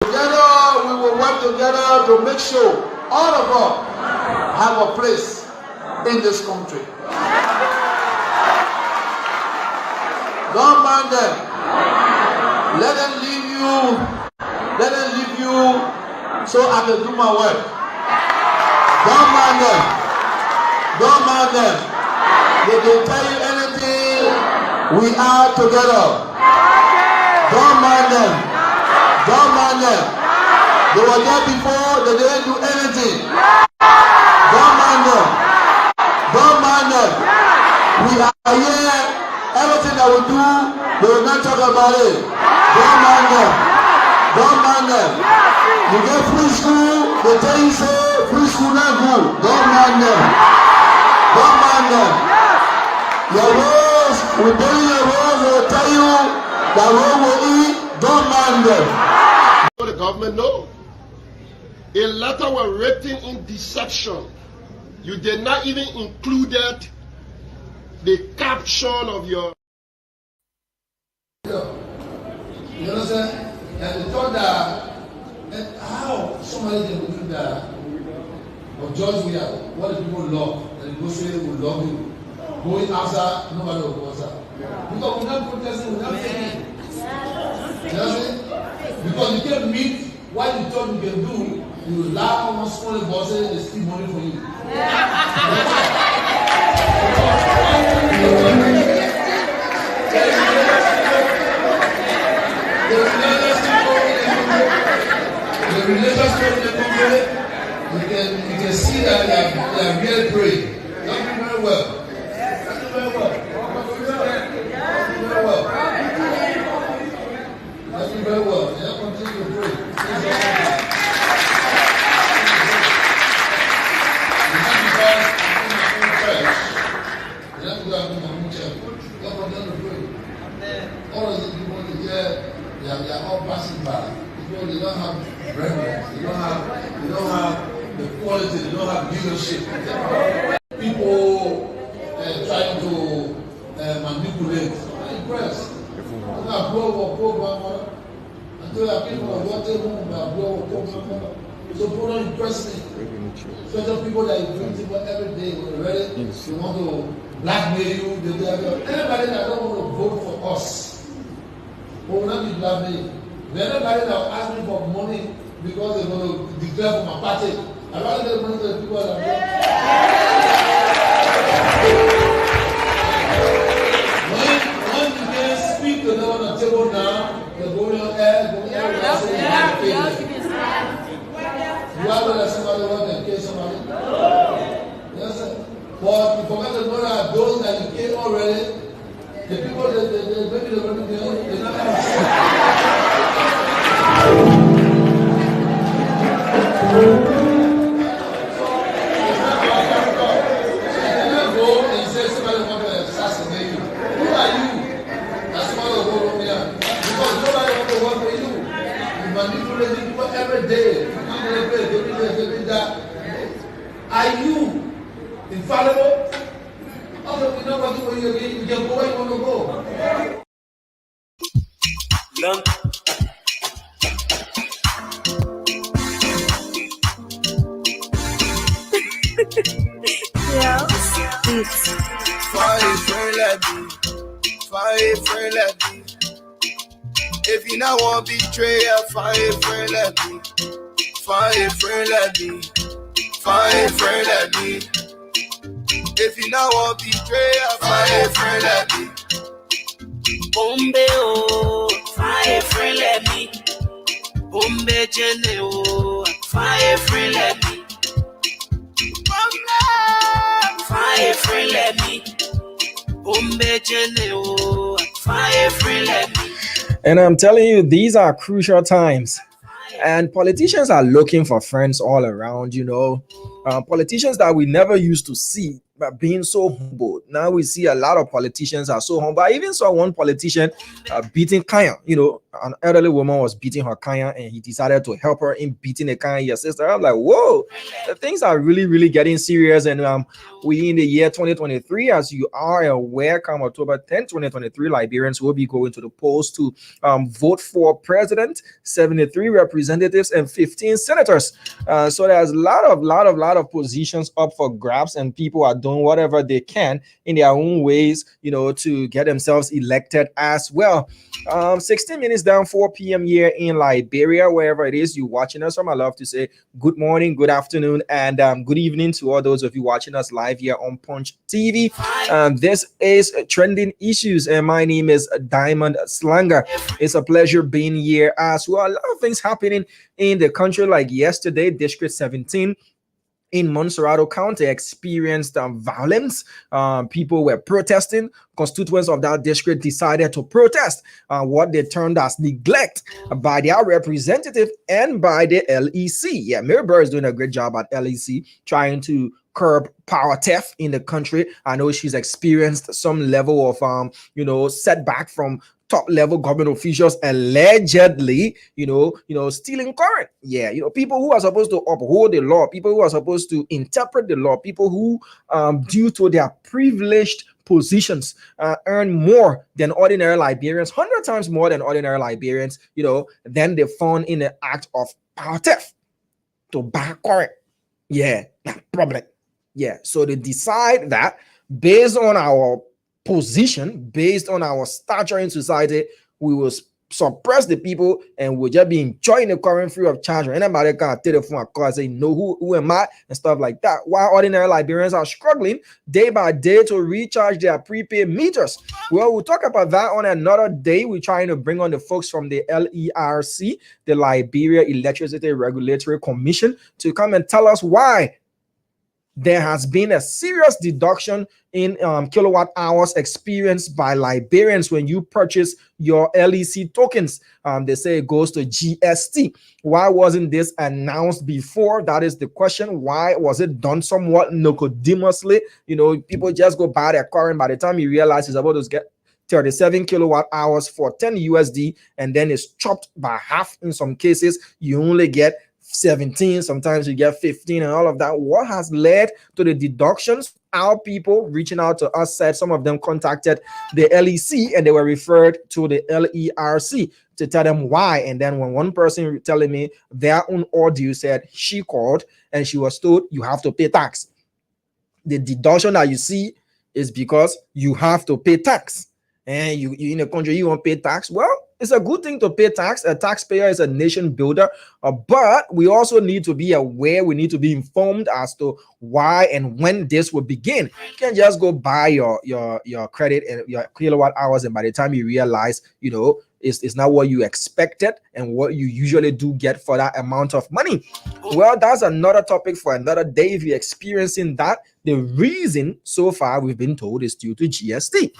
Together, we will work together to make sure all of us have a place in this country. Don't mind them. Let them leave you. Let them leave you so I can do my work. Don't mind them. Don't mind them. They can tell you anything. We are together. Don't mind them. Don't mind them. They were there before. They didn't do anything. Don't mind them. Don't mind them. We are here. Everything that we do, they will not talk about it. Don't mind them. Don't mind them. You get free school, they tell you say free school not good. Don't mind them. Don't mind them. Your rose, we bury your rose, they will tell you that road will eat. Don't mind them. The government know. A letter was written in deception. You did not even include the caption of your. You understand? And they thought that how somebody can do that. But George Weah, what do people love? And the Muslims will love you. Going outside, nobody will go outside. Because we're not protesting, we're not taking. You understand? Because you can't meet what you thought you can do. You will laugh on small bosses and they steal money for you. The relationship in the country, you can see that they are really praying. Not doing very well. Not doing very well. Not doing very well. Not doing very well. They are continuing to pray. All of the people here, they are all passing by. People, they don't have reverence, they don't have the quality, they don't have leadership. People trying to manipulate. I'm impressed. I'm not program. Until I people are watching home, I blow program. So people don't impress me. Especially people that you bring people every day when they're ready, they want to blackmail you. Anybody that don't want to vote for us. But will not be blackmailed. Anybody that will ask me for money because they're going to declare for my party, I'd rather get money to the people that when you can speak to them on the table now, they're going on air, you have to somebody want to kill somebody? Yes, sir. But you forget to know that those that you killed already, the people that maybe they're going to kill, they're not going to go and say somebody want to assassinate you. Who are you? That's why they go over here. Because nobody want to work for you. You manipulate people every day. Are you infallible? Also, we know what you can go where you want to go. Yeah, it's Fight for let me. If you not want betrayal, fight for let me. Fight for let me. Fight for let me. If you not want betrayal, fight for let me. Bombe oh, fight for let me. Bombe jene oh, fight for let me. Bombe, fight for let me. Bombe jene oh, fight for let me. And I'm telling you, these are crucial times. And politicians are looking for friends all around, politicians that we never used to see being so humble. Now we see a lot of politicians are so humble. I even saw one politician beating Kanya. You know, an elderly woman was beating her Kanya, and he decided to help her in beating the Kanya sister. I'm like, whoa, the things are really, really getting serious. And we in the year 2023, as you are aware, come October 10, 2023, Liberians will be going to the polls to vote for president, 73 representatives, and 15 senators. So there's a lot of positions up for grabs, and people are doing whatever they can in their own ways, you know, to get themselves elected as well. 16 minutes down, 4 p.m. here in Liberia, wherever it is you're watching us from. I love to say good morning, good afternoon, and good evening to all those of you watching us live here on Punch TV. This is Trending Issues, and my name is Diamond Slanger. It's a pleasure being here as well. A lot of things happening in the country, like yesterday, District 17 in Montserrado County experienced violence. People were protesting. Constituents of that district decided to protest what they termed as neglect by their representative and by the LEC. Yeah, Mary Burr is doing a great job at LEC trying to curb power theft in the country. I know she's experienced some level of setback from top level government officials allegedly, stealing current. Yeah, people who are supposed to uphold the law, people who are supposed to interpret the law, people who, due to their privileged positions, earn more than ordinary Liberians, 100 times more than ordinary Liberians, then they found in the act of power theft to buy current. Yeah, that problem. Yeah, so they decide that based on our position, based on our stature in society, we will suppress the people and we'll just be enjoying the current free of charge. And anybody can telephone a call and say, who am I? And stuff like that. While ordinary Liberians are struggling day by day to recharge their prepaid meters. Well, we'll talk about that on another day. We're trying to bring on the folks from the LERC, the Liberia Electricity Regulatory Commission, to come and tell us why there has been a serious deduction in kilowatt hours experienced by Liberians when you purchase your LEC tokens. They say it goes to GST. Why wasn't this announced before? That is the question. Why was it done somewhat Nicodemously? People just go buy their car, and by the time you realize it's about to get 37 kilowatt hours for 10 USD, and then it's chopped by half in some cases. You only get 17, sometimes you get 15, and all of that. What has led to the deductions? Our people reaching out to us said some of them contacted the LEC and they were referred to the LERC to tell them why. And then when one person telling me their own audio said she called and she was told you have to pay tax. The deduction that you see is because you have to pay tax, and you in a country you won't pay tax. Well, it's a good thing to pay tax. A taxpayer is a nation builder, but we also need to be aware. We need to be informed as to why and when this will begin. You can't just go buy your credit and your kilowatt hours, and by the time you realize, it's not what you expected and what you usually do get for that amount of money. Well, that's another topic for another day. If you're experiencing that, the reason so far we've been told is due to GST.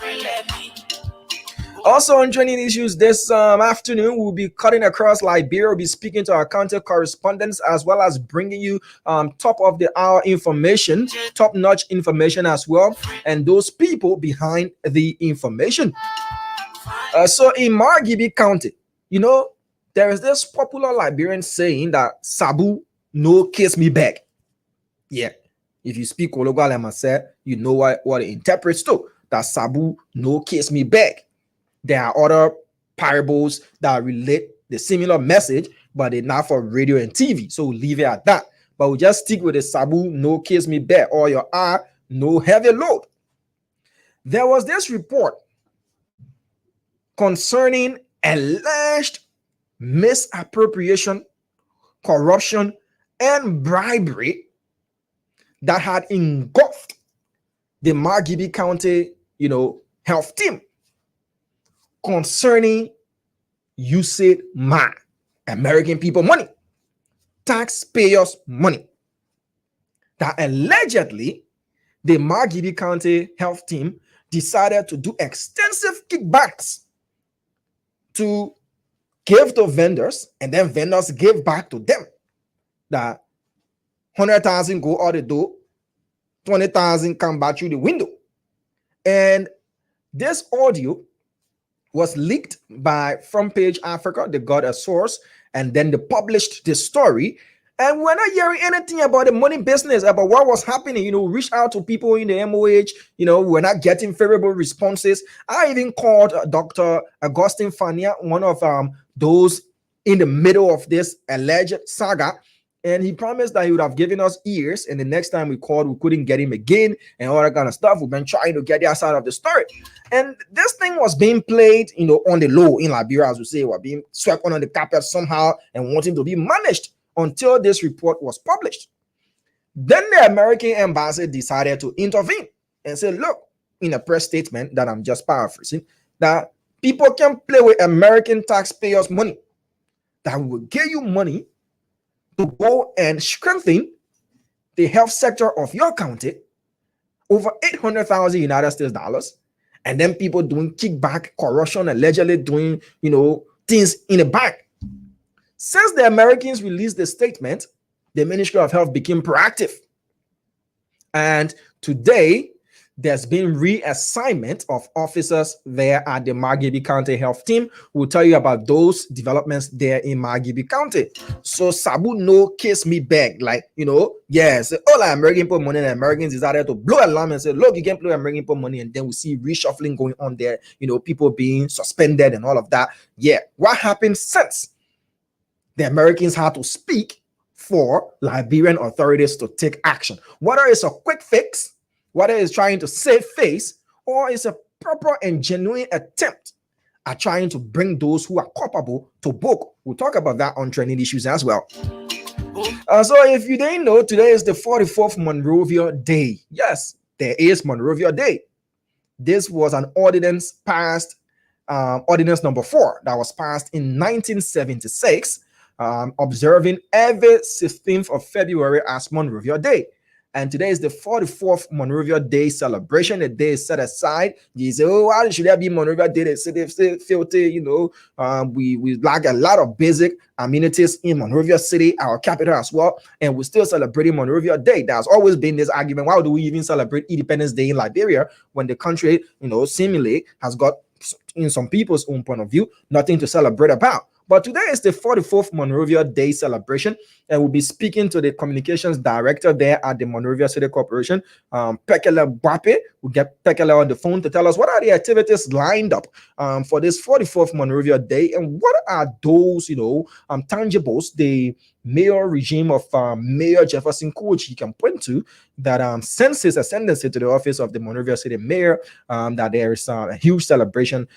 Also on Trending Issues this afternoon, we'll be cutting across Liberia. We'll be speaking to our counter correspondents as well as bringing you top of the hour information, top-notch information as well, and those people behind the information. So in Margibi County, there is this popular Liberian saying that Sabu no kiss me back. Yeah, if you speak Ologalema, you know what it interprets to. That Sabu no kiss me back. There are other parables that relate the similar message, but they're not for radio and TV. So we'll leave it at that. But we'll just stick with the Sabu, no kiss me back, or your R, no heavy load. There was this report concerning alleged misappropriation, corruption, and bribery that had engulfed the Margibi County, health team. Concerning USAID money, American people money, taxpayers money, that allegedly the Margibi County health team decided to do extensive kickbacks to give to vendors, and then vendors give back to them. That 100,000 go out the door, 20,000 come back through the window. And this audio was leaked by Front Page Africa. They got a source and then they published the story. And we're not hearing anything about the money business, about what was happening. You know, reach out to people in the MOH. You know, we're not getting favorable responses. I even called Dr. Augustine Fania, one of those in the middle of this alleged saga. And he promised that he would have given us ears. And the next time we called, we couldn't get him again and all that kind of stuff. We've been trying to get the side of the story. And this thing was being played, you know, on the low in Liberia, as we say, were being swept under the carpet somehow and wanting to be managed until this report was published. Then the American embassy decided to intervene and say, look, in a press statement that I'm just paraphrasing, that people can play with American taxpayers' money, that will give you money to go and strengthen the health sector of your county, over 800,000 United States dollars, and then people doing kickback, corruption, allegedly doing, you know, things in the back. Since the Americans released the statement, the Ministry of Health became proactive. And today, there's been reassignment of officers there at the Margibi County Health Team. We'll tell you about those developments there in Margibi County. So Sabu no kiss me back, like, you know, yes, all our American people money, and Americans decided to blow alarm and say, look, you can't play American people money, and then we see reshuffling going on there, you know, people being suspended and all of that. Yeah, what happened since? The Americans had to speak for Liberian authorities to take action. Whether it's a quick fix, whether it's trying to save face, or it's a proper and genuine attempt at trying to bring those who are culpable to book. We'll talk about that on trending issues as well. So if you didn't know, today is the 44th Monrovia Day. Yes, there is Monrovia Day. This was an ordinance passed, ordinance number 4, that was passed in 1976, observing every 16th of February as Monrovia Day. And today is the 44th Monrovia Day celebration. The day is set aside. You say, oh, why should there be Monrovia Day? They say they filthy, you know. We lack a lot of basic amenities in Monrovia City, our capital as well. And we're still celebrating Monrovia Day. There's always been this argument. Why do we even celebrate Independence Day in Liberia when the country, you know, seemingly has got, in some people's own point of view, nothing to celebrate about? But today is the 44th Monrovia Day celebration, and we'll be speaking to the communications director there at the Monrovia City Corporation, Pekele Bape. We'll get Pekele on the phone to tell us what are the activities lined up for this 44th Monrovia Day, and what are those, you know, tangibles the mayor regime of Mayor Jefferson Kochi can point to that since his ascendancy to the office of the Monrovia City Mayor, that there is a huge celebration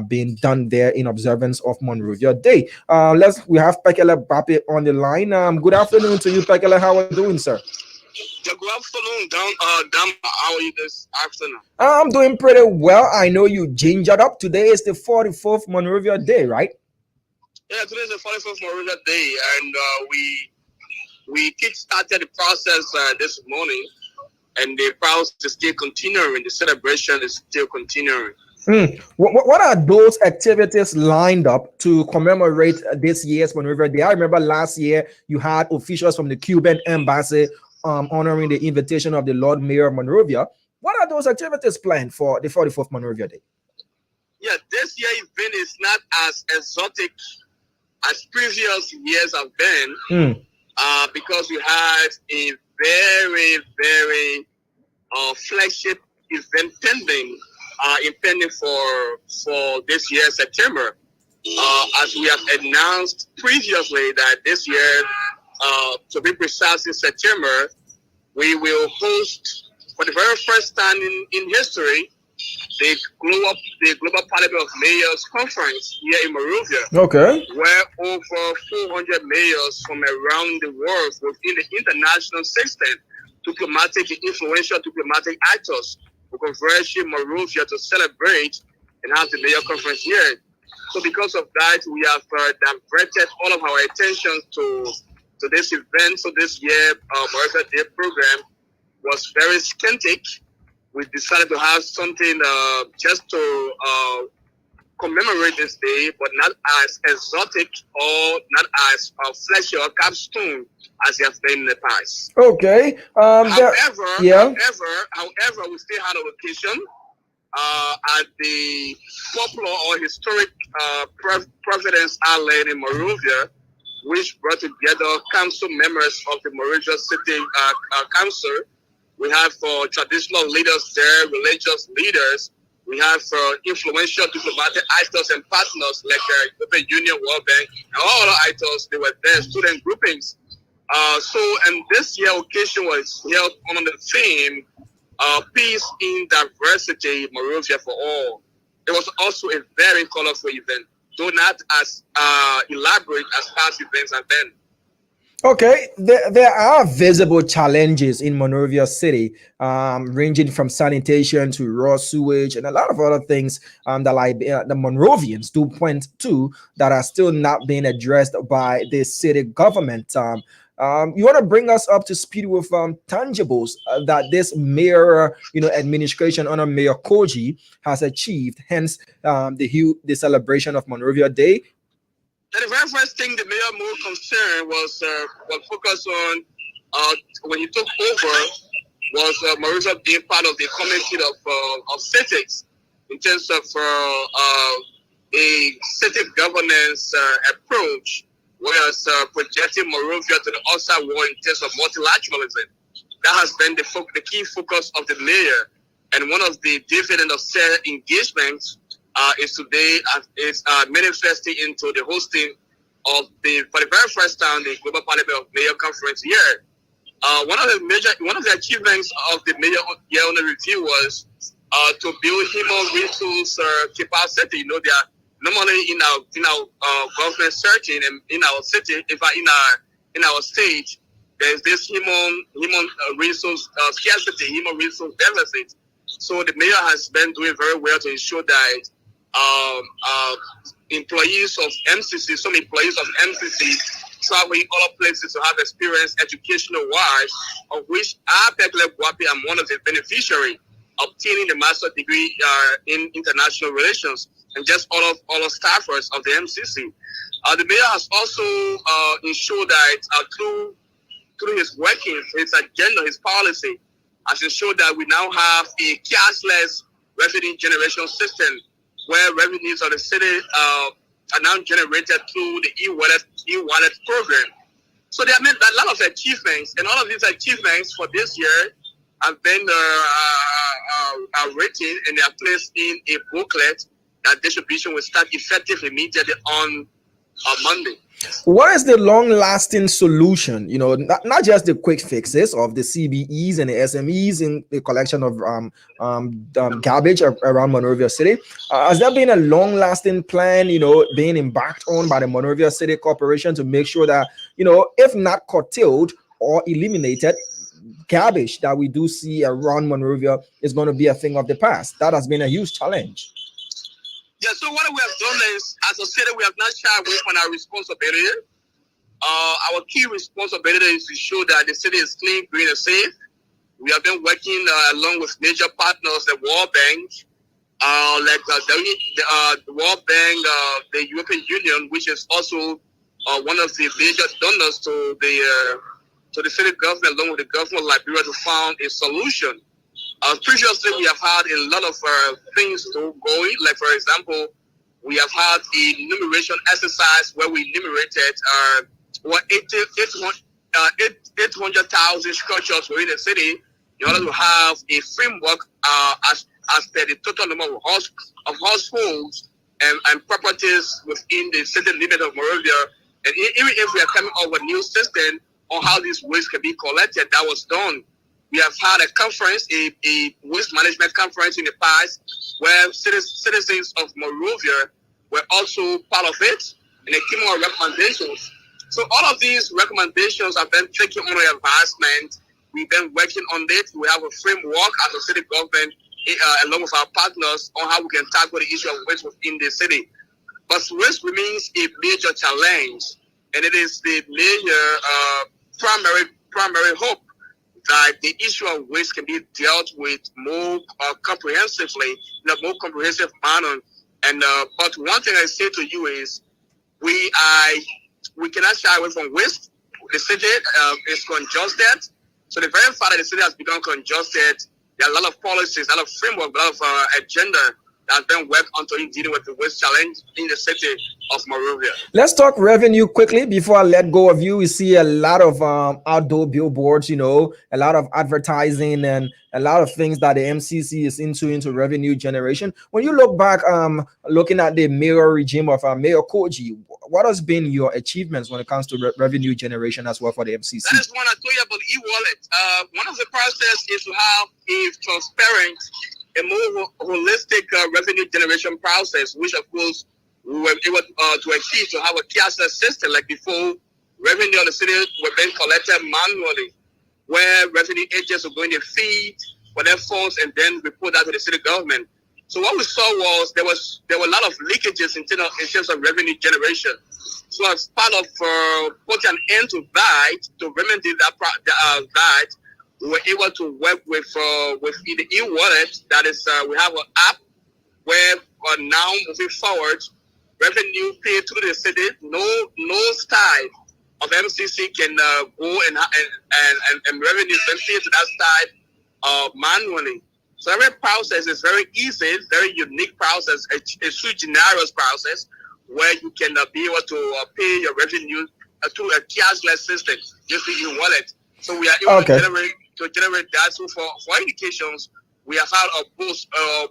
being done there in observance of Monrovia Day. We have Pekele Bape on the line. Good afternoon to you, Pekele. How are you doing, sir? Yeah, good afternoon, Dan. How are you this afternoon? I'm doing pretty well. I know you gingered up. Today is the 44th Monrovia Day, right? Yeah, today is the 44th Monrovia Day, and we kick-started the process this morning, and the process is still continuing. The celebration is still continuing. What are those activities lined up to commemorate this year's Monrovia Day? I remember last year you had officials from the Cuban embassy honoring the invitation of the Lord Mayor of Monrovia. What are those activities planned for the 44th Monrovia Day? Yeah, this year event is not as exotic as previous years have been, because we had a very, very flagship event impending for this year, September. As we have announced previously that this year, to be precise, in September, we will host, for the very first time in history, the Global Parliament of Mayors Conference here in Monrovia. Okay. Where over 400 mayors from around the world within the international system, influential diplomatic actors, will converge in Monrovia to celebrate and have the mayor conference here. So because of that, we have diverted all of our attention to this event. So this year, Monrovia Day program was very scanty. We decided to have something just to commemorate this day, but not as exotic or not as flashy or capstone as it has been in the past. Okay. However, yeah. however, we still had a location at the popular or historic Providence Island in Monrovia, which brought together council members of the Monrovia City Council. We have traditional leaders there, religious leaders. We have influential diplomatic actors and partners like European Union, World Bank, and all other actors. They were there, student groupings. And this year occasion was held on the theme, Peace in Diversity, Monrovia for All. It was also a very colorful event, though not as elaborate as past events have been. Okay, there are visible challenges in Monrovia City, ranging from sanitation to raw sewage and a lot of other things that like the Monrovians do point to that are still not being addressed by the city government. You want to bring us up to speed with tangibles that this mayor, administration under Mayor Koji has achieved, hence the celebration of Monrovia Day. The very first thing the mayor more concerned was focused on when he took over was Monrovia being part of the committee of cities in terms of a city governance approach, whereas projecting Monrovia to the outside world in terms of multilateralism. That has been the key focus of the mayor, and one of the dividends of said engagements is today is manifesting into the hosting of for the very first time, the Global Parliament of Mayor Conference here. One of the achievements of the mayor year on the review was to build human resource capacity. They are normally in our government setting and in our city, in our state, there's this human resource scarcity, human resource deficit. So the mayor has been doing very well to ensure that employees of MCC, some employees of MCC traveling other places to have experience educational wise, of which I, Pekle Guapi, am one of the beneficiaries, obtaining the master's degree in international relations, and just all of staffers of the MCC. The mayor has also ensured that through his workings, his agenda, his policy, has ensured that we now have a cashless revenue generation system, where revenues of the city are now generated through the e-wallet program. So there have been a lot of achievements, and all of these achievements for this year have been written, and they are placed in a booklet that distribution will start effective immediately on Monday. What is the long-lasting solution? Not just the quick fixes of the CBEs and the SMEs in the collection of garbage around Monrovia City. Has there been a long-lasting plan, being embarked on by the Monrovia City Corporation to make sure that, if not curtailed or eliminated, garbage that we do see around Monrovia is going to be a thing of the past? That has been a huge challenge. Yeah, so what we have done is, as a city, we have not shied away from our responsibility. Our key responsibility is to ensure that the city is clean, green, and safe. We have been working along with major partners, the World Bank, the World Bank, the European Union, which is also one of the major donors to the city government, along with the government of Liberia, to find a solution. Previously, we have had a lot of things going. Like, for example, we have had a enumeration exercise where we enumerated 800,000 structures within the city in order to have a framework as per the total number of households and properties within the city limit of Monrovia. And even if we are coming up with a new system on how these waste can be collected, that was done. We have had a conference, a waste management conference in the past, where citizens of Monrovia were also part of it, and they came up with recommendations. So all of these recommendations have been taken under advancement. We've been working on it. We have a framework as a city government, along with our partners, on how we can tackle the issue of waste within the city. But waste remains a major challenge, and it is the major primary hope that the issue of waste can be dealt with more comprehensively, in a more comprehensive manner, And but one thing I say to you is, we cannot shy away from waste. The city is congested. So the very fact that the city has become congested, there are a lot of policies, a lot of framework, a lot of agenda that's been worked onto in dealing with the waste challenge in the city of Monrovia. Let's talk revenue quickly before I let go of you. We see a lot of outdoor billboards, you know, a lot of advertising and a lot of things that the MCC is into revenue generation. When you look back, looking at the mayor regime of Mayor Koji, what has been your achievements when it comes to revenue generation as well for the MCC? That is one I told you about e-wallet. One of the process is to have a transparent, a more holistic revenue generation process, which of course we were able to achieve to have a cashless system. Like before, revenue on the city were being collected manually, where revenue agents were going to feed for their funds and then report that to the city government. So what we saw was there were a lot of leakages in terms of revenue generation. So as part of putting an end to that, to remedy that, we were able to work with the e-wallet. That is, we have an app where now moving forward, revenue paid to the city, no side of MCC can go and revenue paid to that side manually. So every process is very easy, very unique process, a sui generis process where you can be able to pay your revenue to a cashless system using your wallet. So we are able to generate that. So for indications, we have had a boost, a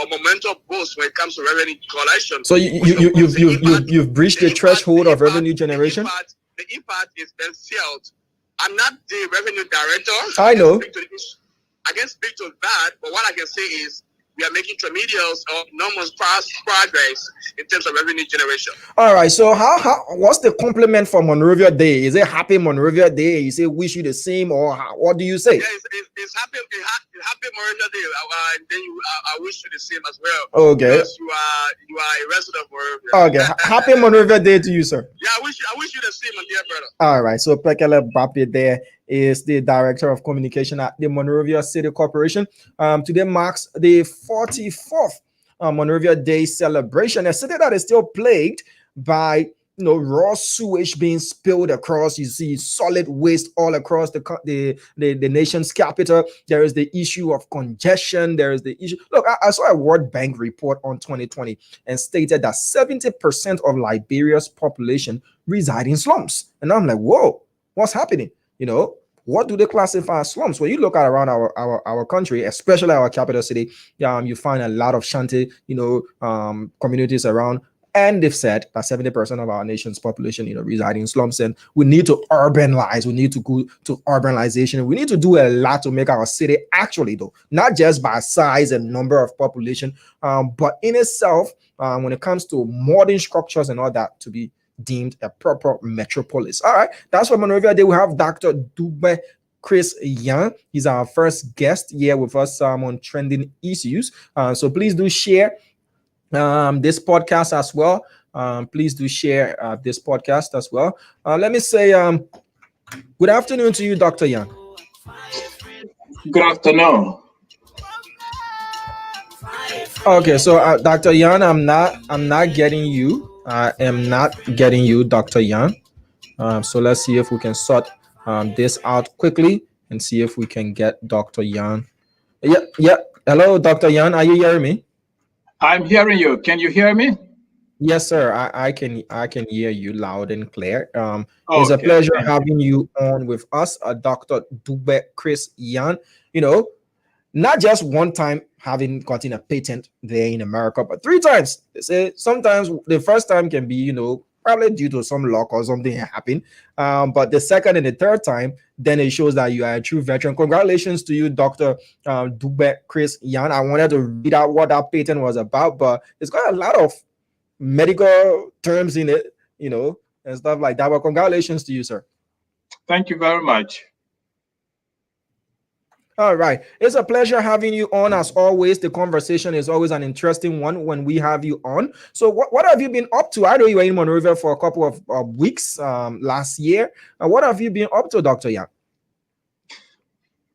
momentum boost when it comes to revenue collection. So you've breached the threshold of revenue generation. The impact is then felt. I'm not the revenue director. I know. I can speak to that, but what I can say is we are making tremendous enormous progress in terms of revenue generation. All right. So what's the compliment for Monrovia Day? Is it Happy Monrovia Day? You say wish you the same, or what do you say? Yeah, it's happy Monrovia Day. And then I wish you the same as well. Okay. Because you are a resident of Monrovia. Okay. Happy Monrovia Day to you, sir. Yeah, I wish you the same, my dear brother. All right. So Pekele Bapi there is the Director of Communication at the Monrovia City Corporation. Today marks the 44th Monrovia Day celebration. A city that is still plagued by raw sewage being spilled across. You see solid waste all across the nation's capital. There is the issue of congestion. There is the issue. Look, I saw a World Bank report on 2020 and stated that 70% of Liberia's population reside in slums. And I'm like, whoa, what's happening? What do they classify as slums? When you look at around our country, especially our capital city, you find a lot of shanty, communities around. And they've said that 70% of our nation's population, reside in slums, and we need to urbanize. We need to go to urbanization. We need to do a lot to make our city actually, though, not just by size and number of population, but in itself, when it comes to modern structures and all that, to be deemed a proper metropolis. All right, that's for Monrovia Day. We have Dr. Dube Chris Yan. He's our first guest here with us on trending issues. So please do share this podcast as well. Please do share this podcast as well. Let me say good afternoon to you, Dr. Yan. Good afternoon. Okay, so Dr. Yan, I'm not getting you. I am not getting you, Dr. Yan. So let's see if we can sort this out quickly and see if we can get Dr. Yan. Yeah. Hello, Dr. Yan. Are you hearing me? I'm hearing you. Can you hear me? Yes, sir. I can hear you loud and clear. It's a pleasure having you on with us, Dr. Dube Chris Yan. Not just one time having gotten a patent there in America, but 3 times. They say sometimes the first time can be, probably due to some luck or something happened. But the second and the third time, then it shows that you are a true veteran. Congratulations to you, Dr. Dube Chris Yan. I wanted to read out what that patent was about, but it's got a lot of medical terms in it, and stuff like that. But congratulations to you, sir. Thank you very much. All right. It's a pleasure having you on as always. The conversation is always an interesting one when we have you on. So what have you been up to? I know you were in Monrovia for a couple of weeks last year. What have you been up to, Dr. Yan?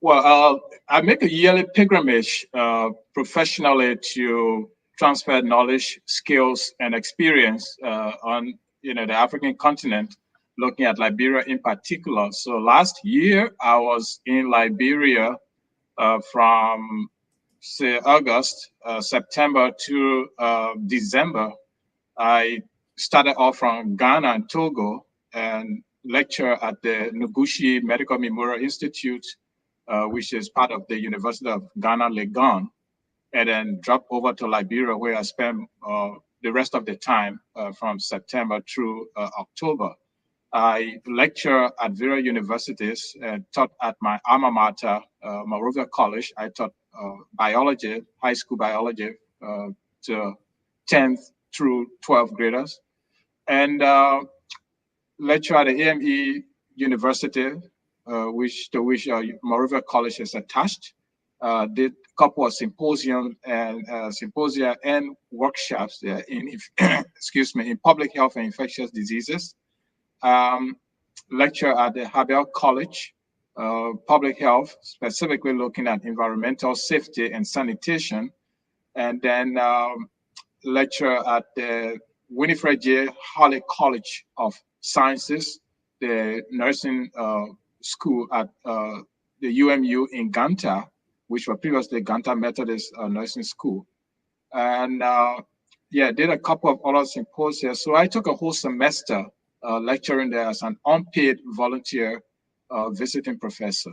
Well, I make a yearly pilgrimage professionally to transfer knowledge, skills, and experience on the African continent, looking at Liberia in particular. So last year I was in Liberia from say August, September to December. I started off from Ghana and Togo and lecture at the Noguchi Medical Memorial Institute, which is part of the University of Ghana, Legon, and then dropped over to Liberia, where I spent the rest of the time from September through October. I lecture at various universities and taught at my alma mater, Monrovia College. I taught biology, high school biology, to 10th through 12th graders, and lecture at the AME University, which Monrovia College is attached. Did a couple of symposia and workshops in in public health and infectious diseases. Lecture at the Habel College, public health, specifically looking at environmental safety and sanitation, and then lecture at the Winifred J. Hawley College of Sciences, the nursing school at the UMU in Ganta, which was previously Ganta Methodist Nursing School. And did a couple of other symposia. So I took a whole semester lecturing there as an unpaid volunteer visiting professor.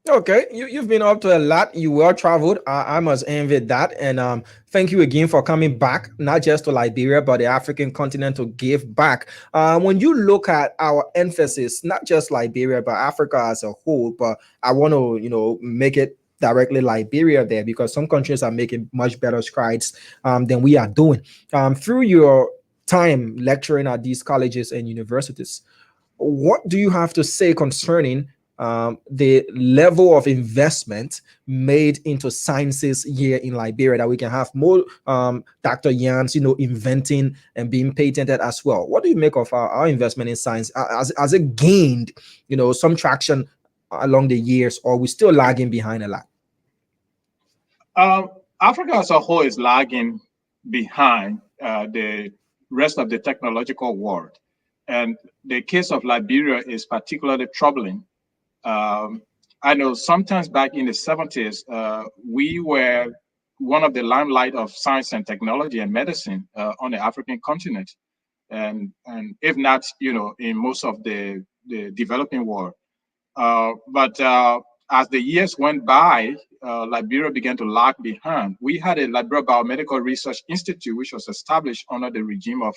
Okay, you've been up to a lot. You well traveled. I must envy that. And thank you again for coming back, not just to Liberia, but the African continent, to give back. When you look at our emphasis, not just Liberia, but Africa as a whole, but I want to, make it directly Liberia there, because some countries are making much better strides than we are doing. Through your time lecturing at these colleges and universities, what do you have to say concerning the level of investment made into sciences here in Liberia, that we can have more Dr. Yans, inventing and being patented as well? What do you make of our investment in science? Has it gained, some traction along the years, or are we still lagging behind a lot? Africa as a whole is lagging behind the rest of the technological world. And the case of Liberia is particularly troubling. I know sometimes back in the 70s, we were one of the limelight of science and technology and medicine on the African continent. And if not, in most of the developing world. But as the years went by, Liberia began to lag behind. We had a Liberia Biomedical Research Institute, which was established under the regime of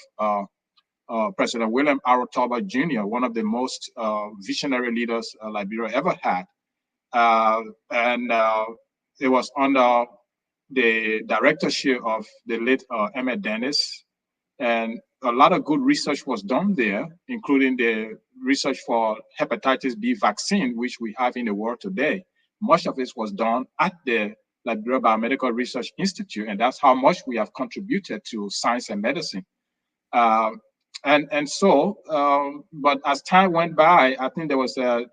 President William R. Tolbert Jr., one of the most visionary leaders Liberia ever had. And it was under the directorship of the late Emmett Dennis. And a lot of good research was done there, including the research for hepatitis B vaccine, which we have in the world today. Much of this was done at the Liberia Biomedical Research Institute, and that's how much we have contributed to science and medicine. But as time went by, I think there was a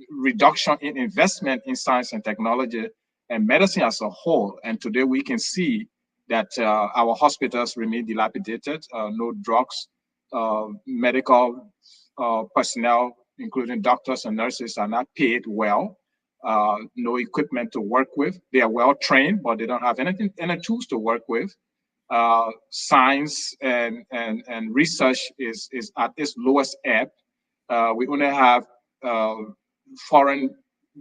reduction in investment in science and technology and medicine as a whole. And today we can see that our hospitals remain dilapidated, no drugs, medical personnel, including doctors and nurses, are not paid well, no equipment to work with. They are well trained, but they don't have any tools to work with. Science and research is at its lowest ebb. We only have foreign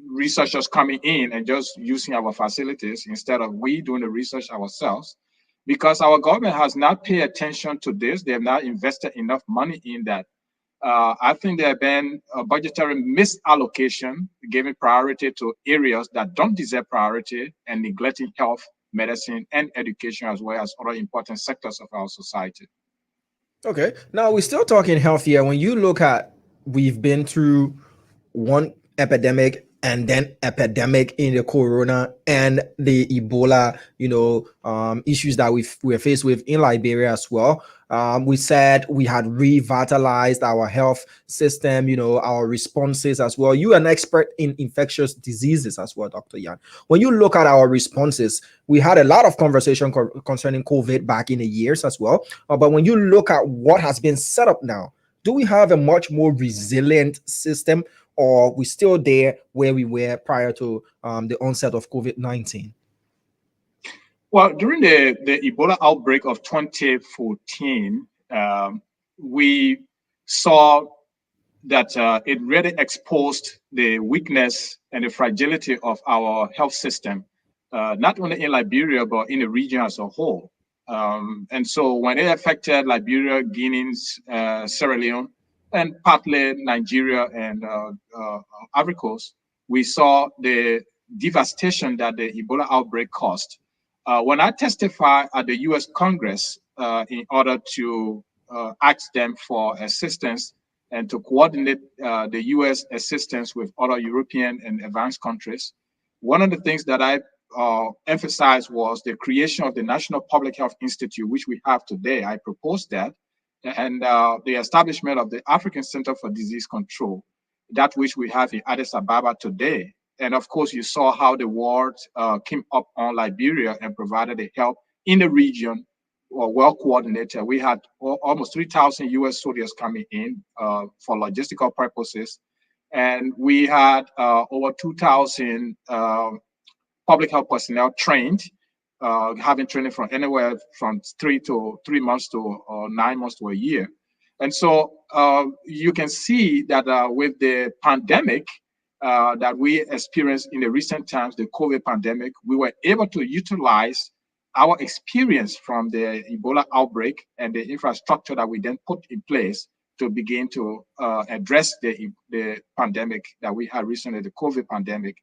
researchers coming in and just using our facilities instead of we doing the research ourselves, because our government has not paid attention to this. They have not invested enough money in that. I think there have been a budgetary misallocation, giving priority to areas that don't deserve priority and neglecting health, medicine, and education, as well as other important sectors of our society. Okay, now we're still talking health here. When you look at, we've been through one epidemic and then epidemic in the corona and the Ebola, issues that we're faced with in Liberia as well. We said we had revitalized our health system, our responses as well. You're an expert in infectious diseases as well, Dr. Yan. When you look at our responses, we had a lot of conversation concerning COVID back in the years as well. But when you look at what has been set up now, do we have a much more resilient system, or we still there where we were prior to the onset of COVID-19? Well, during the Ebola outbreak of 2014, we saw that it really exposed the weakness and the fragility of our health system, not only in Liberia, but in the region as a whole. And so when it affected Liberia, Guinea, Sierra Leone, and partly Nigeria and Ivory Coast, we saw the devastation that the Ebola outbreak caused. When I testified at the U.S. Congress in order to ask them for assistance and to coordinate the U.S. assistance with other European and advanced countries, one of the things that I emphasized was the creation of the National Public Health Institute, which we have today. I proposed that, and the establishment of the African Center for Disease Control, that which we have in Addis Ababa today. And of course, you saw how the world came up on Liberia and provided the help in the region, well coordinated. We had almost 3,000 U.S. soldiers coming in for logistical purposes. And we had over 2,000 public health personnel trained, having training from anywhere from 3 months to 9 months to a year. And so you can see that with the pandemic, that we experienced in the recent times, the COVID pandemic, we were able to utilize our experience from the Ebola outbreak and the infrastructure that we then put in place to begin to address the pandemic that we had recently, the COVID pandemic.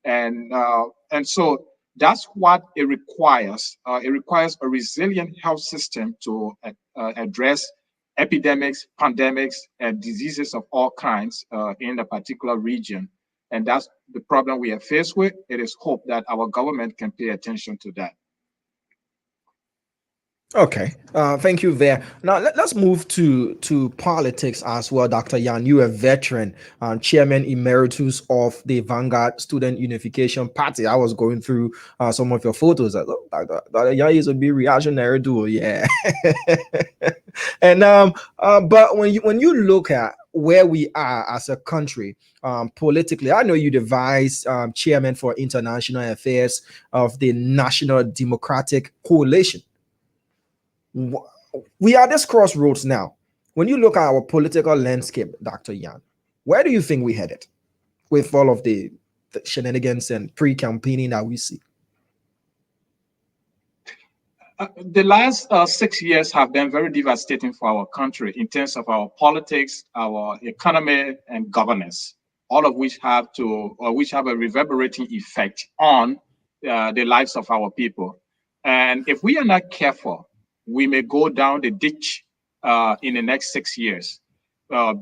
And so that's what it requires. It requires a resilient health system to address epidemics, pandemics, and diseases of all kinds in a particular region. And that's the problem we are faced with. It is hope that our government can pay attention to that. Okay, thank you there. Now let's move to politics as well, Dr. Yan. You are a veteran, chairman emeritus of the Vanguard Student Unification Party. I was going through some of your photos. I thought, Dr. Yan is a big reactionary duo, yeah. And but when you look at where we are as a country politically, I know you the vice chairman for international affairs of the National Democratic Coalition. We are at this crossroads now. When you look at our political landscape, Dr. Yan, where do you think we headed with all of the shenanigans and pre-campaigning that we see? The last 6 years have been very devastating for our country in terms of our politics, our economy, and governance, all of which have a reverberating effect on the lives of our people. And if we are not careful, we may go down the ditch in the next 6 years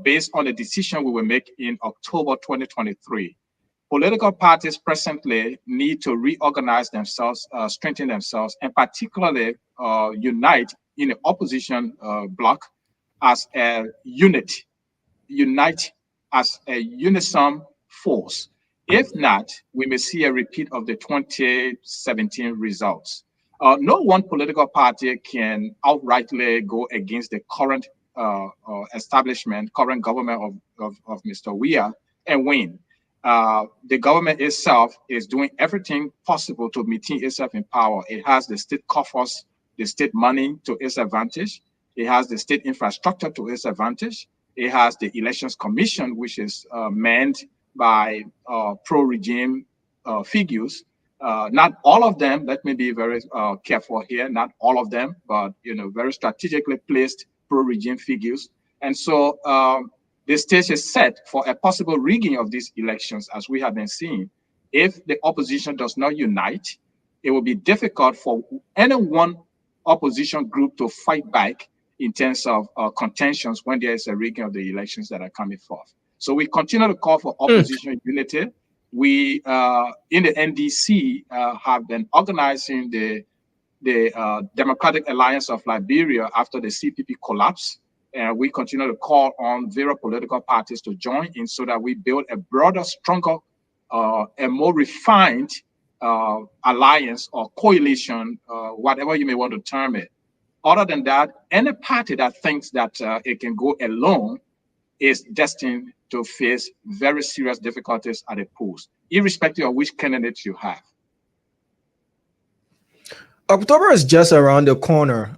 based on the decision we will make in October 2023. Political parties presently need to reorganize themselves, strengthen themselves, and particularly unite in the opposition bloc as a unit, unite as a unison force. If not, we may see a repeat of the 2017 results. No one political party can outrightly go against the current establishment, current government of Mr. Weah and win. The government itself is doing everything possible to maintain itself in power. It has the state coffers, the state money to its advantage. It has the state infrastructure to its advantage. It has the Elections Commission, which is manned by pro-regime figures. Not all of them, let me be very careful here, not all of them, but very strategically placed pro-regime figures. And so the stage is set for a possible rigging of these elections, as we have been seeing. If the opposition does not unite, it will be difficult for any one opposition group to fight back in terms of contentions when there is a rigging of the elections that are coming forth. So we continue to call for opposition unity. We, in the NDC, have been organizing the the Democratic Alliance of Liberia after the CPP collapse. And we continue to call on various political parties to join in so that we build a broader, stronger, and more refined alliance or coalition, whatever you may want to term it. Other than that, any party that thinks that it can go alone is destined to face very serious difficulties at the polls, irrespective of which candidates you have. October is just around the corner.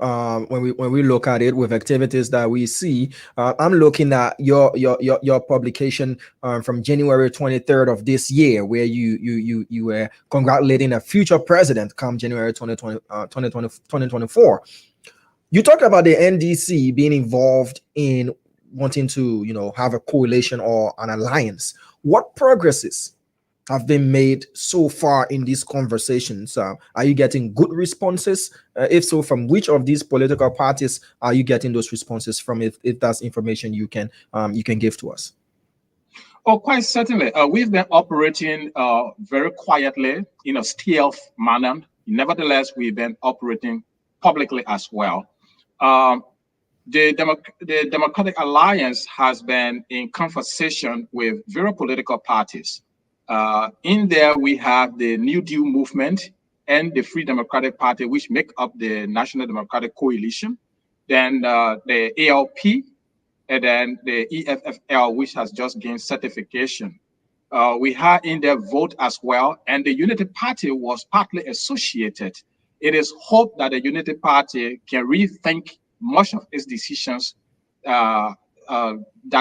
When we look at it with activities that we see, I'm looking at your publication from January 23rd of this year, where you were congratulating a future president come January 2024. You talked about the NDC being involved in wanting to, have a coalition or an alliance. What progresses have been made so far in these conversations? Are you getting good responses? If so, from which of these political parties are you getting those responses from? If that's information you can give to us. Oh, quite certainly. We've been operating very quietly in a stealth manner. Nevertheless, we've been operating publicly as well. The Democratic Alliance has been in conversation with various political parties. In there, we have the New Deal movement and the Free Democratic Party, which make up the National Democratic Coalition, then the ALP, and then the EFFL, which has just gained certification. We had in there Vote as well, and the Unity Party was partly associated. It is hoped that the Unity Party can rethink much of its decisions that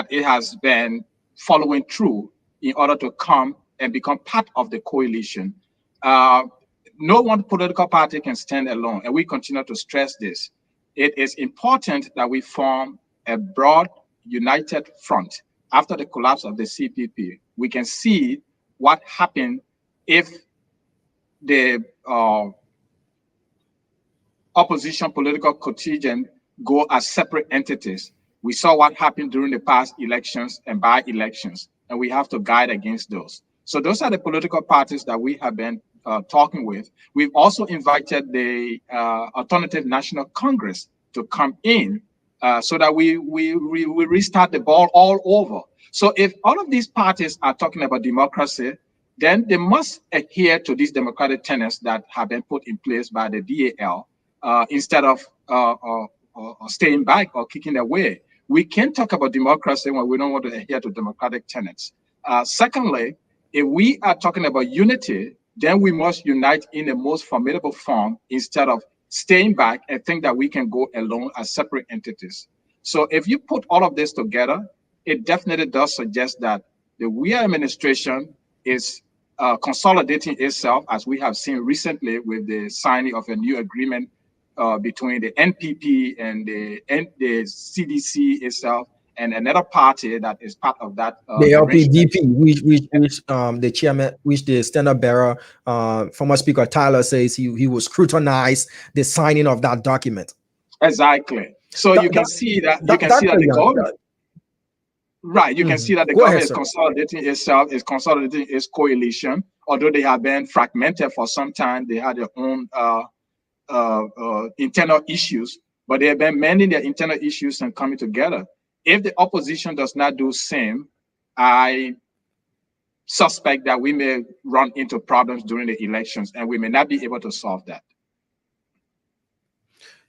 it has been following through in order to come and become part of the coalition. No one political party can stand alone, and we continue to stress this. It is important that we form a broad, united front. After the collapse of the CPP, we can see what happened if the opposition political contingent go as separate entities. We saw what happened during the past elections and by-elections, and we have to guide against those. So those are the political parties that we have been talking with. We've also invited the Alternative National Congress to come in so that we restart the ball all over. So if all of these parties are talking about democracy, then they must adhere to these democratic tenets that have been put in place by the DAL instead of staying back or kicking away. We can't talk about democracy when we don't want to adhere to democratic tenets. Secondly, if we are talking about unity, then we must unite in the most formidable form instead of staying back and think that we can go alone as separate entities. So if you put all of this together, it definitely does suggest that the Weah administration is consolidating itself, as we have seen recently with the signing of a new agreement between the NPP and the CDC itself, and another party that is part of that. The LPDP, which the chairman, which the standard bearer, former Speaker Tyler says he will scrutinize the signing of that document. Exactly. So you can see that the government. Right, you can see that the government is consolidating itself, is consolidating its coalition. Although they have been fragmented for some time, they had their own internal issues, but they have been mending their internal issues and coming together. If the opposition does not do the same, I suspect that we may run into problems during the elections, and we may not be able to solve that.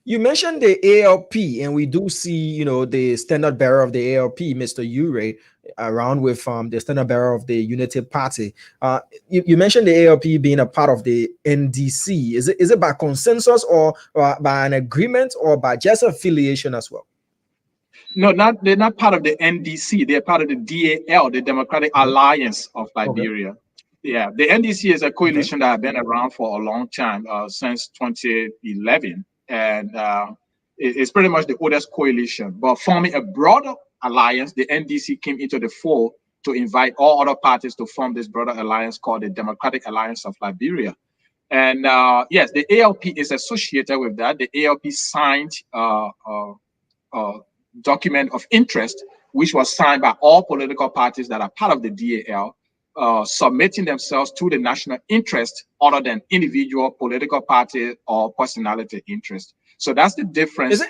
You mentioned the ALP, and we do see, the standard bearer of the ALP, Mr. Ure, around with the standard bearer of the Unity Party. You mentioned the ALP being a part of the NDC. Is it by consensus or by an agreement or by just affiliation as well? No, they're not part of the NDC. They're part of the DAL, the Democratic Alliance of Liberia. Okay. Yeah, the NDC is a coalition that has been around for a long time, since 2011. And it's pretty much the oldest coalition. But forming a broader alliance, the NDC came into the fold to invite all other parties to form this broader alliance called the Democratic Alliance of Liberia. And yes, the ALP is associated with that. The ALP signed document of interest, which was signed by all political parties that are part of the DAL. submitting themselves to the national interest other than individual political party or personality interest. So that's the difference.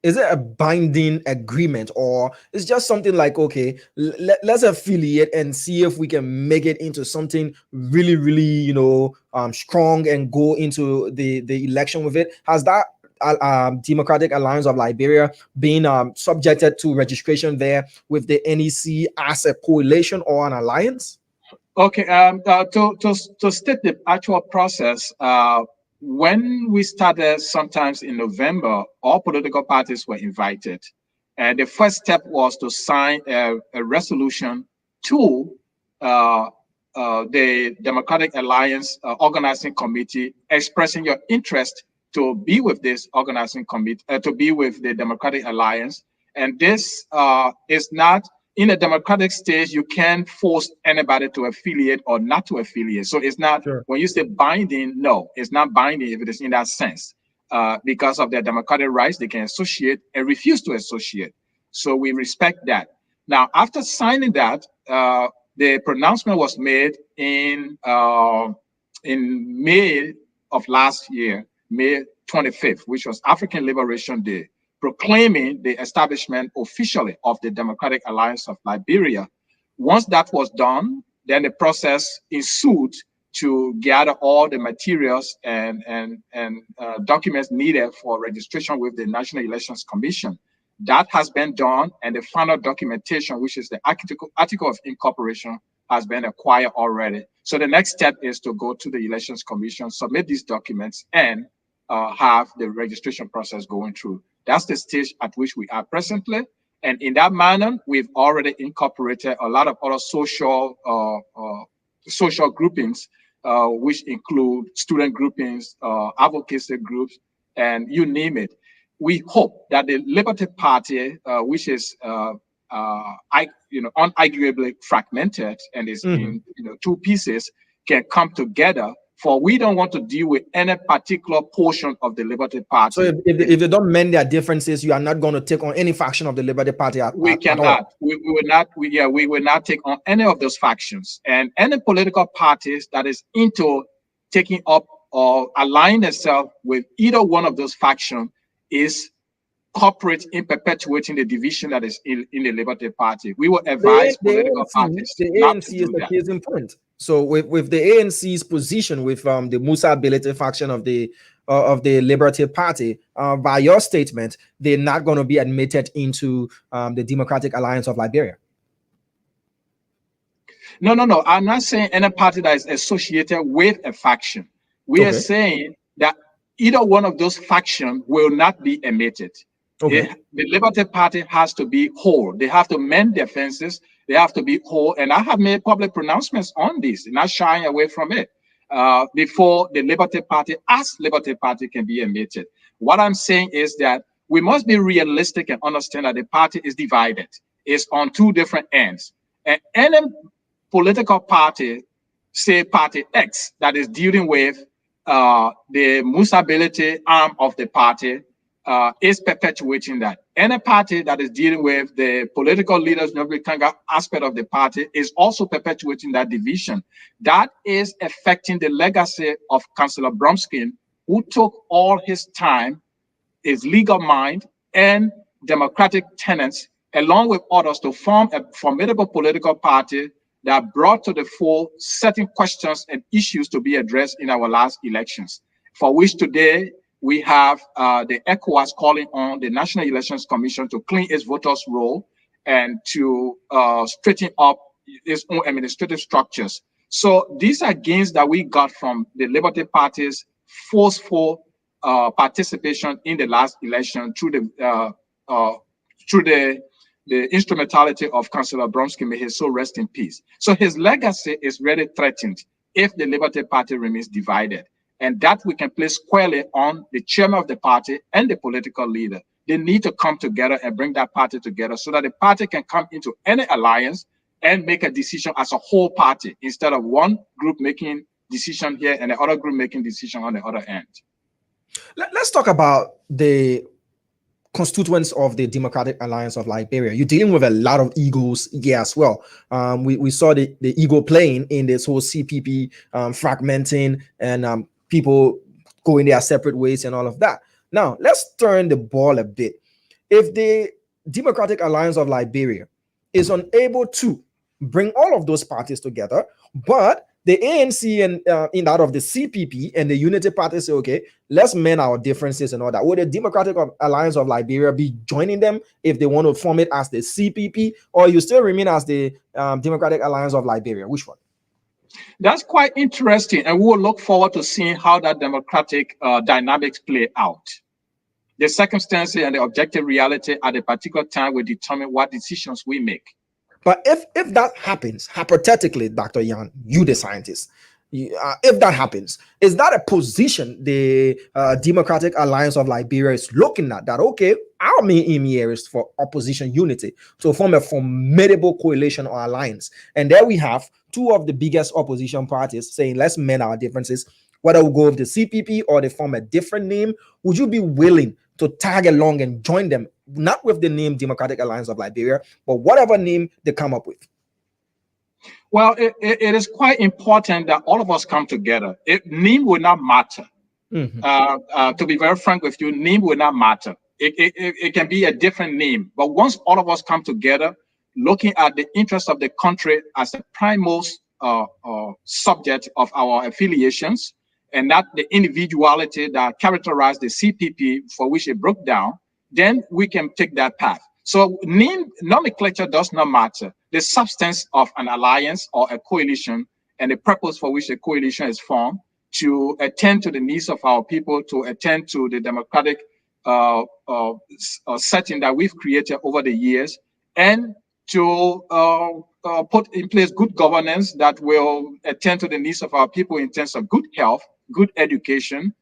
Is it a binding agreement, or it's just something like, okay, let's affiliate and see if we can make it into something really, really, strong and go into the election with it? Has that Democratic Alliance of Liberia been subjected to registration there with the NEC as a coalition or an alliance? Okay, to state the actual process, when we started sometimes in November, all political parties were invited. And the first step was to sign a resolution to the Democratic Alliance Organizing Committee, expressing your interest to be with this organizing committee, to be with the Democratic Alliance. And this is not, in a democratic stage, you can't force anybody to affiliate or not to affiliate. So it's not, sure. When you say binding, no, it's not binding if it is in that sense. Because of their democratic rights, they can associate and refuse to associate. So we respect that. Now, after signing that, the pronouncement was made in May of last year, May 25th, which was African Liberation Day, proclaiming the establishment officially of the Democratic Alliance of Liberia. Once that was done, then the process ensued to gather all the materials and documents needed for registration with the National Elections Commission. That has been done, and the final documentation, which is the article of incorporation, has been acquired already. So the next step is to go to the Elections Commission, submit these documents, and have the registration process going through. That's the stage at which we are presently. And in that manner, we've already incorporated a lot of other social groupings, which include student groupings, advocacy groups, and you name it. We hope that the Liberty Party, which is unarguably fragmented and is in two pieces, can come together. For we don't want to deal with any particular portion of the Liberty Party. So if they don't mend their differences, you are not going to take on any faction of the Liberty Party. We cannot. We will not. We will not take on any of those factions. And any political parties that is into taking up or aligning themselves with either one of those factions is corporate in perpetuating the division that is in the Liberty Party. We will advise political parties not to do that. Case in point. So with the ANC's position with the Musa Ability faction of the Liberty Party, by your statement, they're not going to be admitted into the Democratic Alliance of Liberia. No. I'm not saying any party that is associated with a faction. We are saying that either one of those factions will not be admitted. The Liberty Party has to be whole. They have to mend their fences. They have to be whole. And I have made public pronouncements on this, not shying away from it, before the Liberty Party, as Liberty Party, can be admitted. What I'm saying is that we must be realistic and understand that the party is divided. It's on two different ends. And any political party, say Party X, that is dealing with the Musa Ability arm of the party, is perpetuating that. Any party that is dealing with the political leaders aspect of the party is also perpetuating that division. That is affecting the legacy of Councillor Bromskin, who took all his time, his legal mind, and democratic tenets, along with others, to form a formidable political party that brought to the fore certain questions and issues to be addressed in our last elections, for which today we have the ECOWAS calling on the National Elections Commission to clean its voters' roll and to straighten up its own administrative structures. So these are gains that we got from the Liberty Party's forceful participation in the last election through the instrumentality of Councillor Bromsky. May his soul rest in peace. So his legacy is really threatened if the Liberty Party remains divided. And that we can place squarely on the chairman of the party and the political leader. They need to come together and bring that party together so that the party can come into any alliance and make a decision as a whole party, instead of one group making decision here and the other group making decision on the other end. Let's talk about the constituents of the Democratic Alliance of Liberia. You're dealing with a lot of egos here as well. We saw the ego playing in this whole CPP fragmenting and people going their separate ways and all of that. Now, let's turn the ball a bit. If the Democratic Alliance of Liberia is unable to bring all of those parties together, but the ANC and in that of the CPP and the Unity Party say, okay, let's mend our differences and all that. Would the Democratic Alliance of Liberia be joining them if they want to form it as the CPP, or you still remain as the Democratic Alliance of Liberia? Which one? That's quite interesting, and we'll look forward to seeing how that democratic dynamics play out. The circumstances and the objective reality at a particular time will determine what decisions we make. But if that happens, hypothetically, Dr. Yan, you the scientist, if that happens, is that a position the Democratic Alliance of Liberia is looking at? That, okay, our main aim here is for opposition unity to form a formidable coalition or alliance. And there we have two of the biggest opposition parties saying, let's mend our differences, whether we go with the CPP or they form a different name. Would you be willing to tag along and join them, not with the name Democratic Alliance of Liberia, but whatever name they come up with? Well, it is quite important that all of us come together. Name will not matter. To be very frank with you, name will not matter. It can be a different name. But once all of us come together, looking at the interest of the country as the primemost subject of our affiliations, and not the individuality that characterized the CPP for which it broke down, then we can take that path. So name nomenclature does not matter. The substance of an alliance or a coalition and the purpose for which a coalition is formed to attend to the needs of our people, to attend to the democratic setting that we've created over the years, and to put in place good governance that will attend to the needs of our people in terms of good health, good education,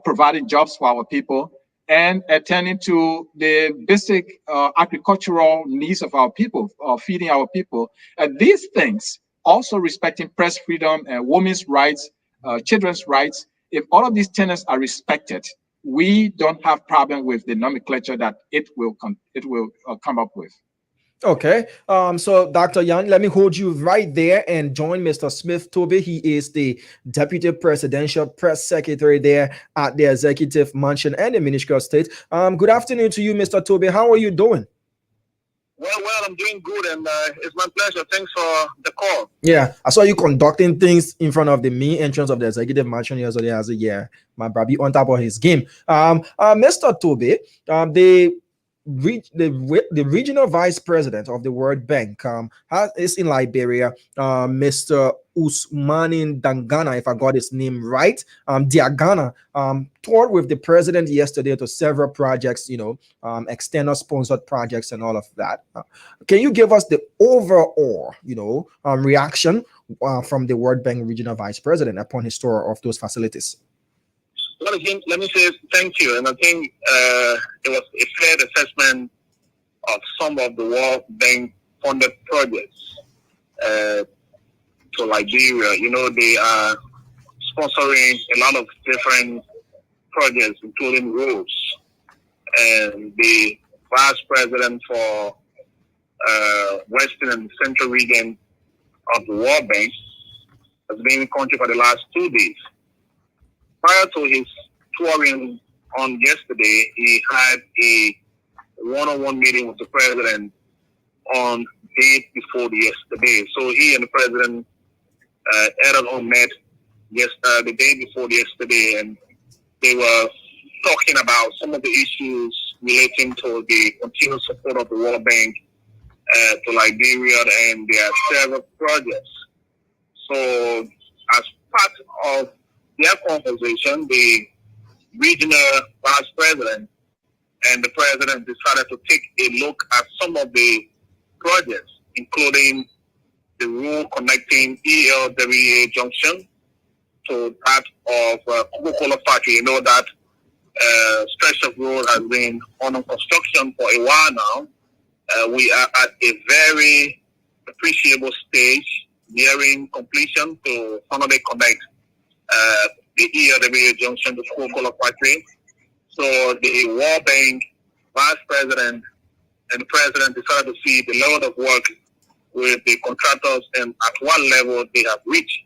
providing jobs for our people, and attending to the basic agricultural needs of our people, feeding our people. And these things, also respecting press freedom and women's rights, children's rights, if all of these tenets are respected, we don't have problem with the nomenclature that it will come up with. Okay, so Dr. Yan, let me hold you right there and join Mr. Smith Toby. He is the Deputy Presidential Press Secretary there at the Executive Mansion and the Ministry of State. Good afternoon to you, Mr. Toby. How are you doing? Well, I'm doing good, and it's my pleasure. Thanks for the call. Yeah, I saw you conducting things in front of the main entrance of the Executive Mansion yesterday. As a year, my brother on top of his game. Mr. Toby, the regional vice president of the World Bank is in Liberia, Mr. Ousmane Dangana, if I got his name right. Diagana toured with the president yesterday to several projects, external sponsored projects and all of that. Can you give us the overall, reaction from the World Bank regional vice president upon his tour of those facilities? Well, again, let me say thank you. And I think it was a fair assessment of some of the World Bank funded projects to Liberia. They are sponsoring a lot of different projects, including roads. And the vice president for Western and Central region of the World Bank has been in the country for the last 2 days. Prior to his touring on yesterday, he had a one-on-one meeting with the president on the day before yesterday. So he and the president met the day before yesterday, and they were talking about some of the issues relating to the continued support of the World Bank to Liberia, and there are several projects. So as part of their conversation, the regional vice president and the president decided to take a look at some of the projects, including the road connecting ELWA Junction to that of Coca-Cola Factory. You know that stretch of road has been under construction for a while now. We are at a very appreciable stage nearing completion to finally connect the ELWA Junction to Coca-Cola Factory. So the World Bank vice president and the president decided to see the level of work with the contractors and at what level they have reached.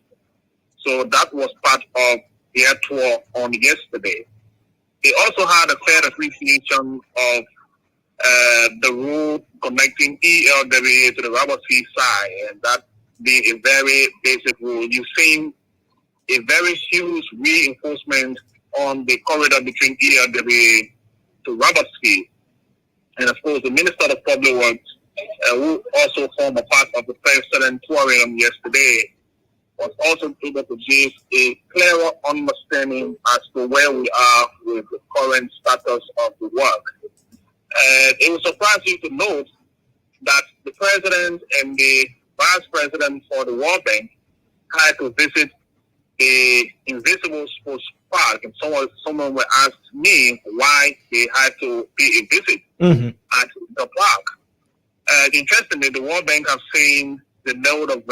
So that was part of their tour on yesterday. They also had a fair appreciation of the road connecting ELWA to the Rubber Sea side, and that being a very basic road. You've seen a very huge reinforcement on the corridor between ELWA to Rubber Sea. And of course, the Minister of Public Works, who also formed a part of the president touring yesterday, was also able to give a clearer understanding as to where we are with the current status of the work. It will surprise you to note that the president and the vice president for the World Bank had to visit the Invisible Sports Park, and someone will ask me why they had to pay a visit at the park. Interestingly, the World Bank have seen the note of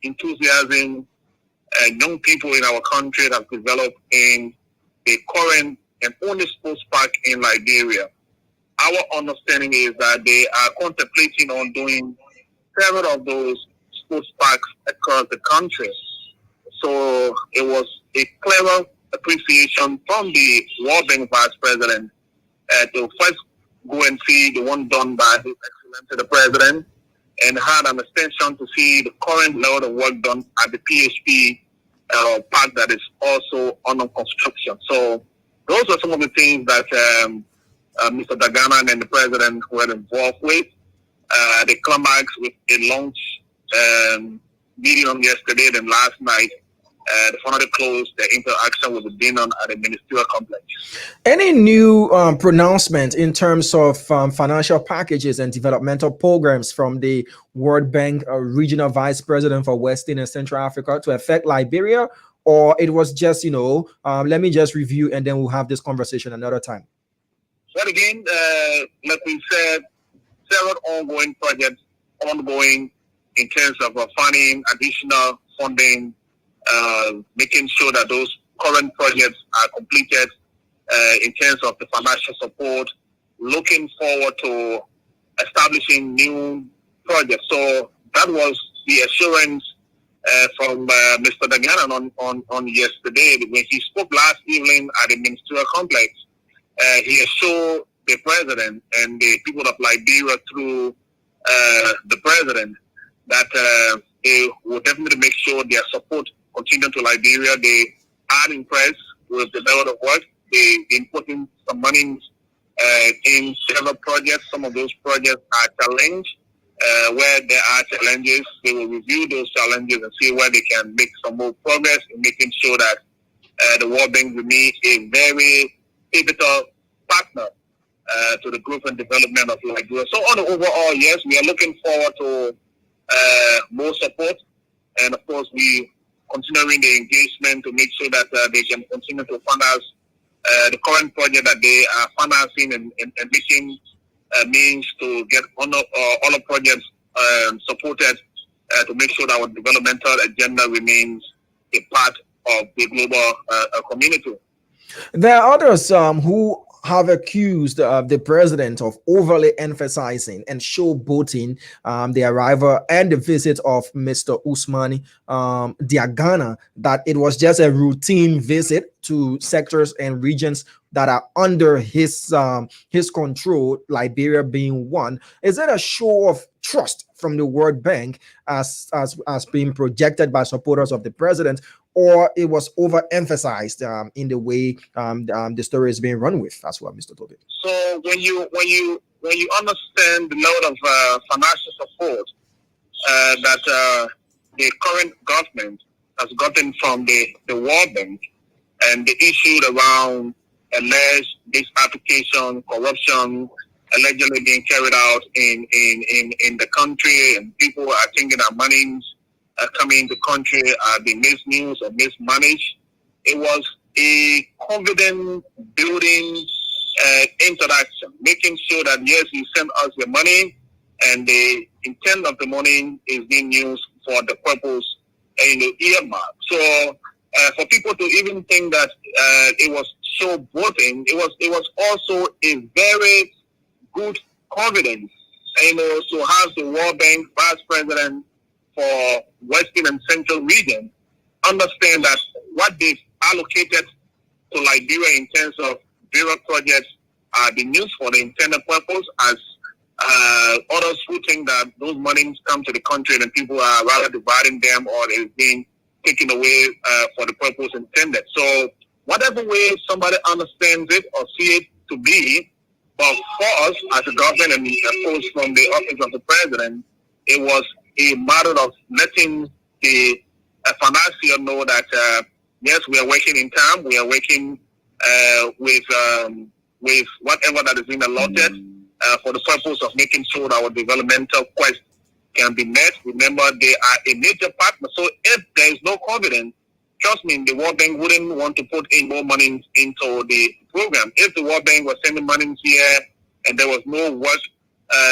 enthusiasm young people in our country have developed in the current and only sports park in Liberia. Our understanding is that they are contemplating on doing several of those sports parks across the country. So it was a clever appreciation from the World Bank Vice President to first go and see the one done by His Excellency the President, and had an extension to see the current level of work done at the PHP park that is also under construction. So those are some of the things that Mr. Dagana and the President were involved with. They climax with a launch meeting on yesterday, then last night the finally closed the interaction with the dinner at the ministerial complex. Any new pronouncement in terms of financial packages and developmental programs from the World Bank Regional Vice President for Western and Central Africa to affect Liberia? Or it was just, let me just review and then we'll have this conversation another time? But again, like we said, several ongoing projects, in terms of finding additional funding, making sure that those current projects are completed in terms of the financial support, looking forward to establishing new projects. So that was the assurance from Mr. Dagana on yesterday when he spoke last evening at the ministerial complex. He assured the president and the people of Liberia through the president that they will definitely make sure their support continue to Liberia. They are impressed with the level of work. They've been putting some money in several projects. Some of those projects are challenged. Where there are challenges, they will review those challenges and see where they can make some more progress in making sure that the World Bank remains a very pivotal partner to the growth and development of Liberia. So on the overall, yes, we are looking forward to more support, and of course we continuing the engagement to make sure that they can continue to fund us the current project that they are financing and making means to get all the projects supported to make sure that our developmental agenda remains a part of the global community. There are others who have accused the president of overly emphasizing and showboating the arrival and the visit of Mr. Ousmane Diagana, that it was just a routine visit to sectors and regions that are under his control, Liberia being one. Is it a show of trust from the World Bank as being projected by supporters of the president, or it was overemphasized in the way the story is being run with as well, Mr. Toby? So when you understand the load of financial support that the current government has gotten from the World Bank, and the issues around alleged misapplication, corruption, allegedly being carried out in the country, and people are thinking that monies coming into the country are being misused or mismanaged. It was a confidence building interaction, making sure that yes, you send us the money, and the intent of the money is being used for the purpose in the earmark. So for people to even think that it was showboating, it was also a very good confidence, to have the World Bank Vice President for Western and Central region understand that what they've allocated to Liberia in terms of Bureau projects are being used for the intended purpose, as others who think that those monies come to the country and people are rather dividing them or they're being taken away for the purpose intended. So whatever way somebody understands it or see it to be, but for us as a government and of course from the office of the president, it was a matter of letting the financier know that yes, we are working in time, we are working with whatever that is being allotted for the purpose of making sure that our developmental quest can be met. Remember, they are a major partner. So if there is no confidence, trust me, the World Bank wouldn't want to put in more money into the program. If the World Bank was sending money here and there was no work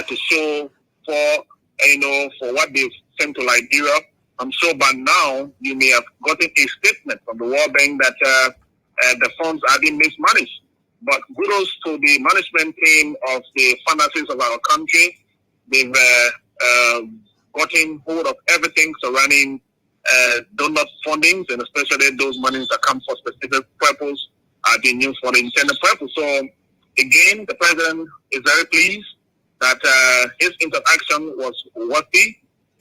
to show for, for what they've sent to Liberia, I'm sure by now you may have gotten a statement from the World Bank that the funds are being mismanaged. But kudos to the management team of the finances of our country. They've gotten hold of everything surrounding donor fundings, and especially those monies that come for specific purpose are being used for the intended purpose. So again, the president is very pleased that his interaction was worthy,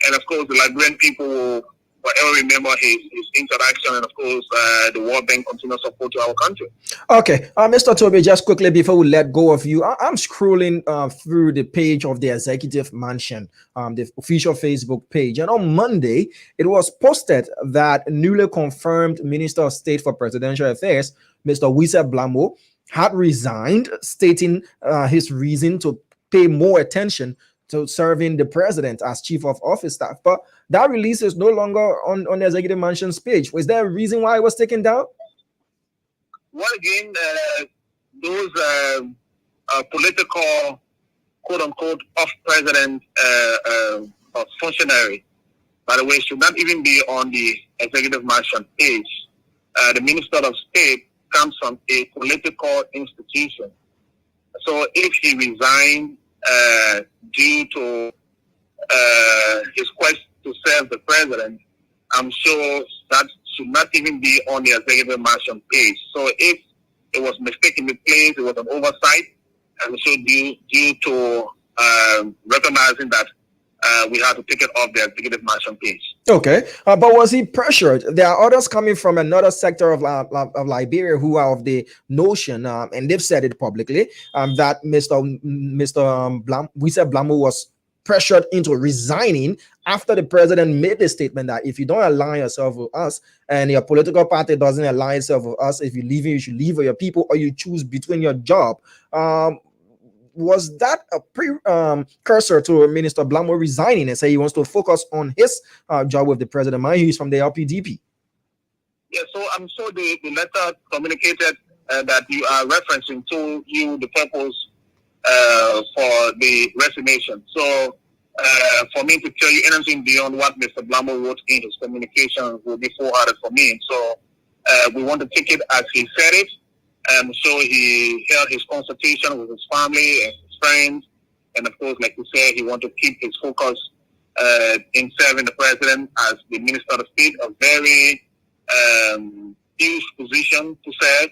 and of course the Liberian people will forever remember his interaction, and of course the World Bank continues support to our country. Okay, Mr. Toby, just quickly before we let go of you, I'm scrolling through the page of the Executive Mansion, the official Facebook page, and on Monday it was posted that newly confirmed Minister of State for Presidential Affairs, Mr. Wisse Blamo, had resigned, stating his reason to pay more attention to serving the president as chief of office staff. But that release is no longer on the Executive Mansion's page. Was there a reason why it was taken down? Well, again, those political, quote-unquote, off-president functionary, by the way, should not even be on the Executive Mansion page. The Minister of State comes from a political institution. So if he resigned due to his quest to serve the president, I'm sure that should not even be on the Executive Mansion page. So if it was mistakenly placed, it was an oversight, and so due to recognizing that we had to take it off the Executive Mansion page. Okay, but was he pressured? There are others coming from another sector of Liberia who are of the notion, and they've said it publicly, that Mr. Wisse Blamo was pressured into resigning after the president made the statement that if you don't align yourself with us and your political party doesn't align itself with us, if you're leaving, you should leave with your people, or you choose between your job. Was that a precursor to Minister Blamo resigning and say he wants to focus on his job with the president? Mind you, he's from the LPDP. Yeah, so I'm sure the letter communicated that you are referencing to you the purpose for the resignation. So for me to tell you anything beyond what Mr. Blamo wrote in his communication will be foolhardy for me. So we want to take it as he said it. So he held his consultation with his family and his friends. And of course, like you said, he wanted to keep his focus in serving the president as the Minister of State, a very huge position to serve.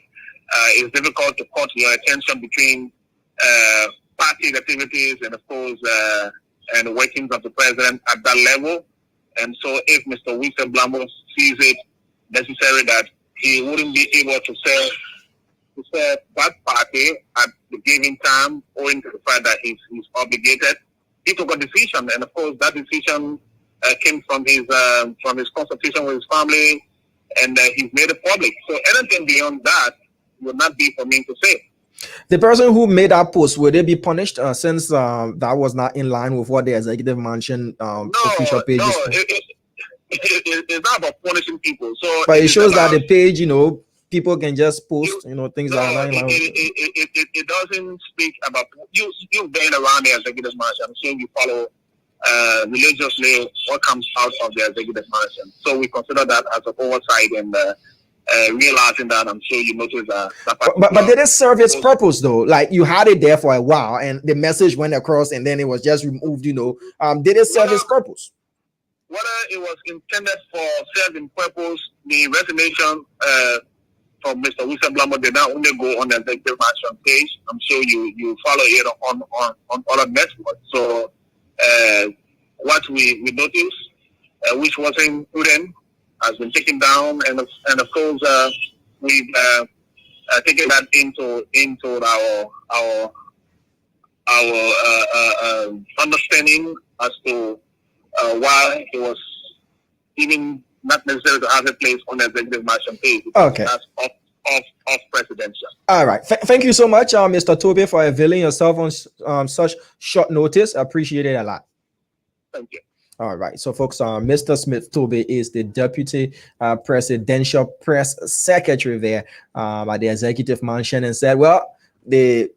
It's difficult to cut your attention between party activities and of course and the workings of the president at that level. And so if Mr. Wisse Blamo sees it necessary that he wouldn't be able to serve that party at the given time, owing to the fact that he's obligated, he took a decision, and of course that decision came from his consultation with his family, and he's made it public. So anything beyond that would not be for me to say. The person who made that post, will they be punished since that was not in line with what the Executive Mansion official page is? It's not about punishing people. So, but it shows that the page, people can just post, things that are not in line. It doesn't speak about you've been around the Executive Mansion. I'm sure you follow religiously what comes out of the Executive Mansion. So we consider that as an oversight, and realizing that, I'm sure you noticed that. But did it serve its purpose though? Like you had it there for a while, and the message went across, and then it was just removed. Did it serve its purpose? Whether it was intended for serving purpose, the resignation from Mr. Wilson Blamo did not only go on the executive action page. I'm sure you follow it on other networks. So what we noticed, which wasn't prudent, has been taken down, and of course we've taken that into our understanding as to why it was even not necessary to have a place on the executive action page. Okay. That's off presidential. All right. Thank you so much, Mr. Tobe, for availing yourself on such short notice. I appreciate it a lot. Thank you. All right. So, folks, Mr. Smith Tobe is the Deputy Presidential Press Secretary there at the Executive Mansion, and said, well, they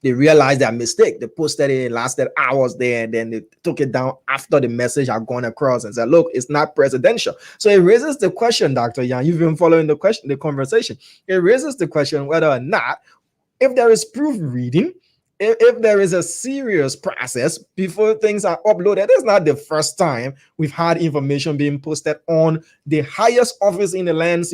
realized their mistake. They posted it, lasted hours there, and then they took it down after the message had gone across and said, look, it's not presidential. So it raises the question, Dr. Yan, you've been following the conversation. It raises the question whether or not, if there is proofreading, if there is a serious process before things are uploaded. It's not the first time we've had information being posted on the highest office in the land's,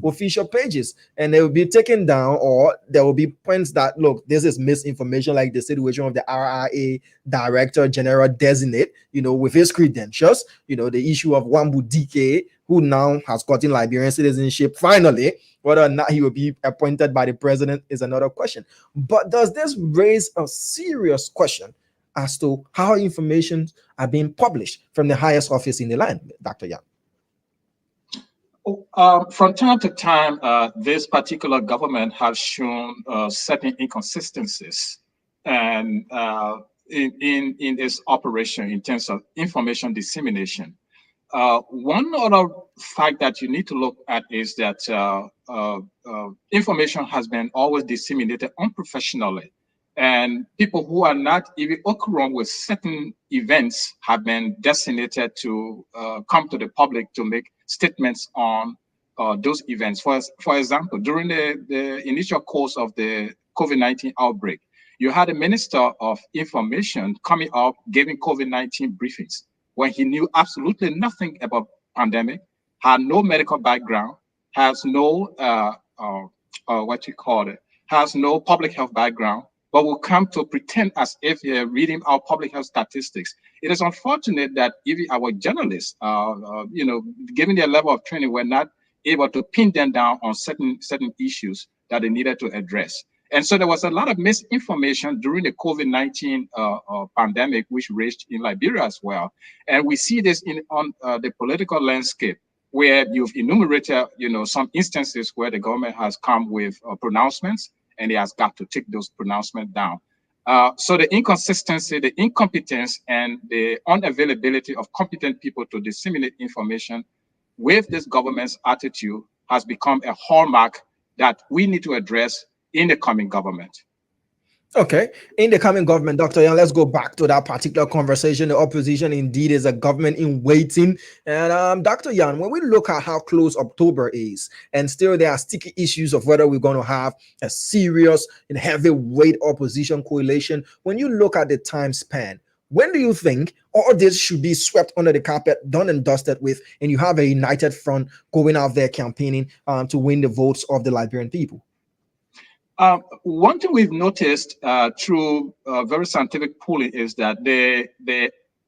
official pages, and they will be taken down, or there will be points that, look, this is misinformation, like the situation of the RRA Director General designate, with his credentials, the issue of Wambu DK, who now has gotten Liberian citizenship finally. Whether or not he will be appointed by the president is another question. But does this raise a serious question as to how information are being published from the highest office in the land, Dr. Yan? From time to time, this particular government has shown certain inconsistencies and in its operation in terms of information dissemination. One other fact that you need to look at is that information has been always disseminated unprofessionally, and people who are not even occurring with certain events have been designated to come to the public to make statements on those events. For example, during the initial course of the COVID-19 outbreak, you had a Minister of Information coming up giving COVID-19 briefings when he knew absolutely nothing about pandemic, had no medical background, has no has no public health background, but will come to pretend as if you're reading our public health statistics. It is unfortunate that even our journalists, given their level of training, were not able to pin them down on certain issues that they needed to address. And so there was a lot of misinformation during the COVID-19 pandemic, which raged in Liberia as well. And we see this on the political landscape, where you've enumerated, some instances where the government has come with pronouncements, and it has got to take those pronouncements down. So the inconsistency, the incompetence, and the unavailability of competent people to disseminate information with this government's attitude has become a hallmark that we need to address in the coming government. Okay, in the coming government, Dr. Yan, let's go back to that particular conversation. The opposition indeed is a government in waiting. And Dr. Yan, when we look at how close October is, and still there are sticky issues of whether we're going to have a serious and heavyweight opposition coalition, when you look at the time span, when do you think all this should be swept under the carpet, done and dusted with, and you have a united front going out there campaigning to win the votes of the Liberian people? One thing we've noticed through very scientific polling is that the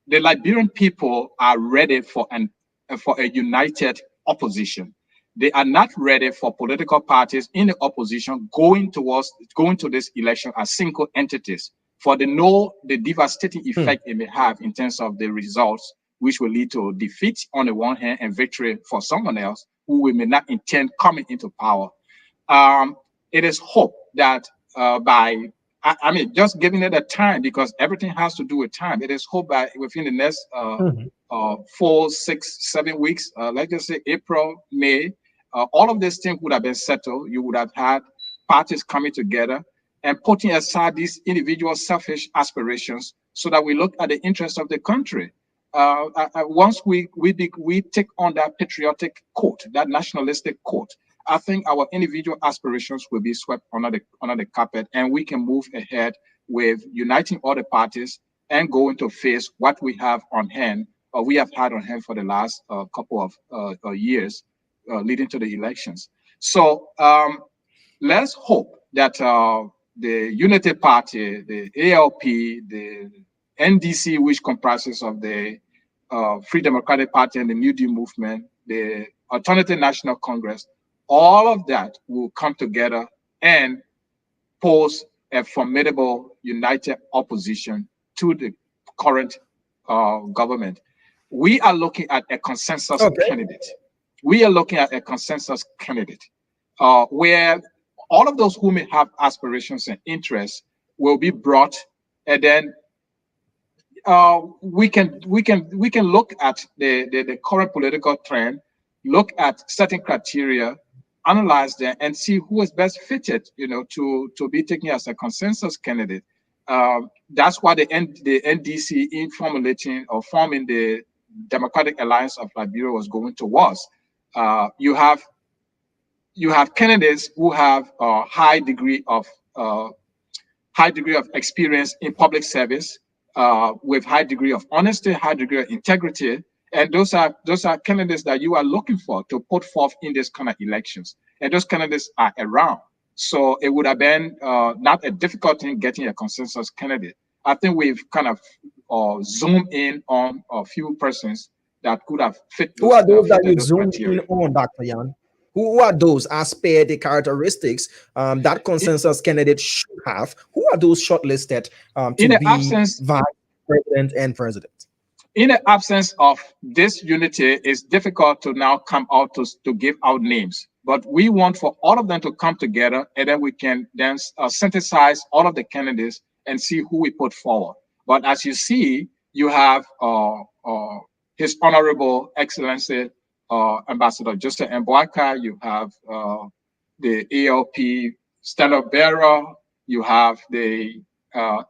Liberian people are ready for a united opposition. They are not ready for political parties in the opposition going to this election as single entities, for they know the devastating effect it may have in terms of the results, which will lead to defeat on the one hand and victory for someone else who we may not intend coming into power. It is hope that just giving it a time, because everything has to do with time. It is hope that within the next 4, 6, 7 weeks, let's just say April, May, all of these things would have been settled. You would have had parties coming together and putting aside these individual selfish aspirations so that we look at the interests of the country. Once we take on that patriotic coat, that nationalistic coat, I think our individual aspirations will be swept under the carpet, and we can move ahead with uniting all the parties and going to face what we have on hand, or we have had on hand for the last couple of years leading to the elections. So let's hope that the Unity Party, the ALP, the NDC, which comprises of the Free Democratic Party and the New Deal movement, the Alternative National Congress, all of that will come together and pose a formidable united opposition to the current government. We are looking at a consensus candidate. We are looking at a consensus candidate where all of those who may have aspirations and interests will be brought, and then we can look at the current political trend, look at certain criteria, analyze them, and see who is best fitted, to be taken as a consensus candidate. That's why the NDC, in formulating or forming the Democratic Alliance of Liberia, was going towards. You have candidates who have a high degree of experience in public service, with high degree of honesty, high degree of integrity, and those are candidates that you are looking for to put forth in this kind of elections. And those candidates are around, so it would have been not a difficult thing getting a consensus candidate. I think we've kind of zoomed in on a few persons that could have fit. Who are those that you zoomed in on, Dr. Yan? Who are those as per the characteristics that consensus candidate should have? Who are those shortlisted to be vice president and president? In the absence of this unity, it's difficult to now come out to give out names. But we want for all of them to come together, and then we can then synthesize all of the candidates and see who we put forward. But as you see, you have His Honorable Excellency Ambassador Joseph Mbwaka, you have the ALP standard bearer, you have the you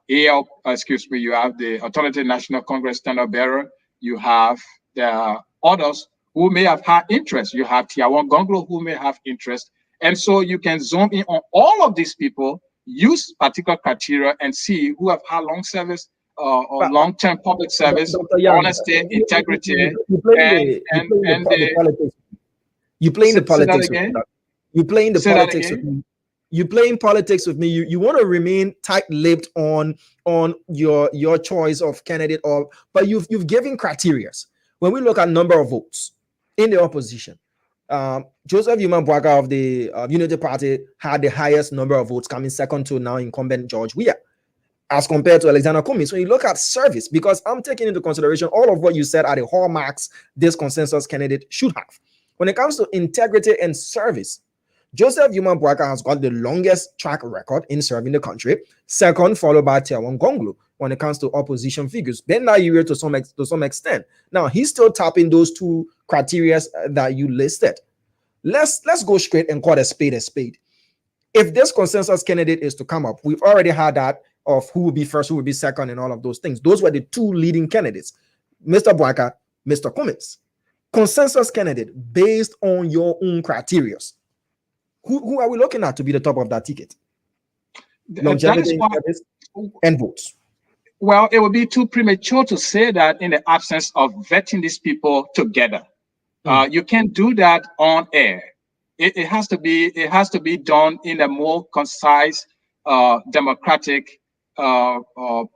have the Alternative National Congress standard bearer, you have the others who may have had interest. You have Tiawan Gonglo who may have interest. And so you can zoom in on all of these people, use particular criteria, and see who have had long service or long-term public service, honesty, integrity, You playing the politics with me. You playing the politics with me. You playing politics with me. You want to remain tight-lipped on your choice of candidate, but you've given criteria. When we look at number of votes in the opposition, Joseph Mbwaka of the Unity Party had the highest number of votes, coming second to now incumbent George Weah, as compared to Alexander Kumi. So you look at service, because I'm taking into consideration all of what you said are the hallmarks this consensus candidate should have. When it comes to integrity and service, Joseph Mbwaka has got the longest track record in serving the country, second followed by Tiawan Gonglo when it comes to opposition figures. Ben Nairi to some extent. Now, he's still tapping those two criteria that you listed. Let's go straight and call a spade a spade. If this consensus candidate is to come up, we've already had that of who will be first, who will be second, and all of those things. Those were the two leading candidates, Mr. Mbwaka, Mr. Cummins. Consensus candidate based on your own criteria. Who are we looking at to be the top of that ticket? Longevity and votes. Well, it would be too premature to say that in the absence of vetting these people together. You can't do that on air. It has to be done in a more concise, democratic,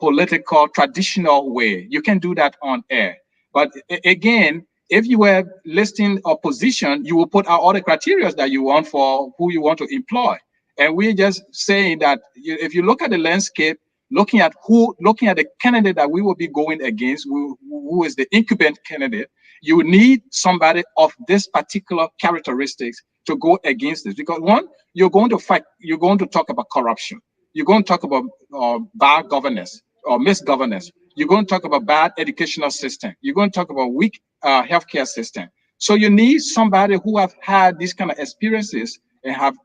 political, traditional way. You can do that on air. But again, if you were listing opposition, you will put out all the criteria that you want for who you want to employ. And we're just saying that if you look at the landscape, looking at the candidate that we will be going against, who is the incumbent candidate, you need somebody of this particular characteristics to go against this. Because one, you're going to talk about corruption. You're going to talk about bad governance or misgovernance. You're going to talk about bad educational system. You're going to talk about weak healthcare system. So you need somebody who have had these kind of experiences and have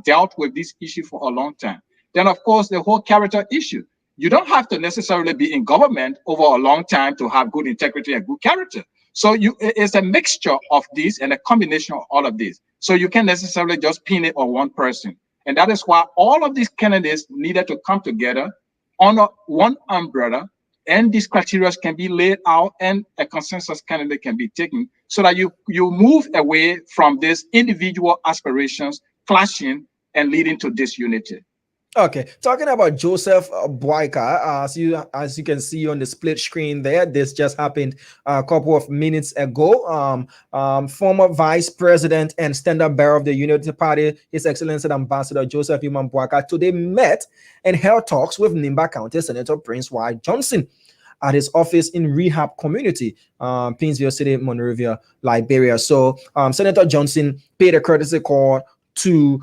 dealt with this issue for a long time. Then, of course, the whole character issue. You don't have to necessarily be in government over a long time to have good integrity and good character. So it's a mixture of these and a combination of all of these. So you can't necessarily just pin it on one person. And that is why all of these candidates needed to come together under one umbrella, and these criteria can be laid out and a consensus candidate can be taken, so that you move away from these individual aspirations clashing and leading to disunity. Okay, talking about Joseph Boakai, as you can see on the split screen there, this just happened a couple of minutes ago. Former Vice President and standard bearer of the Unity Party, His Excellency Ambassador Joseph Newman Boakai, today met and held talks with Nimba County Senator Prince Y. Johnson at his office in Rehab Community, Pinsville City, Monrovia, Liberia. So Senator Johnson paid a courtesy call to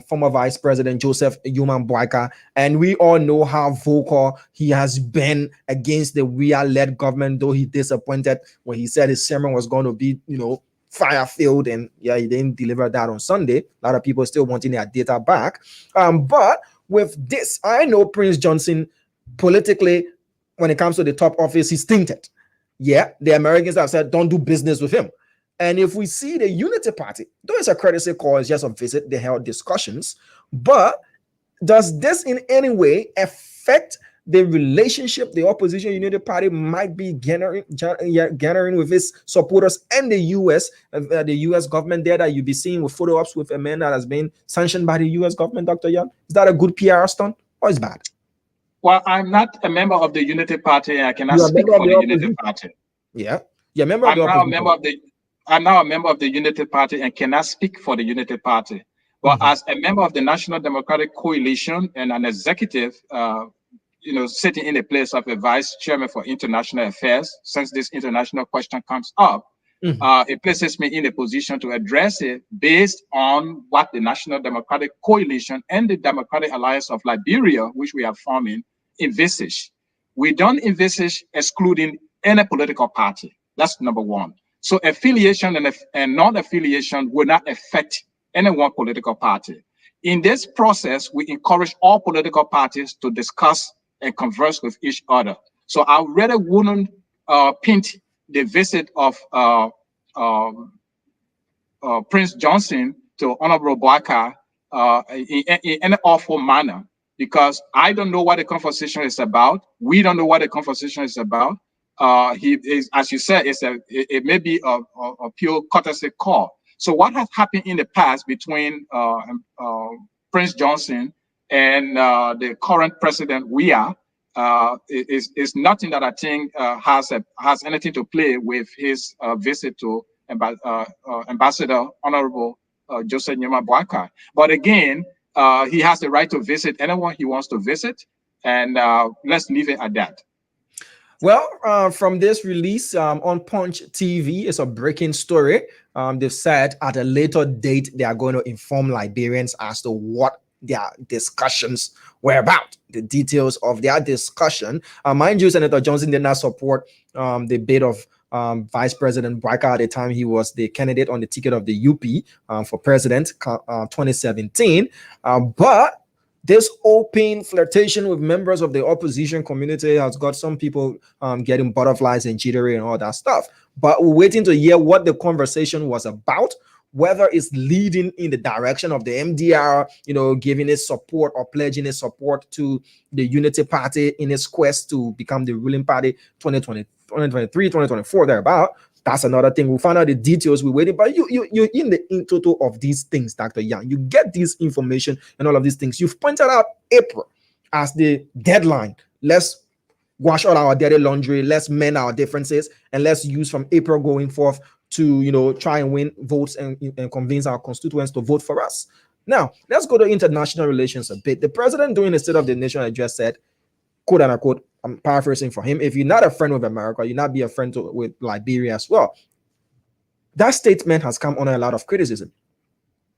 former Vice President Joseph Newman Boakai, and we all know how vocal he has been against the WIA-led government, though he disappointed when he said his sermon was going to be, fire-filled, and yeah, he didn't deliver that on Sunday. A lot of people still wanting their data back. But with this, I know Prince Johnson, politically, when it comes to the top office, he's tainted. Yeah, the Americans have said, don't do business with him. And if we see the Unity Party, though it's a courtesy call, it's just a visit, they held discussions. But does this in any way affect the relationship the opposition Unity Party might be garnering with its supporters and the U.S. government there, that you'll be seeing with photo ops with a man that has been sanctioned by the U.S. government, Dr. Young? Is that a good PR stunt or is bad? Well, I'm not a member of the Unity Party. I cannot speak for the Unity Party. Yeah. I'm now a member of the Unity Party and cannot speak for the Unity Party. But as a member of the National Democratic Coalition and an executive, sitting in the place of a vice chairman for international affairs, since this international question comes up, it places me in a position to address it based on what the National Democratic Coalition and the Democratic Alliance of Liberia, which we are forming, envisage. We don't envisage excluding any political party. That's number one. So affiliation and non-affiliation will not affect any one political party. In this process, we encourage all political parties to discuss and converse with each other. So I really wouldn't paint the visit of Prince Johnson to Honorable Boakai in an awful manner, because I don't know what the conversation is about. We don't know what the conversation is about. He is, as you said, it may be a pure courtesy call. So what has happened in the past between Prince Johnson and the current president WIA is nothing that I think has anything to play with his visit to Ambassador Honorable Joseph Newman Boakai. But again, he has the right to visit anyone he wants to visit, and let's leave it at that. Well, from this release on Punch TV, it's a breaking story. They've said at a later date they are going to inform Liberians as to what their discussions were about, the details of their discussion. Mind you, Senator Johnson did not support the bid of Vice President Boakai at the time he was the candidate on the ticket of the UP for president 2017. But this open flirtation with members of the opposition community has got some people getting butterflies and jittery and all that stuff. But we're waiting to hear what the conversation was about, whether it's leading in the direction of the MDR, giving its support or pledging its support to the Unity Party in its quest to become the ruling party 2023, 2024, thereabout. That's another thing. We'll find out the details. We're waiting, but you're in total of these things, Dr. Young. You get this information and all of these things. You've pointed out April as the deadline. Let's wash all our dirty laundry. Let's mend our differences, and let's use from April going forth to try and win votes and convince our constituents to vote for us. Now, let's go to international relations a bit. The president during the State of the Nation address said, quote unquote, I'm paraphrasing for him, if you're not a friend with America, you're not be a friend with Liberia as well. That statement has come under a lot of criticism.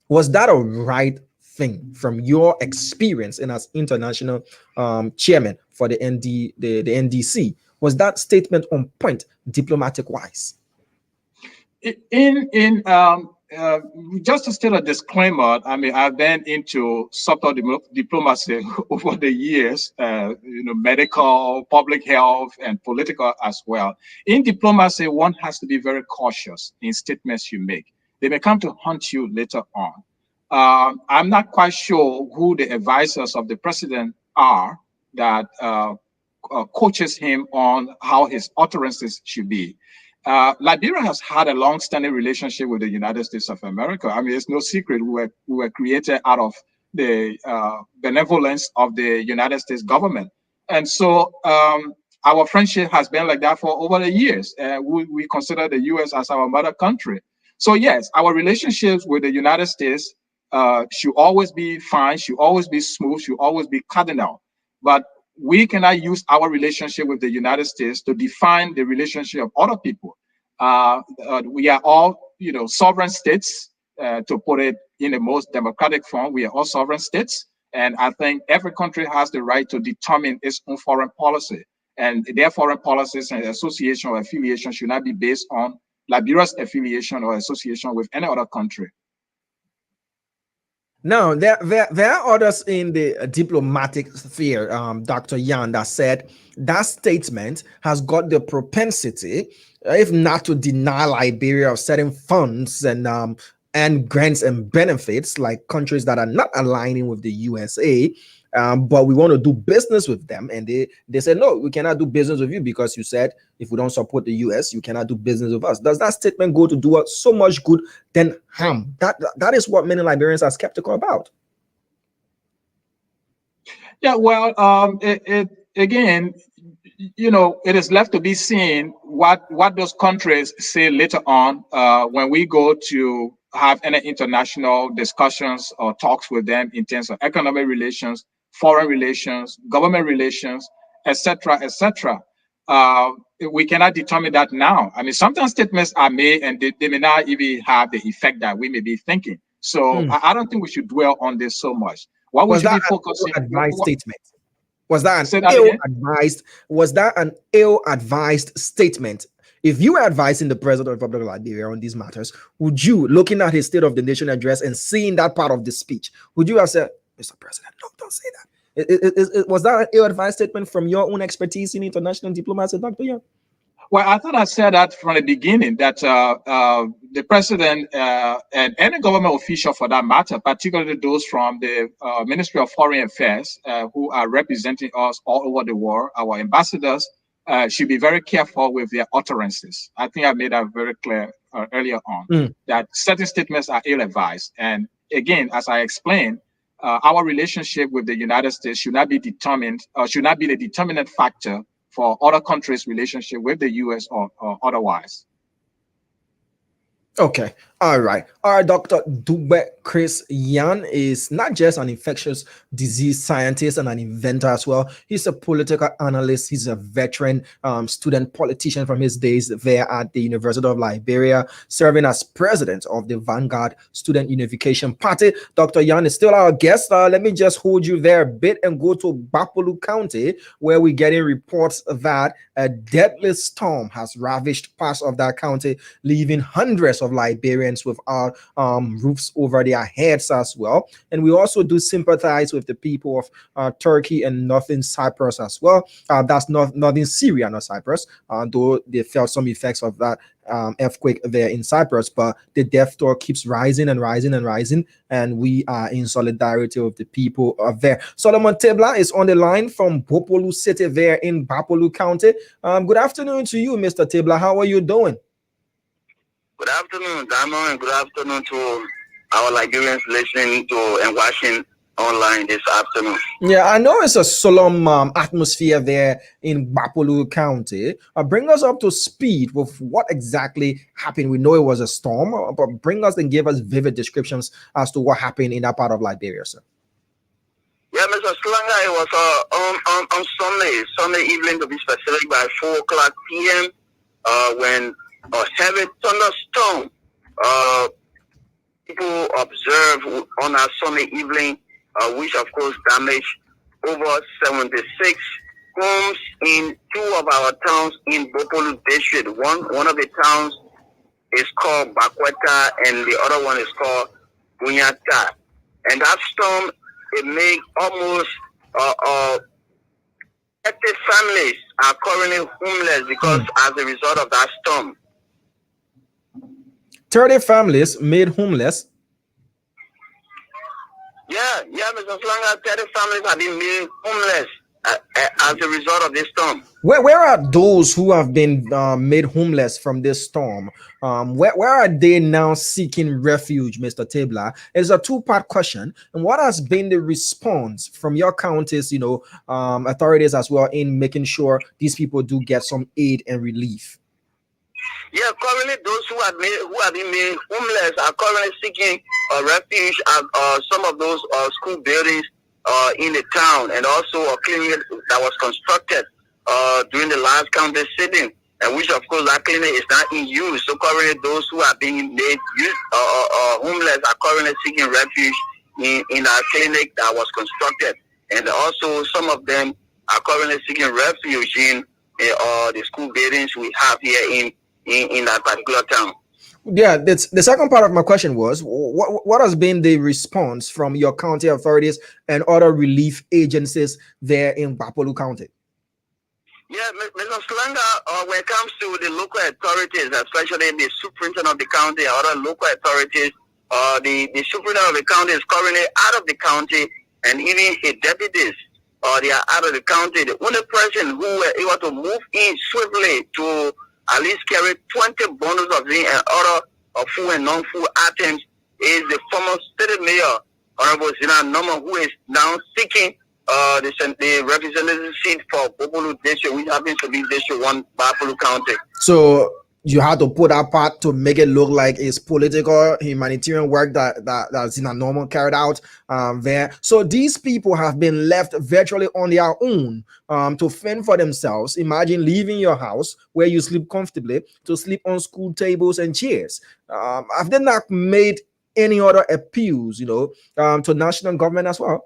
Was that a right thing from your experience and as international chairman for the NDC? Was that statement on point diplomatic wise? Just to state a disclaimer, I mean, I've been into subtle diplomacy over the years, medical, public health, and political as well. In diplomacy, one has to be very cautious in statements you make. they may come to haunt you later on. I'm not quite sure who the advisors of the president are that coaches him on how his utterances should be. Liberia has had a long-standing relationship with the United States of America. I mean, it's no secret we were created out of the benevolence of the United States government. And so our friendship has been like that for over the years. We consider the U.S. as our mother country. So yes, our relationships with the United States should always be fine, should always be smooth, should always be cardinal. But we cannot use our relationship with the United States to define the relationship of other people. We are all, sovereign states, to put it in the most democratic form. We are all sovereign states. And I think every country has the right to determine its own foreign policy. And their foreign policies and association or affiliation should not be based on Liberia's affiliation or association with any other country. Now, there are others in the diplomatic sphere, Dr. Yan, that said that statement has got the propensity, if not to deny Liberia of certain funds and grants and benefits, like countries that are not aligning with the USA, but we want to do business with them. And they said, no, we cannot do business with you because you said if we don't support the US, you cannot do business with us. Does that statement go to do us so much good than harm? That is what many Liberians are skeptical about. Yeah, well, again, it is left to be seen what those countries say later on when we go to have any international discussions or talks with them in terms of economic relations, foreign relations, government relations, etc., etc. We cannot determine that now. I mean, sometimes statements are made and they may not even have the effect that we may be thinking. So I don't think we should dwell on this so much. What we should be focusing on. Statement? Was that an ill-advised statement? If you were advising the president of the Republic of Liberia on these matters, would you, looking at his State of the Nation address and seeing that part of the speech, would you have said, Mr. President, no, don't say that? Was that an ill-advised statement from your own expertise in international diplomacy, Dr. Young? Well, I thought I said that from the beginning, that the president and any government official for that matter, particularly those from the Ministry of Foreign Affairs who are representing us all over the world, our ambassadors, should be very careful with their utterances. I think I made that very clear earlier on, that certain statements are ill-advised. And again, as I explained, our relationship with the United States should not be determined, or should not be the determinant factor for other countries' relationship with the U.S. or otherwise. Okay. All right. Dr. Dugbe Chris Yan is not just an infectious disease scientist and an inventor as well. He's a political analyst. He's a veteran student politician from his days there at the University of Liberia, serving as president of the Vanguard Student Unification Party. Dr. Yan is still our guest. Let me just hold you there a bit and go to Bapolu County, where we're getting reports that a deadly storm has ravished parts of that county, leaving hundreds of Liberians without roofs over their heads as well. And we also do sympathize with the people of Turkey and northern Cyprus as well. That's northern Syria, not Cyprus, though they felt some effects of that earthquake there in Cyprus, but the death toll keeps rising and rising and rising, and we are in solidarity with the people there. Solomon Tebla is on the line from Bopolu City there in Bapolu County. Good afternoon to you, Mr. Tebla. How are you doing? Good afternoon, Damo, and good afternoon to our Liberians listening to and watching online this afternoon. Yeah, I know it's a solemn atmosphere there in Bapolu County. Bring us up to speed with what exactly happened. We know it was a storm, but bring us and give us vivid descriptions as to what happened in that part of Liberia, sir. Yeah, Mr. Slanga, it was on Sunday evening, to be specific, by 4:00 p.m. When a heavy thunderstorm people observed on a Sunday evening, which of course damaged over 76 homes in two of our towns in Bopolu district. One of the towns is called Bakweta and the other one is called Bunyata. And that storm, it made almost 30 families are currently homeless because as a result of that storm. 30 families made homeless. Yeah, Mr. Slanga, 30 families have been made homeless as a result of this storm. Where are those who have been made homeless from this storm? Where are they now seeking refuge, Mr. Tabler? It's a two-part question. And what has been the response from your counties, authorities as well, in making sure these people do get some aid and relief? Yeah, currently those who have been made homeless are currently seeking refuge at some of those school buildings in the town, and also a clinic that was constructed during the last county sitting, and which of course that clinic is not in use. So currently those who are being made homeless are currently seeking refuge in our clinic that was constructed, and also some of them are currently seeking refuge in the school buildings we have here in that particular town. Yeah, that's the second part of my question was what has been the response from your county authorities and other relief agencies there in Gbapolu County? Yeah, Mr. Slanga, when it comes to the local authorities, especially the superintendent of the county and other local authorities, the superintendent of the county is currently out of the county, and even his deputies, they are out of the county. The only person who were able to move in swiftly to at least carry 20 bundles of zinc and other food and non-food items is the former state mayor, Honorable Zina Norman, who is now seeking the representative seat for Gbapolu District, which happens to be District 1, Gbapolu County. So you had to put that part to make it look like it's political humanitarian work that Zina Norman carried out there. So these people have been left virtually on their own to fend for themselves. Imagine leaving your house where you sleep comfortably to sleep on school tables and chairs. Have they not made any other appeals, to national government as well?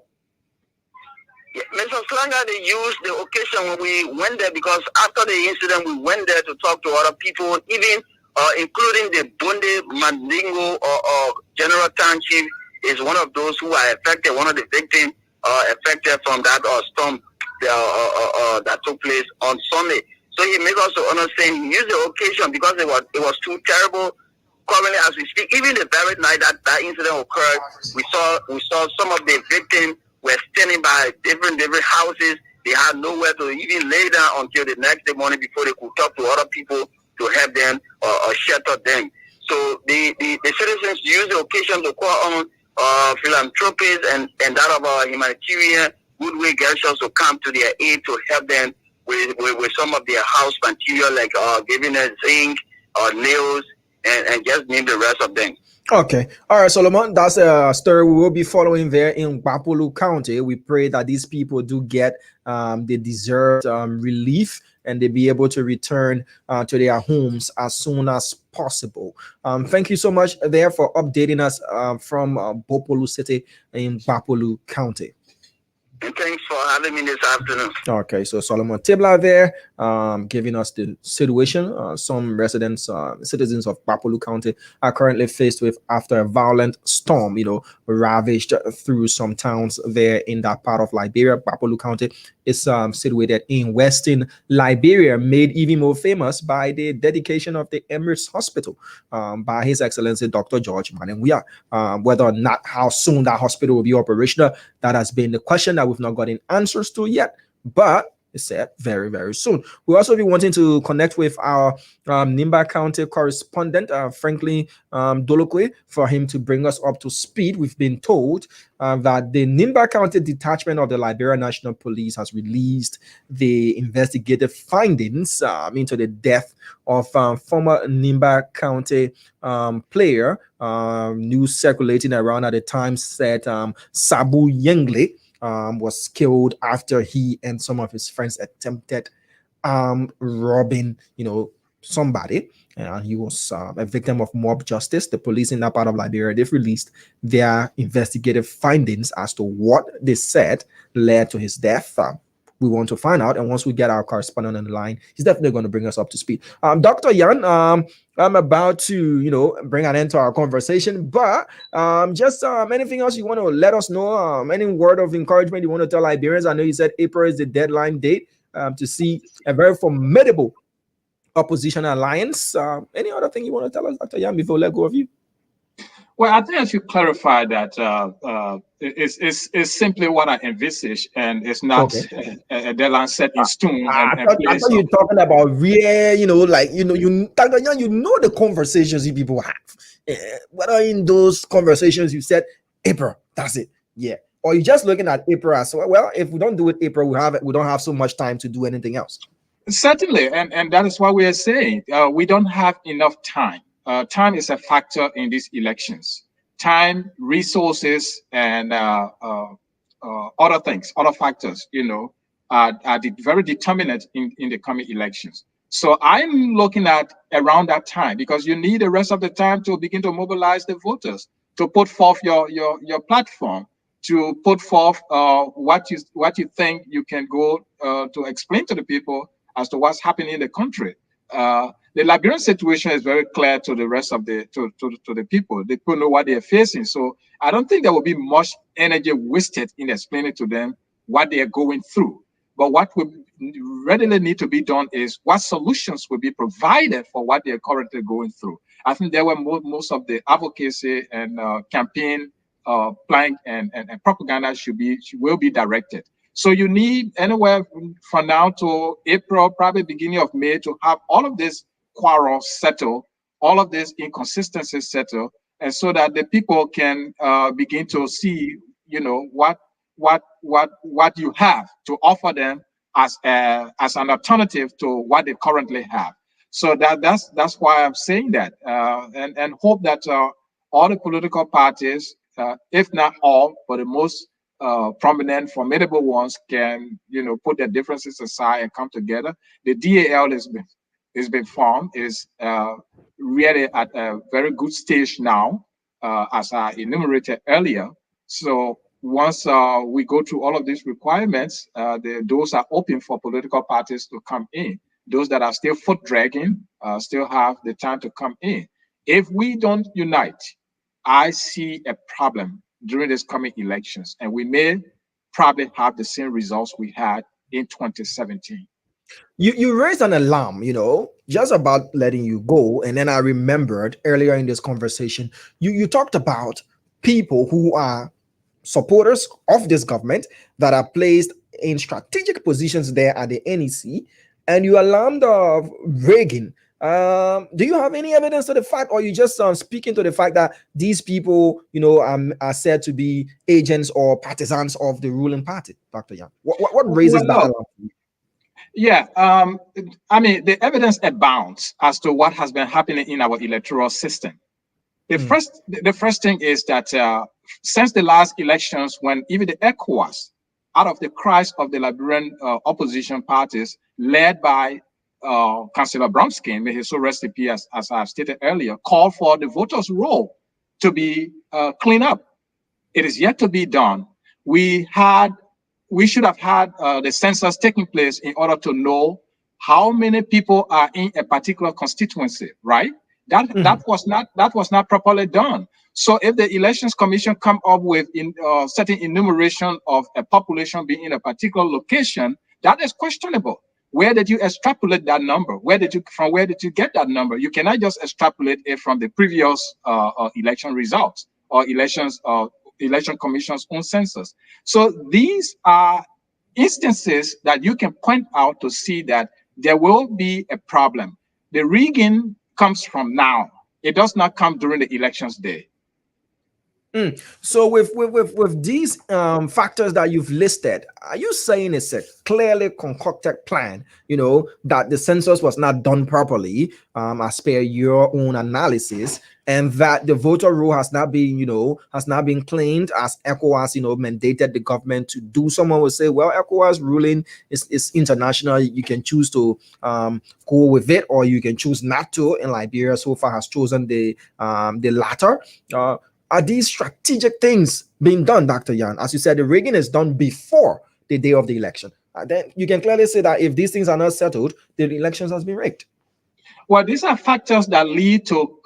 Yeah, Mr. Slanga, they used the occasion when we went there, because after the incident, we went there to talk to other people, even including the Bunde Mandingo or General Township is one of those who are affected, one of the victims affected from that storm that took place on Sunday. So he made us to understand, he used the occasion because it was too terrible. Currently, as we speak, even the very night that incident occurred, we saw some of the victims were standing by different houses. They had nowhere to even lay down until the next day morning before they could talk to other people to help them or shelter them. So the citizens use the occasion to call on philanthropists and that of our humanitarian goodwill gestures to come to their aid to help them with some of their house material, like giving them zinc or nails and just name the rest of them. Okay. All right, Solomon, that's a story we will be following there in Gbapolu County. We pray that these people do get the deserved relief and they be able to return to their homes as soon as possible. Thank you so much there for updating us from Gbapolu City in Gbapolu County. And thanks for having me this afternoon. Okay, so Solomon Tabler there, giving us the situation. Some citizens of Gbapolu County are currently faced with after a violent storm, ravaged through some towns there in that part of Liberia. Gbapolu County is situated in Western Liberia, made even more famous by the dedication of the Emirates Hospital by His Excellency Dr. George Manenwia. Whether or not how soon that hospital will be operational, that has been the question that we've not gotten answers to yet, but it's said very, very soon. We'll also be wanting to connect with our Nimba County correspondent, Franklin Dolokwe, for him to bring us up to speed. We've been told that the Nimba County detachment of the Liberia National Police has released the investigative findings into the death of former Nimba County player. News circulating around at the time said Sabu Yengle was killed after he and some of his friends attempted robbing, somebody. And he was a victim of mob justice. The police in that part of Liberia, they've released their investigative findings as to what they said led to his death. We want to find out, and once we get our correspondent on the line, he's definitely going to bring us up to speed. Dr. Yan, I'm about to, bring an end to our conversation, but just anything else you want to let us know? Any word of encouragement you want to tell Liberians? I know you said April is the deadline date to see a very formidable opposition alliance. Any other thing you want to tell us, Dr. Yan, before we let go of you? Well, I think I should clarify that it's simply what I envisage, and it's not a deadline set in stone. I thought you were talking about real, Dr. Yan, the conversations you people have. Whether in those conversations you said, April, that's it. Yeah. Or you're just looking at April as well. If we don't do it April, we don't have so much time to do anything else. Certainly, and that is what we are saying. We don't have enough time. Time is a factor in these elections. Time, resources, and other things, other factors, are very determinant in the coming elections. So I'm looking at around that time, because you need the rest of the time to begin to mobilize the voters, to put forth your platform, to put forth what you think you can go to explain to the people as to what's happening in the country. The Liberian situation is very clear to the rest of the to the people. The people know what they are facing. So I don't think there will be much energy wasted in explaining to them what they are going through. But what will readily need to be done is what solutions will be provided for what they are currently going through. I think there were most of the advocacy and campaign planning and propaganda will be directed. So you need anywhere from now to April, probably beginning of May, to have all of this quarrels settled, all of these inconsistencies settled, and so that the people can begin to see, what you have to offer them as an alternative to what they currently have. So that's why I'm saying that, and hope that all the political parties, if not all, but the most prominent, formidable ones, can put their differences aside and come together. The DAL has been formed, is really at a very good stage now, as I enumerated earlier. So once we go through all of these requirements, the doors are open for political parties to come in. Those that are still foot dragging still have the time to come in. If we don't unite, I see a problem during these coming elections, and we may probably have the same results we had in 2017. You raised an alarm, just about letting you go. And then I remembered earlier in this conversation, you talked about people who are supporters of this government that are placed in strategic positions there at the NEC, and you alarmed of Reagan. Do you have any evidence to the fact, or you just speaking to the fact that these people, are said to be agents or partisans of the ruling party, Dr. Yan? What raises that alarm? Yeah, I mean, the evidence abounds as to what has been happening in our electoral system. The first thing is that since the last elections, when even the ECOWAS, out of the cries of the Liberian opposition parties, led by Councillor Bromskin, may he so rest in peace, as I've stated earlier, called for the voters' roll to be cleaned up. It is yet to be done. We should have had the census taking place in order to know how many people are in a particular constituency, right? That was not properly done. So if the Elections Commission come up with certain enumeration of a population being in a particular location, that is questionable. Where did you extrapolate that number? From where did you get that number? You cannot just extrapolate it from the previous election results or Election Commission's own census. So these are instances that you can point out to see that there will be a problem. The rigging comes from now. It does not come during the elections day. So with these factors that you've listed, are you saying it's a clearly concocted plan, that the census was not done properly, as per your own analysis, and that the voter roll has not been cleaned as ECOWAS, mandated the government to do? Someone will say, well, ECOWAS ruling is international. You can choose to go with it, or you can choose not to. And Liberia so far has chosen the latter. Are these strategic things being done, Dr. Yan? As you said, the rigging is done before the day of the election. Then you can clearly say that if these things are not settled, the elections has been rigged. Well, these are factors that lead to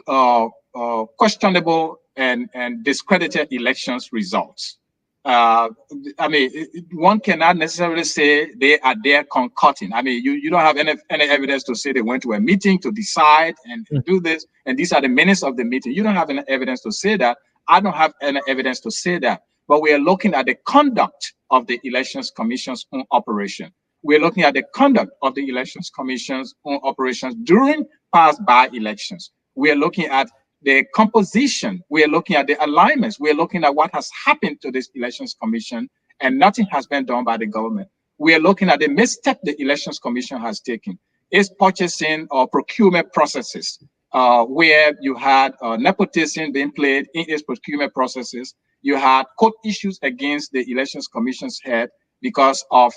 questionable and discredited elections results. I mean, one cannot necessarily say they are there concocting. I mean, you don't have any evidence to say they went to a meeting to decide and do this, and these are the minutes of the meeting. You don't have any evidence to say that. I don't have any evidence to say that. But we are looking at the conduct of the Elections Commission's own operation. We're looking at the conduct of the Elections Commission's own operations during past by-elections. We are looking at the composition, we are looking at the alignments, we are looking at what has happened to this Elections Commission, and nothing has been done by the government. We are looking at the misstep the Elections Commission has taken. Its purchasing or procurement processes, where you had nepotism being played in its procurement processes. You had court issues against the Elections Commission's head because of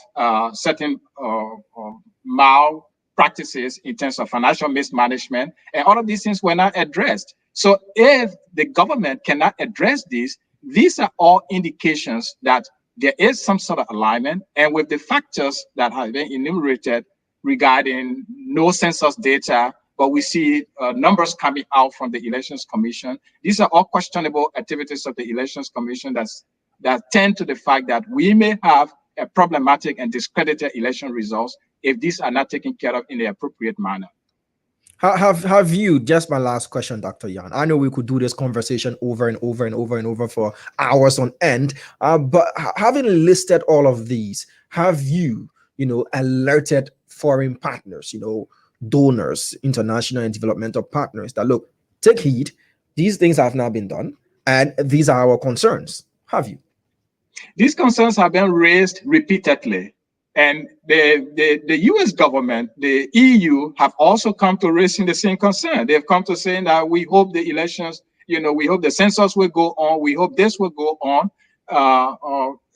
certain malpractices in terms of financial mismanagement, and all of these things were not addressed. So if the government cannot address these are all indications that there is some sort of alignment, and with the factors that have been enumerated regarding no census data, but we see numbers coming out from the Elections Commission. These are all questionable activities of the Elections Commission that tend to the fact that we may have a problematic and discredited election results if these are not taken care of in the appropriate manner. Have you, just my last question, Dr. Yan, I know we could do this conversation over and over and over and over for hours on end, but having listed all of these, have you, alerted foreign partners, donors, international and developmental partners that, look, take heed, these things have not been done, and these are our concerns? Have you? These concerns have been raised repeatedly. And the US government, the EU, have also come to raising the same concern. They've come to saying that we hope the elections, we hope the census will go on, we hope this will go on,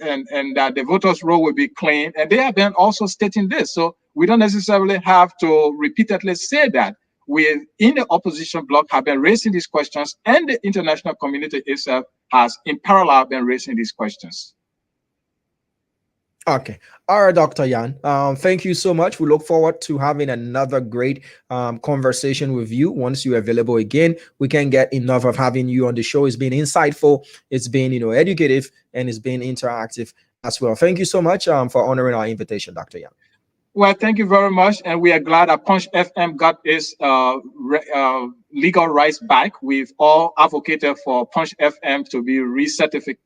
and that the voters' roll will be clean. And they have been also stating this. So we don't necessarily have to repeatedly say that. We, in the opposition bloc, have been raising these questions, and the international community itself has, in parallel, been raising these questions. Okay. All right, Dr. Yan. Thank you so much. We look forward to having another great conversation with you once you're available again. We can't get enough of having you on the show. It's been insightful, it's been educative, and it's been interactive as well. Thank you so much for honoring our invitation, Dr. Yan. Well, thank you very much, and we are glad that Punch FM got its legal rights back. We've all advocated for Punch FM to be recertified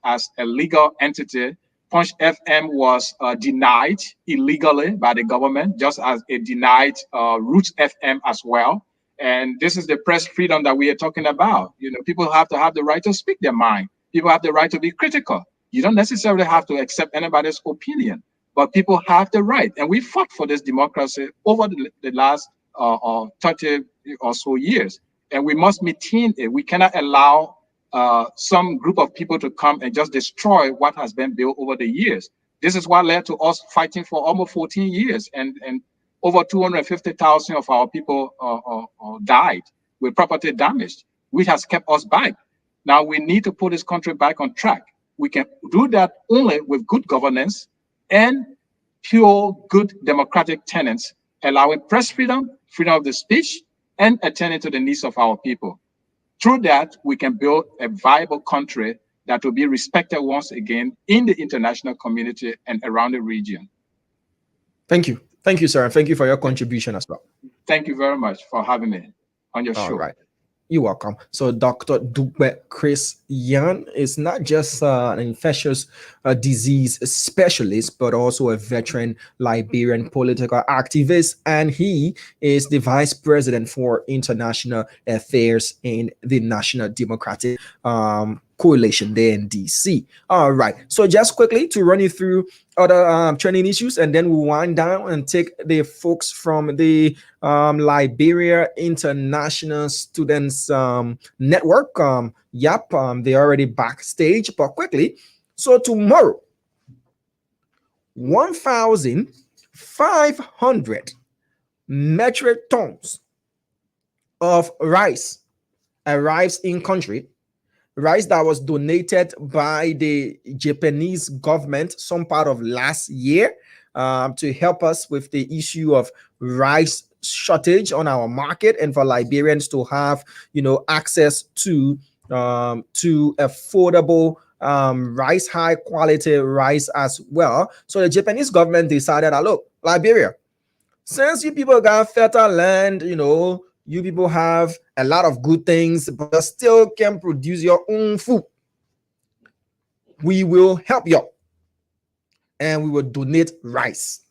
as a legal entity. Punch FM was denied illegally by the government, just as it denied Roots FM as well. And this is the press freedom that we are talking about. People have to have the right to speak their mind. People have the right to be critical. You don't necessarily have to accept anybody's opinion, but people have the right. And we fought for this democracy over the last 30 or so years. And we must maintain it. We cannot allow some group of people to come and just destroy what has been built over the years. This is what led to us fighting for almost 14 years. And over 250,000 of our people died with property damaged, which has kept us back. Now we need to put this country back on track. We can do that only with good governance and pure, good democratic tenets, allowing press freedom, freedom of the speech, and attending to the needs of our people. Through that, we can build a viable country that will be respected once again in the international community and around the region. Thank you. Thank you, sir. And thank you for your contribution as well. Thank you very much for having me on your show. All right. You're welcome. So Dr. Dugbe Chris Yan is not just an infectious disease specialist, but also a veteran Liberian political activist. And he is the vice president for international affairs in the National Democratic Coalition there in DC. All right. So just quickly to run you through other trending issues, and then we'll wind down and take the folks from the Liberia International Students Network. They're already backstage, but quickly. So tomorrow, 1,500 metric tons of rice arrives in country. Rice that was donated by the Japanese government some part of last year to help us with the issue of rice shortage on our market, and for Liberians to have access to to affordable rice, high quality rice as well. So the Japanese government decided that, look, Liberia, since you people got fertile land, you people have a lot of good things, but you still can produce your own food. We will help you, and we will donate rice.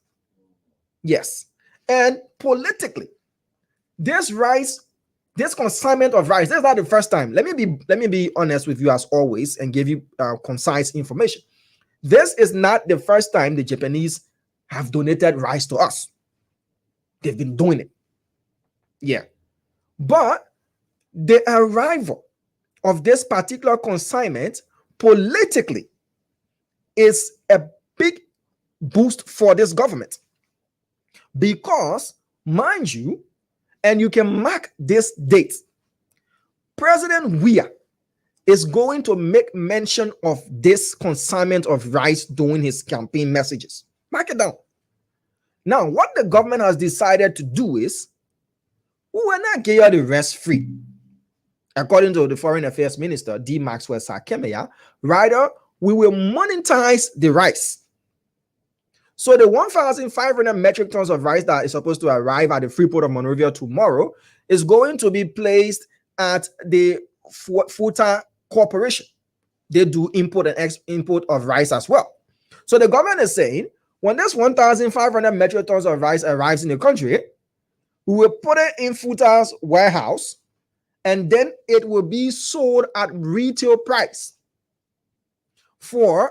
Yes. And politically, this consignment of rice, this is not the first time. Let me be honest with you as always and give you concise information. This is not the first time the Japanese have donated rice to us. They've been doing it. Yeah. But the arrival of this particular consignment politically is a big boost for this government. Because, mind you, and you can mark this date, President Weah is going to make mention of this consignment of rice during his campaign messages. Mark it down. Now, what the government has decided to do is, we will not give you the rest free. According to the Foreign Affairs Minister, D. Maxwell Sakemeya, rather, we will monetize the rice. So the 1,500 metric tons of rice that is supposed to arrive at the Freeport of Monrovia tomorrow is going to be placed at the Futa Corporation. They do import and export of rice as well. So the government is saying, when this 1,500 metric tons of rice arrives in the country, we will put it in Futa's warehouse, and then it will be sold at retail price.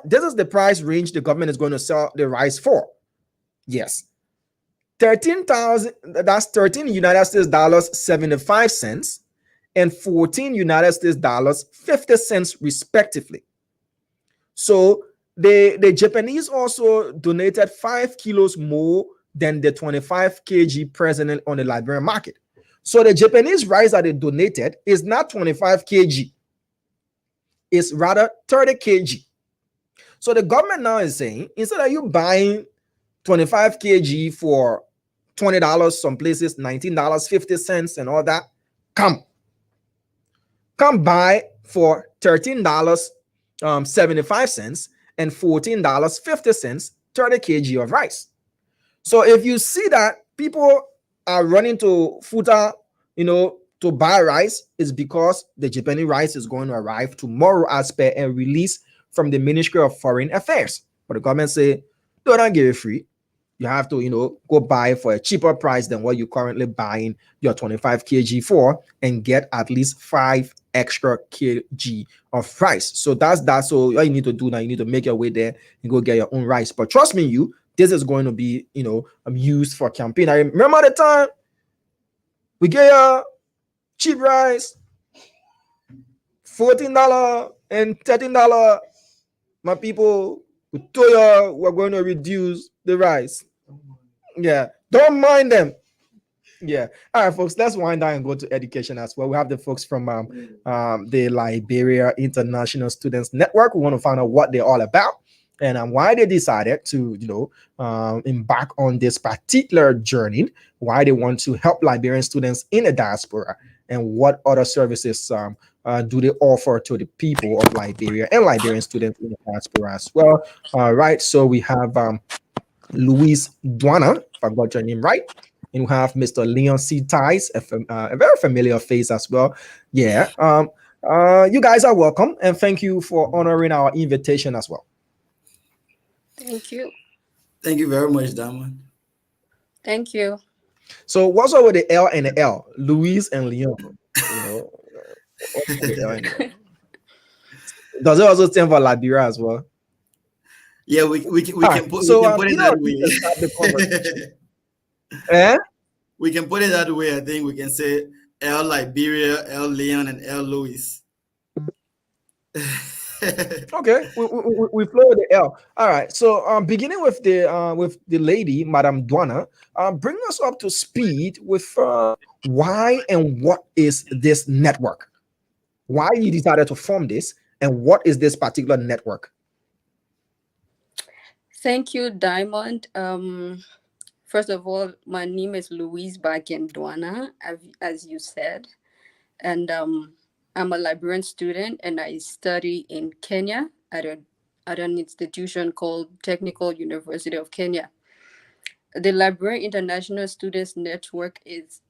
This is the price range the government is going to sell the rice for. Yes. 13,000, that's 13 United States dollars 75 cents and 14 United States dollars 50 cents respectively. So the Japanese also donated 5 kilos more than the 25 kg present on the Liberian market. So the Japanese rice that they donated is not 25 kg. It's rather 30 kg. So the government now is saying, instead of you buying 25 kg for $20, some places $19.50 and all that, come buy for $13.75 and $14.50, 30 kg of rice. So if you see that people are running to Futa, to buy rice, is because the Japanese rice is going to arrive tomorrow as per a release from the Ministry of Foreign Affairs. But the government say, don't give it free. You have to, go buy for a cheaper price than what you're currently buying your 25 kg for, and get at least 5 extra kg of rice. So that's that. So all you need to do now, you need to make your way there and go get your own rice. But trust me, this is going to be, used for campaign. I remember the time we get cheap rice, $14 and $13. My people, we told you we're going to reduce the rice. Yeah, don't mind them. Yeah. All right, folks, let's wind down and go to education as well. We have the folks from the Liberia International Students Network. We want to find out what they're all about and why they decided to, embark on this particular journey, why they want to help Liberian students in the diaspora, and what other services do they offer to the people of Liberia and Liberian students in the diaspora as well. All right, so we have Louise Dwana, if I got your name right, and we have Mr. Leon C. Tice, a very familiar face as well. Yeah, you guys are welcome, and thank you for honoring our invitation as well. Thank you. Thank you very much, Diamond. Thank you. So what's up with the L and the L? Louise and Leon. Does it also stand for Liberia as well? Yeah, we can put it that way. We can put it that way. I think we can say L Liberia, L Leon, and L Louis. Okay, we flow with the L. All right. So beginning with the lady, Madame Dwana, bring us up to speed with why and what is this network? Why you decided to form this, and what is this particular network? Thank you, Diamond. First of all, my name is Louise Bakem Dwana, as you said, and I'm a Liberian student and I study in Kenya at an institution called Technical University of Kenya. The Liberian International Students Network is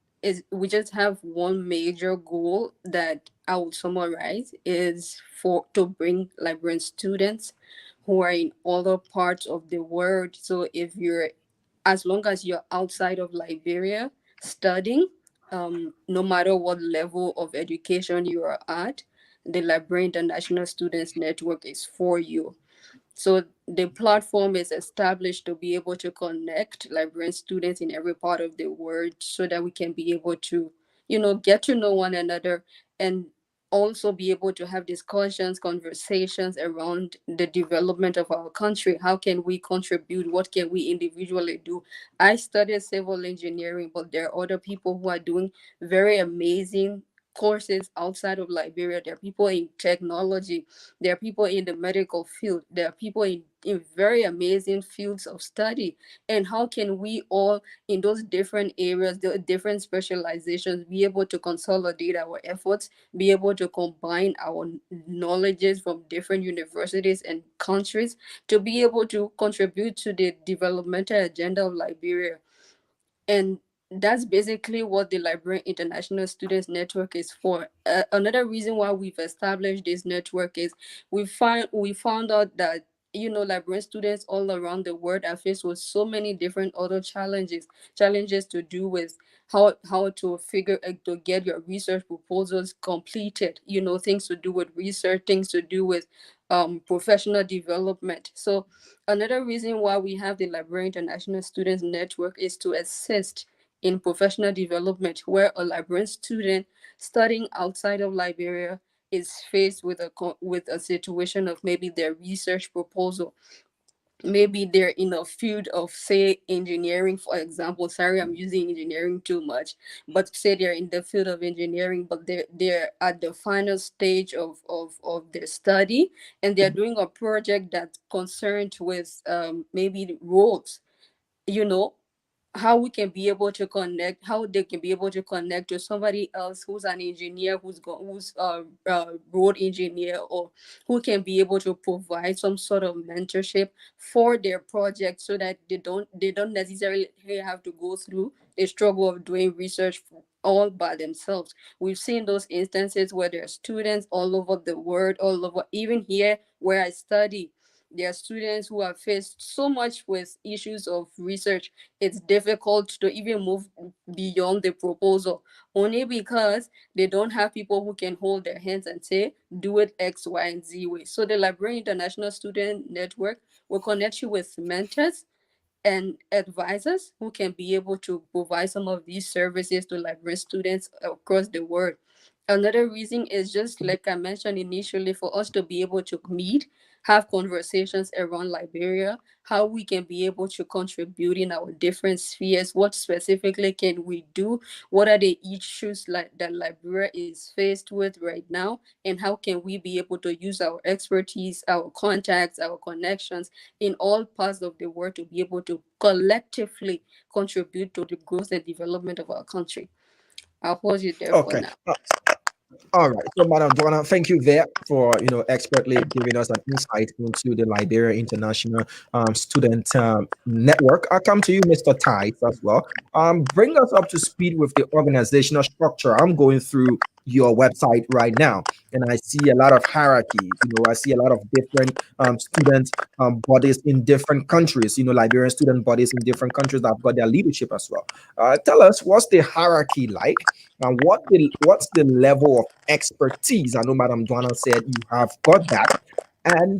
we just have one major goal that I would summarize is for to bring Liberian students who are in other parts of the world. So if you're as long as you're outside of Liberia studying, no matter what level of education you are at, the Liberian International Students Network is for you. So the platform is established to be able to connect Liberian students in every part of the world so that we can be able to, get to know one another and also be able to have discussions, conversations around the development of our country. How can we contribute? What can we individually do? I studied civil engineering, but there are other people who are doing very amazing courses outside of Liberia. There are people in technology, there are people in the medical field, there are people in very amazing fields of study. And how can we all in those different areas, the different specializations, be able to consolidate our efforts, be able to combine our knowledges from different universities and countries to be able to contribute to the developmental agenda of Liberia? And that's basically what the Liberian International Students Network is for. Another reason why we've established this network is we found out that Liberian students all around the world are faced with so many different other challenges to do with how to figure to get your research proposals completed. Things to do with research, things to do with professional development. So another reason why we have the Liberian International Students Network is to assist in professional development, where a Liberian student studying outside of Liberia is faced with a situation of maybe their research proposal. Maybe they're in a field of, say, engineering, for example. Sorry, I'm using engineering too much, but say they're in the field of engineering, but they're at the final stage of their study, and they're doing a project that's concerned with maybe the roads. you know how we can be able to connect, how they can be able to connect to somebody else who's an engineer, who's road engineer, or who can be able to provide some sort of mentorship for their project, so that they don't necessarily have to go through the struggle of doing research all by themselves. We've seen those instances where there are students all over the world, all over, even here where I study. There are students who have faced so much with issues of research, it's difficult to even move beyond the proposal, only because they don't have people who can hold their hands and say, do it X, Y, and Z way. So the Liberian International Student Network will connect you with mentors and advisors who can be able to provide some of these services to Liberian students across the world. Another reason is just like I mentioned initially, for us to be able to meet, have conversations around Liberia, how we can be able to contribute in our different spheres, what specifically can we do, what are the issues that Liberia is faced with right now, and how can we be able to use our expertise, our contacts, our connections in all parts of the world to be able to collectively contribute to the growth and development of our country. I'll pause you there for Okay. now. All right. So, Madam Donna, thank you there for expertly giving us an insight into the Liberia International Student Network. I'll come to you, Mr. Tice, as well. Bring us up to speed with the organizational structure. I'm going through your website right now, and I see a lot of hierarchies. I see a lot of different student bodies in different countries. Liberian student bodies in different countries that have got their leadership as well. Tell us, what's the hierarchy like, and what's the level of expertise? I know Madam Dwana said you have got that. And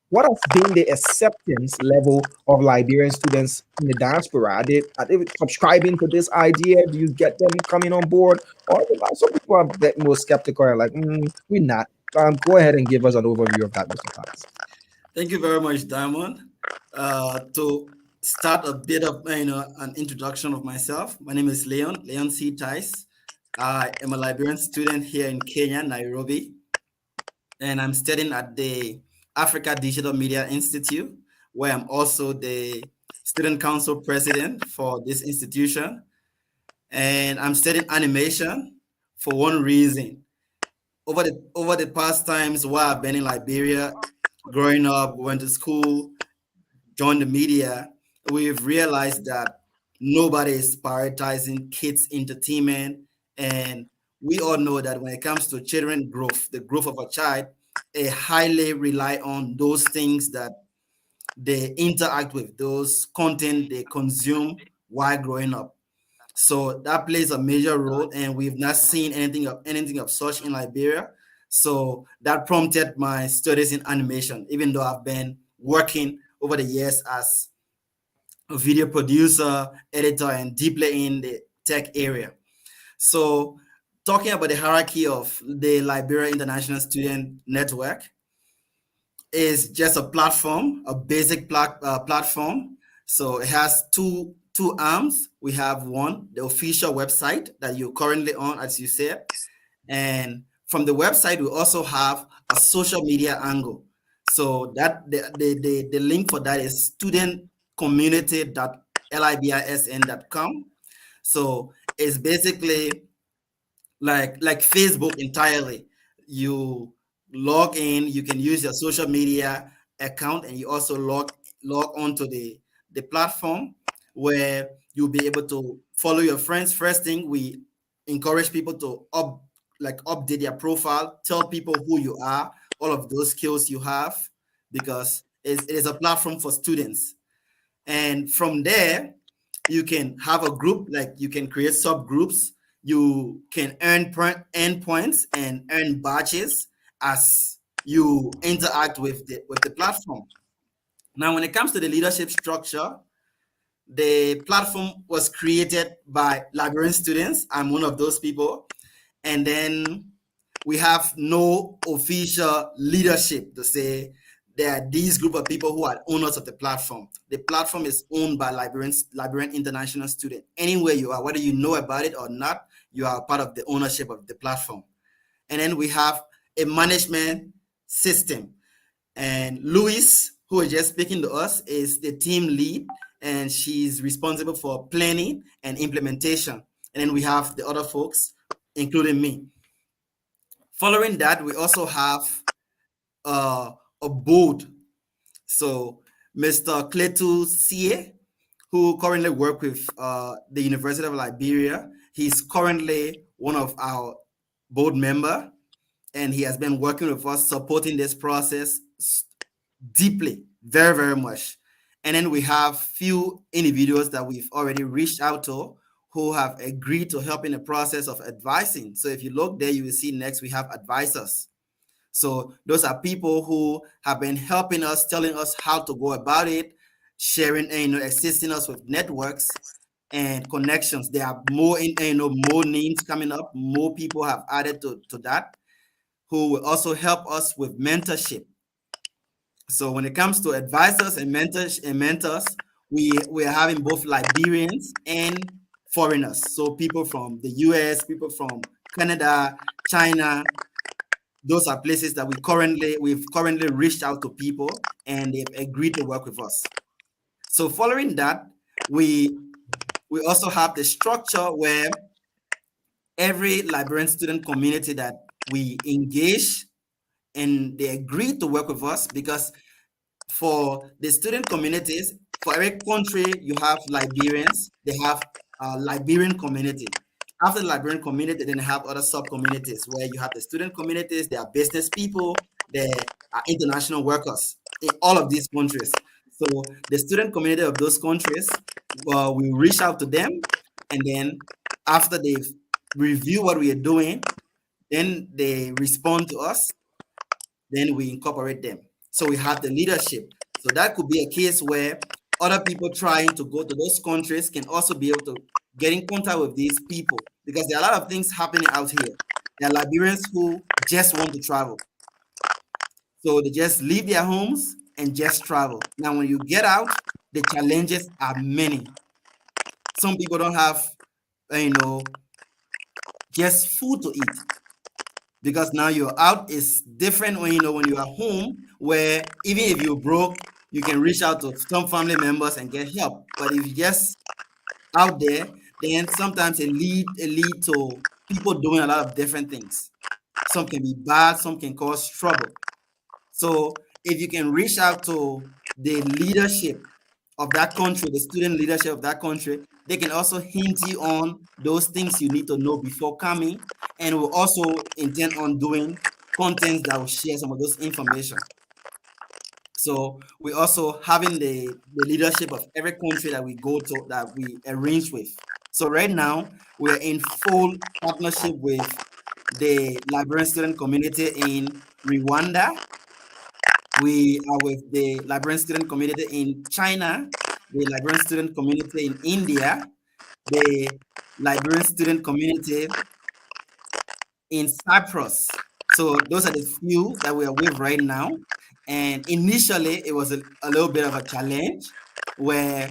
what has been the acceptance level of Liberian students in the diaspora? Are they subscribing to this idea? Do you get them coming on board? Or some people are a bit more skeptical and like, we're not. Go ahead and give us an overview of that, Mr. Tice. Thank you very much, Diamond. To start a bit of an introduction of myself, my name is Leon C. Tice. I am a Liberian student here in Kenya, Nairobi, and I'm studying at the Africa Digital Media Institute, where I'm also the student council president for this institution. And I'm studying animation for one reason. over the past times while I've been in Liberia, growing up, went to school, joined the media, we've realized that nobody is prioritizing kids' entertainment. And we all know that when it comes to children growth, the growth of a child, they highly rely on those things that they interact with, those content they consume while growing up. So that plays a major role, and we've not seen anything of such in Liberia. So that prompted my studies in animation, even though I've been working over the years as a video producer, editor, and deeply in the tech area. So talking about the hierarchy of the Liberia International Student Network is just a platform, a basic platform. So it has two arms. We have one, the official website that you're currently on, as you said. And from the website, we also have a social media angle. So that the link for that is studentcommunity.libisn.com. So it's basically like Facebook entirely. You log in, you can use your social media account, and you also log onto the platform where you'll be able to follow your friends. First thing, we encourage people to update their profile, tell people who you are, all of those skills you have, because it is a platform for students. And from there, you can have a group, like you can create subgroups. You can earn points and earn badges as you interact with the platform. Now, when it comes to the leadership structure, the platform was created by Liberian students. I'm one of those people. And then we have no official leadership to say there are these group of people who are owners of the platform. The platform is owned by Liberian international students. Anywhere you are, whether you know about it or not, you are part of the ownership of the platform. And then we have a management system. And Louis, who is just speaking to us, is the team lead, and she's responsible for planning and implementation. And then we have the other folks, including me. Following that, we also have a board. So Mr. Kletu Sie, who currently works with the University of Liberia, he's currently one of our board members, and he has been working with us, supporting this process deeply, very, very much. And then we have few individuals that we've already reached out to who have agreed to help in the process of advising. So if you look there, you will see next we have advisors. So those are people who have been helping us, telling us how to go about it, sharing, assisting us with networks and connections. There are more names coming up. More people have added to that, who will also help us with mentorship. So when it comes to advisors and mentors, we are having both Liberians and foreigners. So people from the US, people from Canada, China. Those are places that we've currently reached out to people, and they've agreed to work with us. So following that, we also have the structure where every Liberian student community that we engage, and they agree to work with us, because for the student communities, for every country, you have Liberians, they have a Liberian community. After the Liberian community, then you have other sub-communities where you have the student communities, they are business people, they are international workers in all of these countries. So the student community of those countries, we reach out to them, and then after they've reviewed what we are doing, then they respond to us, then we incorporate them. So we have the leadership. So that could be a case where other people trying to go to those countries can also be able to get in contact with these people, because there are a lot of things happening out here. There are Liberians who just want to travel. So they just leave their homes and just travel. Now, when you get out, the challenges are many. Some people don't have, just food to eat, because now you're out is different when you are home, where even if you're broke, you can reach out to some family members and get help. But if you just out there, then sometimes it lead to people doing a lot of different things. some can be bad, some can cause trouble. So if you can reach out to the leadership of that country, the student leadership of that country, they can also hint you on those things you need to know before coming, and we'll also intend on doing contents that will share some of those information. So we're also having the leadership of every country that we go to, that we arrange with. So right now, we're in full partnership with the Liberian student community in Rwanda. We are with the Liberian student community in China, the Liberian student community in India, the Liberian student community in Cyprus. So those are the few that we are with right now. And initially, it was a little bit of a challenge where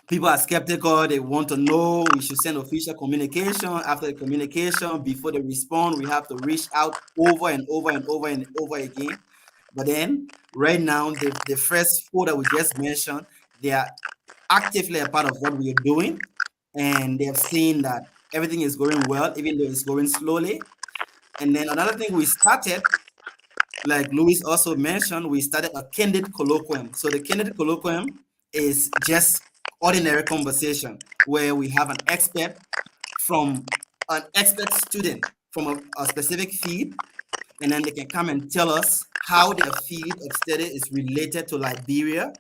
people are skeptical. They want to know. We should send official communication. After the communication, before they respond, we have to reach out over and over and over and over again. But then right now, the first four that we just mentioned, they are actively a part of what we are doing. And they have seen that everything is going well, even though it's going slowly. And then another thing we started, like Louis also mentioned, we started a candid colloquium. So the candid colloquium is just ordinary conversation where we have an expert student from a specific field, and then they can come and tell us how their field of study is related to Liberia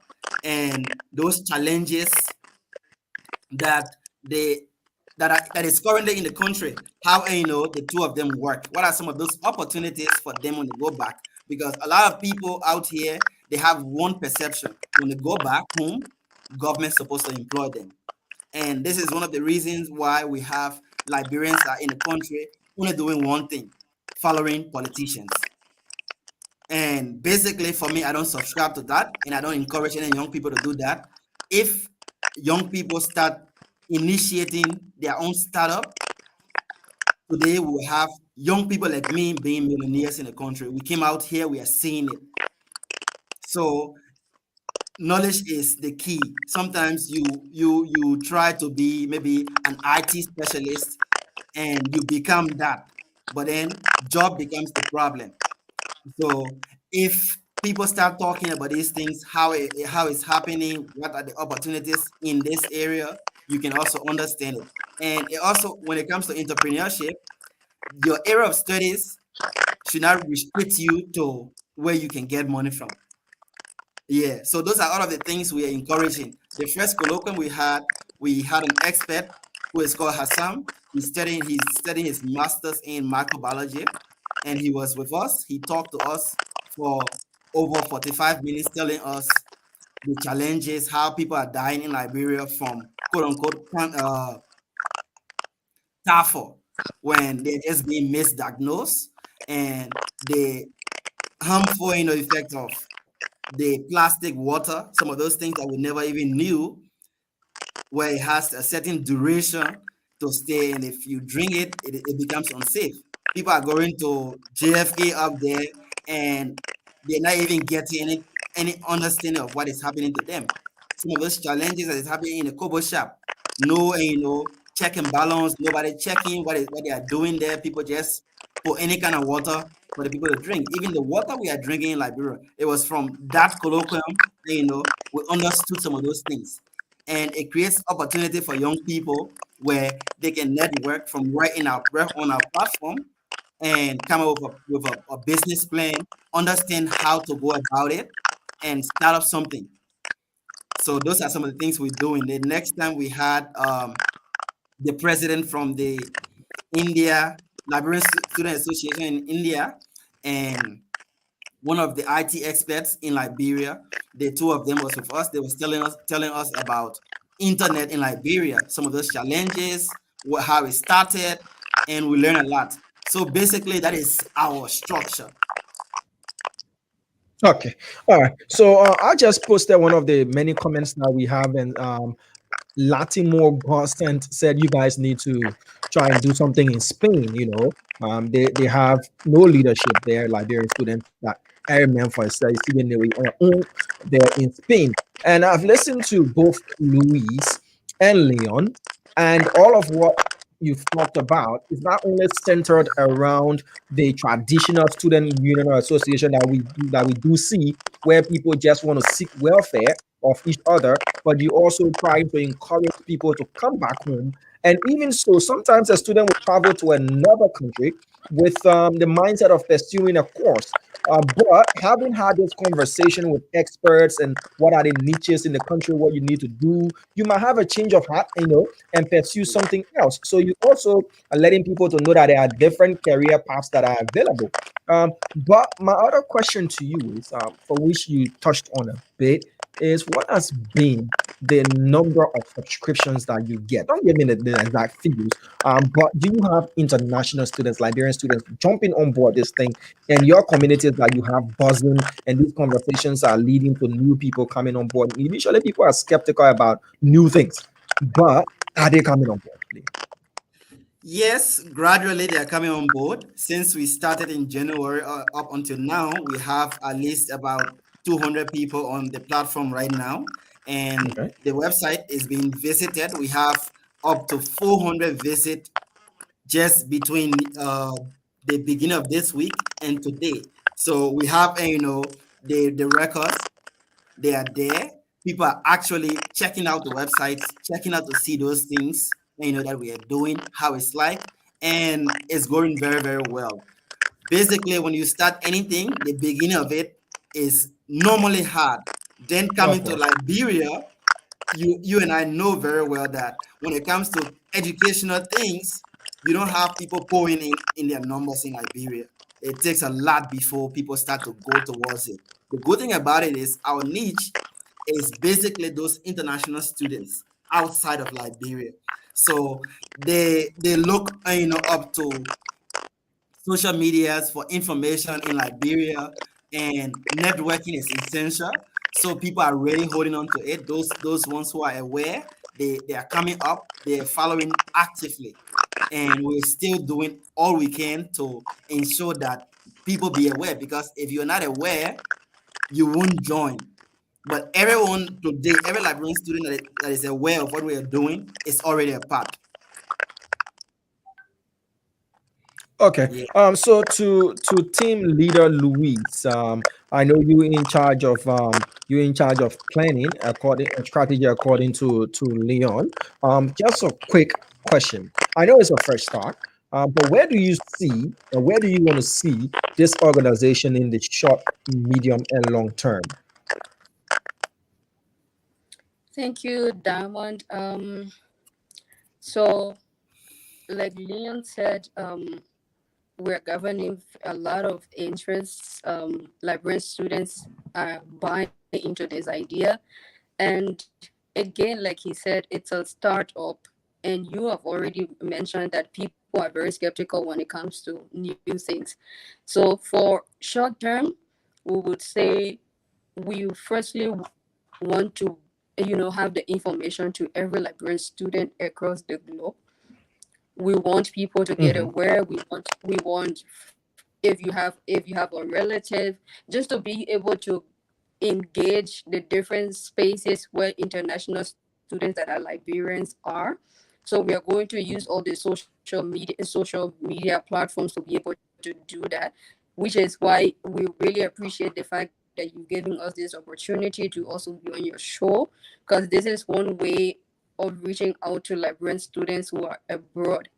and those challenges that is currently in the country, how the two of them work. What are some of those opportunities for them when they go back? Because a lot of people out here, they have one perception. When they go back home, government's supposed to employ them. And this is one of the reasons why we have Liberians that are in the country only doing one thing, following politicians. And basically, for me, I don't subscribe to that, and I don't encourage any young people to do that. If young people start initiating their own startup, today we will have young people like me being millionaires in the country. We came out here, we are seeing it. So knowledge is the key. Sometimes you try to be maybe an IT specialist and you become that, but then job becomes the problem. So if people start talking about these things, how it's happening, what are the opportunities in this area, you can also understand it. And it also, when it comes to entrepreneurship, your area of studies should not restrict you to where you can get money from. Yeah, so those are all of the things we are encouraging. The first colloquium we had an expert who is called Hassan. He's studying his master's in microbiology, and he was with us. He talked to us for over 45 minutes, telling us the challenges, how people are dying in Liberia from quote-unquote TAFO, when they're just being misdiagnosed, and the harmful effect of the plastic water, some of those things that we never even knew, where it has a certain duration to stay, and if you drink it, it becomes unsafe. People are going to JFK up there, and they're not even getting any understanding of what is happening to them. Some of those challenges that is happening in the Kobo shop, no, checking balance, nobody checking what they are doing there. People just put any kind of water for the people to drink. Even the water we are drinking in Liberia, it was from that colloquium. We understood some of those things, and it creates opportunity for young people where they can network from right on our platform and come up with a business plan, understand how to go about it, and start up something. So those are some of the things we're doing. The next time we had the president from the India Liberian Student Association in India, and one of the IT experts in Liberia. The two of them was with us. They was telling us about internet in Liberia, some of those challenges, how it started, and we learned a lot. So basically, that is our structure. Okay, all right. So I just posted one of the many comments that we have, and Latimore Constant said you guys need to try and do something in Spain. They have no leadership there, Liberian students that I remember for even they're in Spain. And I've listened to both Luis and Leon, and all of what you've talked about is not only centered around the traditional student union or association that we do see, where people just want to seek welfare of each other, but you also try to encourage people to come back home. And even so, sometimes a student will travel to another country with the mindset of pursuing a course. But having had this conversation with experts and what are the niches in the country, what you need to do, you might have a change of heart, and pursue something else. So you also are letting people to know that there are different career paths that are available. But my other question to you is, for which you touched on a bit, is what has been the number of subscriptions that you get? Don't give me the exact figures, but do you have international students, Liberian students, jumping on board this thing, and your communities that you have buzzing, and these conversations are leading to new people coming on board? Initially, people are skeptical about new things, but are they coming on board? Please? Yes, gradually they are coming on board. Since we started in January up until now, we have at least about 200 people on the platform right now, and the website is being visited. We have up to 400 visits just between the beginning of this week and today. So we have, the records. They are there. People are actually checking out the websites, checking out to see those things, that we are doing, how it's like, and it's going very, very well. Basically, when you start anything, the beginning of it is normally hard. Then coming to Liberia, you and I know very well that when it comes to educational things, you don't have people pouring in their numbers in Liberia. It takes a lot before people start to go towards it. The good thing about it is our niche is basically those international students outside of Liberia. So they look up to social medias for information in Liberia, and networking is essential. So people are really holding on to it. Those ones who are aware, they are coming up, they're following actively. And we're still doing all we can to ensure that people be aware, because if you're not aware, you won't join. But everyone today, every Liberian student that is aware of what we are doing is already a part. Okay. So to team leader Luis, I know you're in charge of planning strategy according to Leon. Just a quick question. I know it's a fresh start, but where do you want to see this organization in the short, medium, and long term? Thank you, Diamond. So like Leon said, we're governing a lot of interests. Liberian students are buying into this idea. And again, like he said, it's a startup. And you have already mentioned that people are very skeptical when it comes to new things. So for short term, we would say we firstly want to, have the information to every Liberian student across the globe. We want people to get aware. We want if you have a relative, just to be able to engage the different spaces where international students that are Liberians are. So we are going to use all the social media platforms to be able to do that, which is why we really appreciate the fact that you're giving us this opportunity to also be on your show, because this is one way of reaching out to Liberian students who are abroad.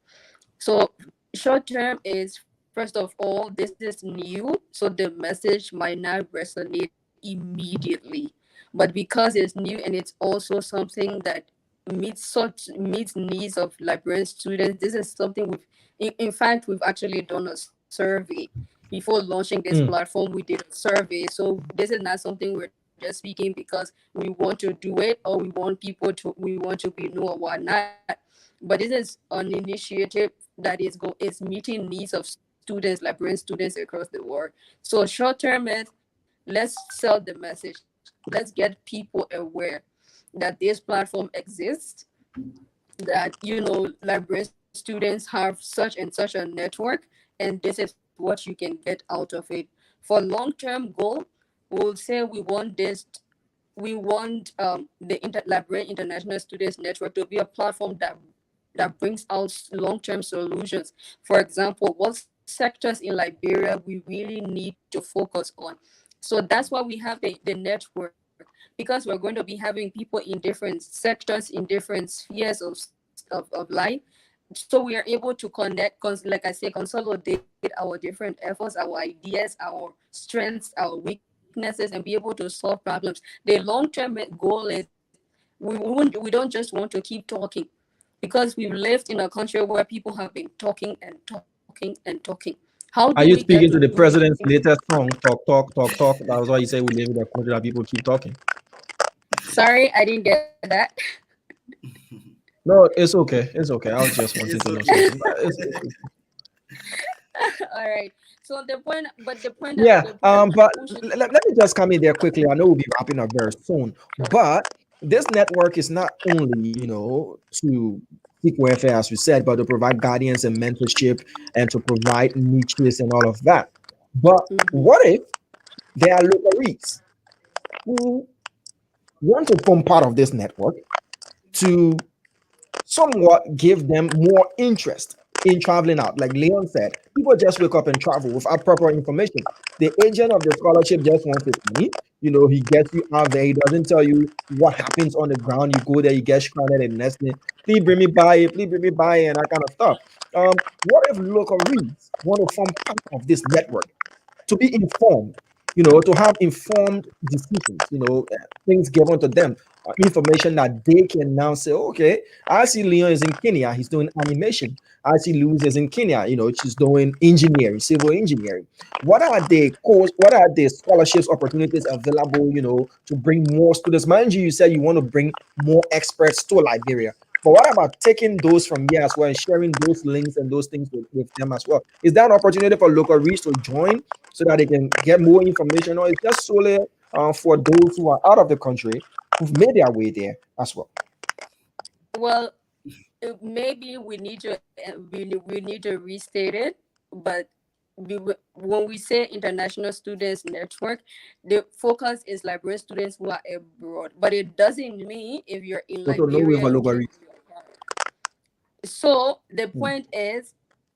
So short term is, first of all, this is new, so the message might not resonate immediately. But because it's new and it's also something that meets needs of Liberian students, this is something in fact, we've actually done a survey. Before launching this platform, we did a survey. So this is not something we're just speaking because we want to do it, or we want to be known or whatnot. But this is an initiative that is meeting needs of students, Liberian students across the world. So short term is, let's sell the message. Let's get people aware that this platform exists, that Liberian students have such and such a network, and this is what you can get out of it. For long-term goal, we'll say we want the Liberian International Students Network to be a platform that that brings out long-term solutions. For example, what sectors in Liberia we really need to focus on. So that's why we have the network, because we're going to be having people in different sectors, in different spheres of life. So we are able to connect, like I say, consolidate our different efforts, our ideas, our strengths, our weaknesses, and be able to solve problems. The long-term goal is we don't just want to keep talking, because we've lived in a country where people have been talking and talking and talking. How do Are you we get speaking to to the do president's it? latest song, Talk, Talk, Talk, Talk? That was why you say we live in a country that people keep talking. Sorry, I didn't get that. No, it's okay. It's okay. I was just wanting to know something. But it's okay. All right. So the point, but the point Yeah. that the point But I'm pushing. let me just come in there quickly. I know we'll be wrapping up very soon. But this network is not only, to seek welfare, as we said, but to provide guidance and mentorship and to provide niches and all of that. But what if there are locals who want to form part of this network to somewhat give them more interest in traveling out? Like Leon said, people just wake up and travel without proper information. The agent of the scholarship just wants his money. He gets you out there. He doesn't tell you what happens on the ground. You go there, you get stranded, and next thing, please bring me by, and that kind of stuff. What if local reads want to form part of this network to be informed, to have informed decisions, things given to them, information that they can now say, okay, I see Leon is in Kenya, he's doing animation. I see Luz is in Kenya, she's doing engineering, civil engineering. What are the scholarships opportunities available, to bring more students? Mind you said you want to bring more experts to Liberia. But what about taking those from here as well and sharing those links and those things with them as well? Is that an opportunity for local reach to join so that they can get more information, or it's just solely for those who are out of the country who've made their way there as well? Well, maybe we need to restate it, but when we say international students network, the focus is Liberian students who are abroad, but it doesn't mean if you're in Liberia. So the point is,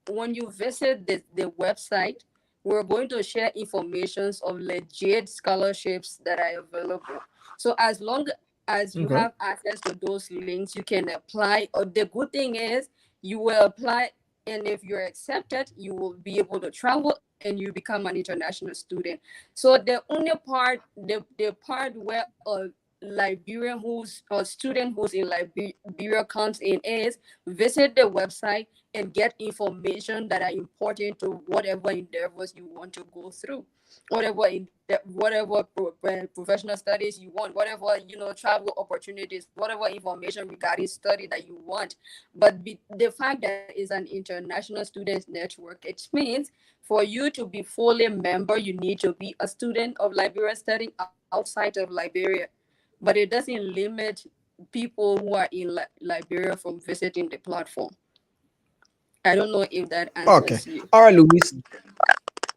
when you visit the website, we're going to share information of legit scholarships that are available. So as long as you have access to those links, you can apply. Or the good thing is you will apply, and if you're accepted, you will be able to travel and you become an international student. So the only part, the part where Liberian student who's in Liberia comes in is visit the website and get information that are important to whatever endeavors you want to go through, whatever professional studies you want, whatever travel opportunities, whatever information regarding study that you want. But the fact that it's an international students network, it means for you to be fully a member, you need to be a student of Liberia studying outside of Liberia. But it doesn't limit people who are in Liberia from visiting the platform. I don't know if that answers you. All right, Luis.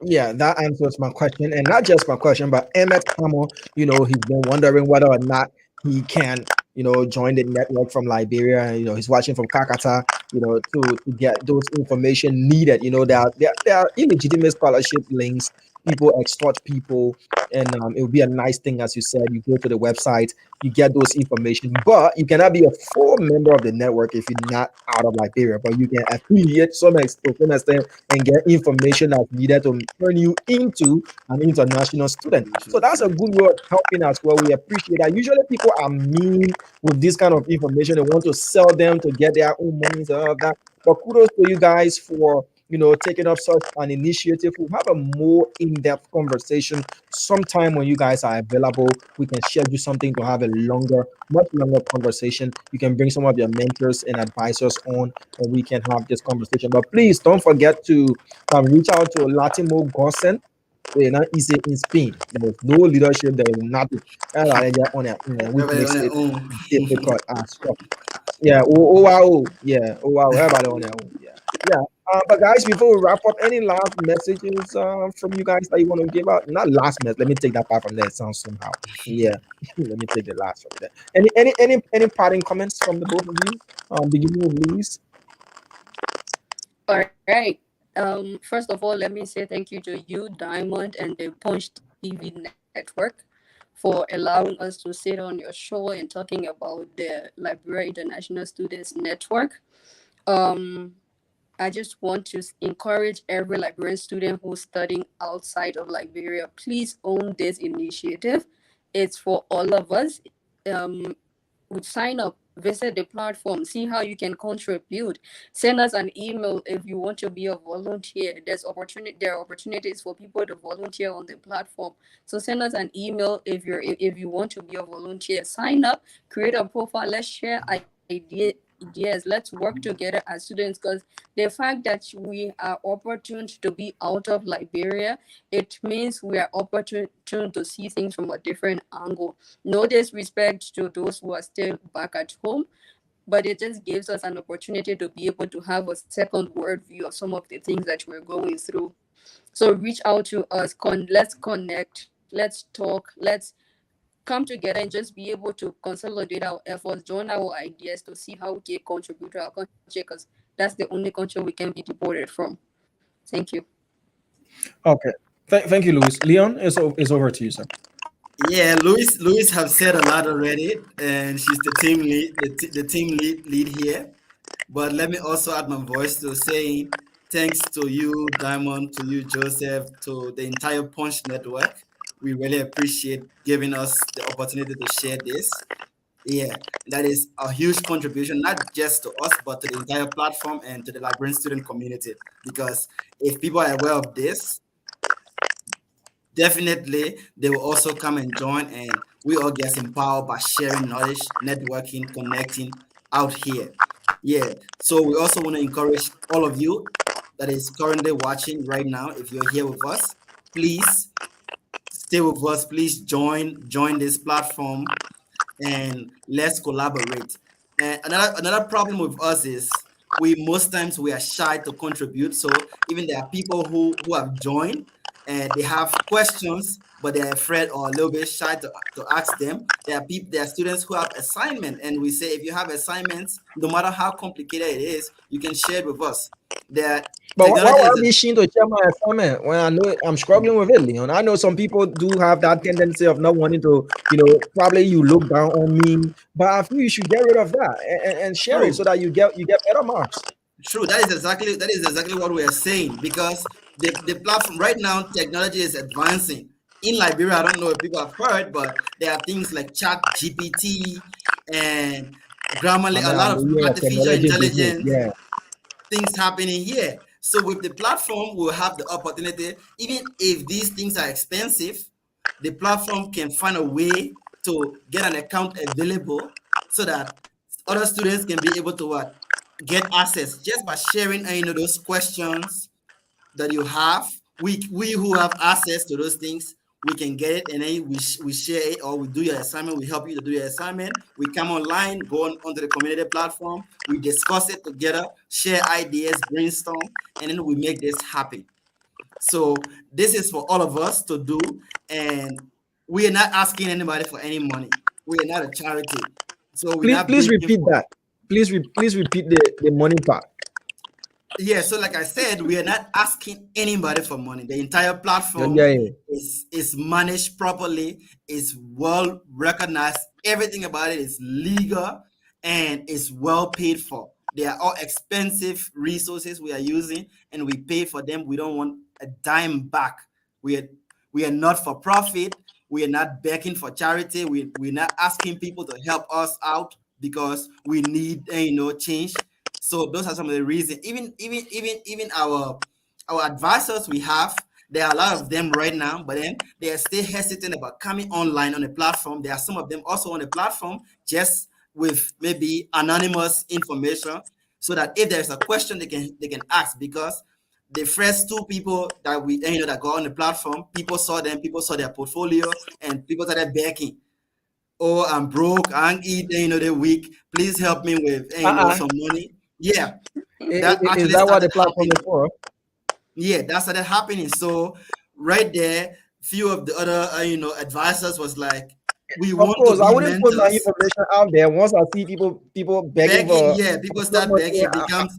Yeah, that answers my question. And not just my question, but Emmett Hamo, he's been wondering whether or not he can, join the network from Liberia. He's watching from Kakata, to get those information needed. There are illegitimate scholarship links. People extort people, and it would be a nice thing, as you said. You go to the website, you get those information, but you cannot be a full member of the network if you're not out of Liberia. But you can affiliate some extent and get information that's needed to turn you into an international student. So that's a good way of helping as well. We appreciate that. Usually people are mean with this kind of information. They want to sell them to get their own money and all of that. But kudos to you guys for taking up such an initiative. We'll have a more in-depth conversation sometime when you guys are available. We can schedule something to have a much longer conversation. You can bring some of your mentors and advisors on, and we can have this conversation. But please don't forget to reach out to Latimo Gossen. They're not easy in Spain. There is no leadership. There is nothing. We makes it difficult as well. Yeah. Wow. Yeah. Wow. Everybody on their own. Yeah. Yeah. But guys, before we wrap up, any last messages from you guys that you want to give out? Not last message. Let me take that part from there. It sounds somehow. Yeah. Let me take the last from there. Any parting comments from the both of you? Beginning with Luis. All right. First of all, let me say thank you to you, Diamond, and the Punch TV network for allowing us to sit on your show and talking about the Liberia International Students Network. I just want to encourage every Liberian student who's studying outside of Liberia, please own this initiative. It's for all of us. Would sign up, visit the platform, see how you can contribute. Send us an email if you want to be a volunteer. There are opportunities for people to volunteer on the platform. So send us an email if you want to be a volunteer. Sign up, create a profile. Let's share ideas. Let's work together as students, because the fact that we are opportune to be out of Liberia, it means we are opportune to see things from a different angle. No disrespect to those who are still back at home, but it just gives us an opportunity to be able to have a second word view of some of the things that we're going through. So reach out to us, let's connect, let's talk, let's come together and just be able to consolidate our efforts, join our ideas to see how we can contribute to our country, because that's the only country we can be deported from. Thank you. Okay. Thank you, Louis. Leon, it's over to you, sir. Yeah, Louis have said a lot already, and she's the team lead, the team lead here. But let me also add my voice to saying thanks to you, Diamond, to you, Joseph, to the entire Punch Network. We really appreciate giving us the opportunity to share this. Yeah, that is a huge contribution, not just to us, but to the entire platform and to the Liberian student community. Because if people are aware of this, definitely they will also come and join, and we all get empowered by sharing knowledge, networking, connecting out here. Yeah, so we also want to encourage all of you that is currently watching right now. If you're here with us, please stay with us. Please join this platform, and let's collaborate. And another problem with us is most times we are shy to contribute. So even there are people who have joined and they have questions, but they're afraid or a little bit shy to ask them. There are students who have assignment, and we say if you have assignments, no matter how complicated it is, you can share it with us. But why would I be ashamed to share my assignment when I know I'm struggling with it, Leon? I know some people do have that tendency of not wanting to, probably you look down on me, but I feel you should get rid of that and share it so that you get better marks. True, that is exactly what we are saying, because the platform right now, technology is advancing. In Liberia, I don't know if people have heard, but there are things like Chat GPT and Grammarly, a lot of artificial intelligence things happening here. So with the platform, we'll have the opportunity, even if these things are expensive, the platform can find a way to get an account available so that other students can be able to get access just by sharing those questions that you have. We who have access to those things, we can get it, and then we share it, or we do your assignment. We help you to do your assignment. We come online, go onto the community platform. We discuss it together, share ideas, brainstorm, and then we make this happen. So this is for all of us to do, and we are not asking anybody for any money. We are not a charity. So please repeat that. Please repeat the money part. Yeah, so like I said, we are not asking anybody for money. The entire platform is managed properly, is well recognized. Everything about it is legal and is well paid for. They are all expensive resources we are using, and we pay for them. We don't want a dime back. We are not for profit. We are not begging for charity. We're not asking people to help us out because we need change. So those are some of the reasons. Even our advisors we have, there are a lot of them right now, but then they are still hesitant about coming online on the platform. There are some of them also on the platform just with maybe anonymous information, so that if there's a question they can ask, because the first two people that we that got on the platform, people saw them, people saw their portfolio, and people started begging. Oh, I'm broke, I ain't eat the week. Please help me with some money. Yeah, is that what the platform is for? Yeah, that started happening. So right there, few of the other advisors was like, we want to be I wouldn't put my information out there once I see people begging for. Yeah, people start begging. It becomes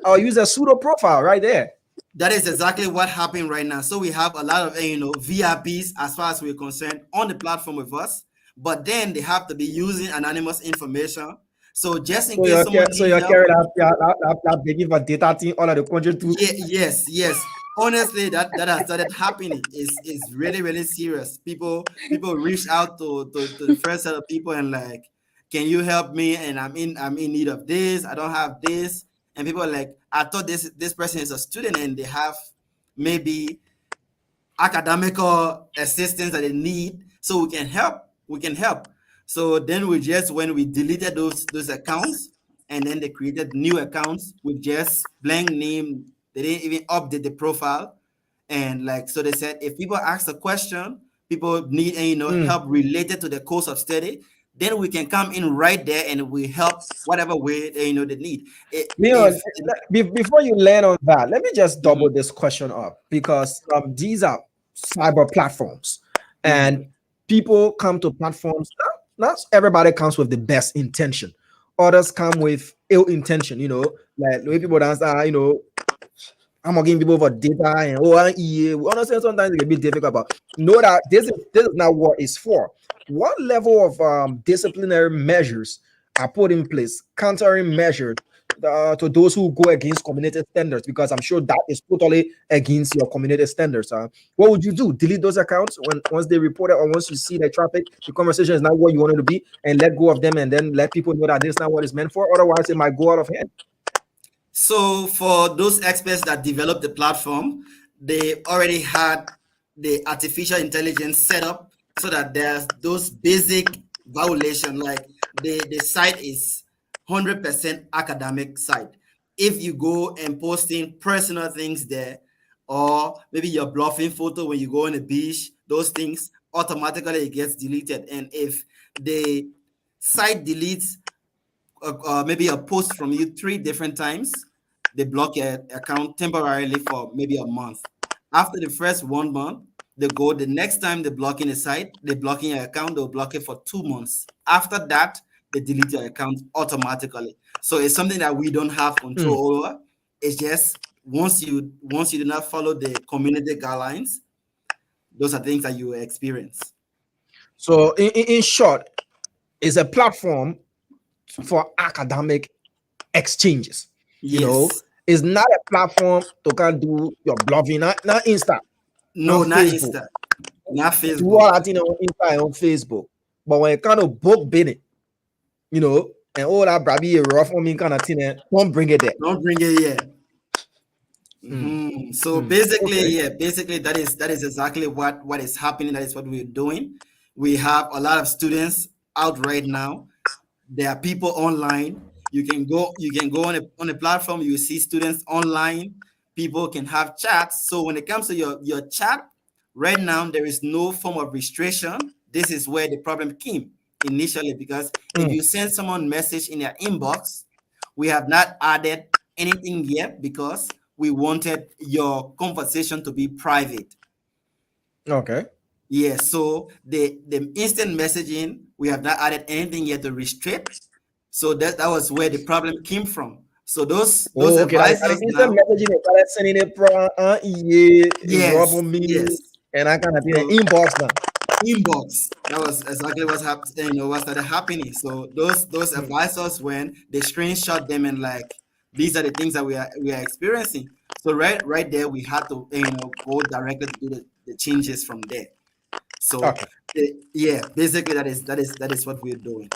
I'll use a pseudo profile right there. That is exactly what happened right now. So we have a lot of VIPs as far as we're concerned on the platform with us, but then they have to be using anonymous information. So just in case someone needs help, that begging for data thing all of the country too. Yes. Honestly, that has started happening. It's really serious. People reach out to the first set of people and like, can you help me? And I'm in need of this. I don't have this. And people are like, I thought this person is a student and they have maybe academical assistance that they need, so we can help. So then when we deleted those accounts, and then they created new accounts with just blank name. They didn't even update the profile. And like, so they said, if people ask a question, people need help related to the course of study, then we can come in right there and we help whatever way they need. Leon, before you land on that, let me just double this question up, because these are cyber platforms, and people come to platforms. Not everybody comes with the best intention. Others come with ill intention. Like the way people dance, I'm not giving people for data and we understand sometimes it can be difficult, but know that this is not what it's for. What level of disciplinary measures are put in place, countering measures to those who go against community standards? Because I'm sure that is totally against your community standards. What would you do? Delete those accounts once they report it, or once you see the traffic, the conversation is not what you want it to be, and let go of them, and then let people know that this is not what it's meant for? Otherwise, it might go out of hand. So for those experts that developed the platform, they already had the artificial intelligence set up so that there's those basic violation, like the site is 100% academic site. If you go and posting personal things there, or maybe you're bluffing photo when you go on the beach, those things automatically it gets deleted. And if the site deletes maybe a post from you 3 different times, they block your account temporarily for maybe a month. After the first 1 month, they go the next time they're blocking the site, they're blocking your account, they'll block it for 2 months. After that, they delete your account automatically. So it's something that we don't have control over. It's just once you do not follow the community guidelines, those are things that you will experience. So in short, it's a platform for academic exchanges. Yes. It's not a platform to can do your blogging, not Insta. No, not Insta. Not Facebook. Do all that on Insta and on Facebook. But when it kind of book Bennett, and all that brabby rough on me kind of thing, don't bring it there. Don't bring it here. So basically, basically that is exactly what is happening. That is what we're doing. We have a lot of students out right now. There are people online. You can go on a platform. You see students online. People can have chats. So when it comes to your chat, right now there is no form of restriction. This is where the problem came initially, because if you send someone a message in their inbox, we have not added anything yet because we wanted your conversation to be private. Okay. Yeah, so the instant messaging, we have not added anything yet to restrict. So that was where the problem came from. So those advisors now, messaging, sending it and I kind of inbox now. Inbox. That was exactly what happened. What started happening. So those advisors, when they screenshot them and like, these are the things that we are experiencing. So right there, we had to go directly to do the changes from there. So basically that is what we're doing.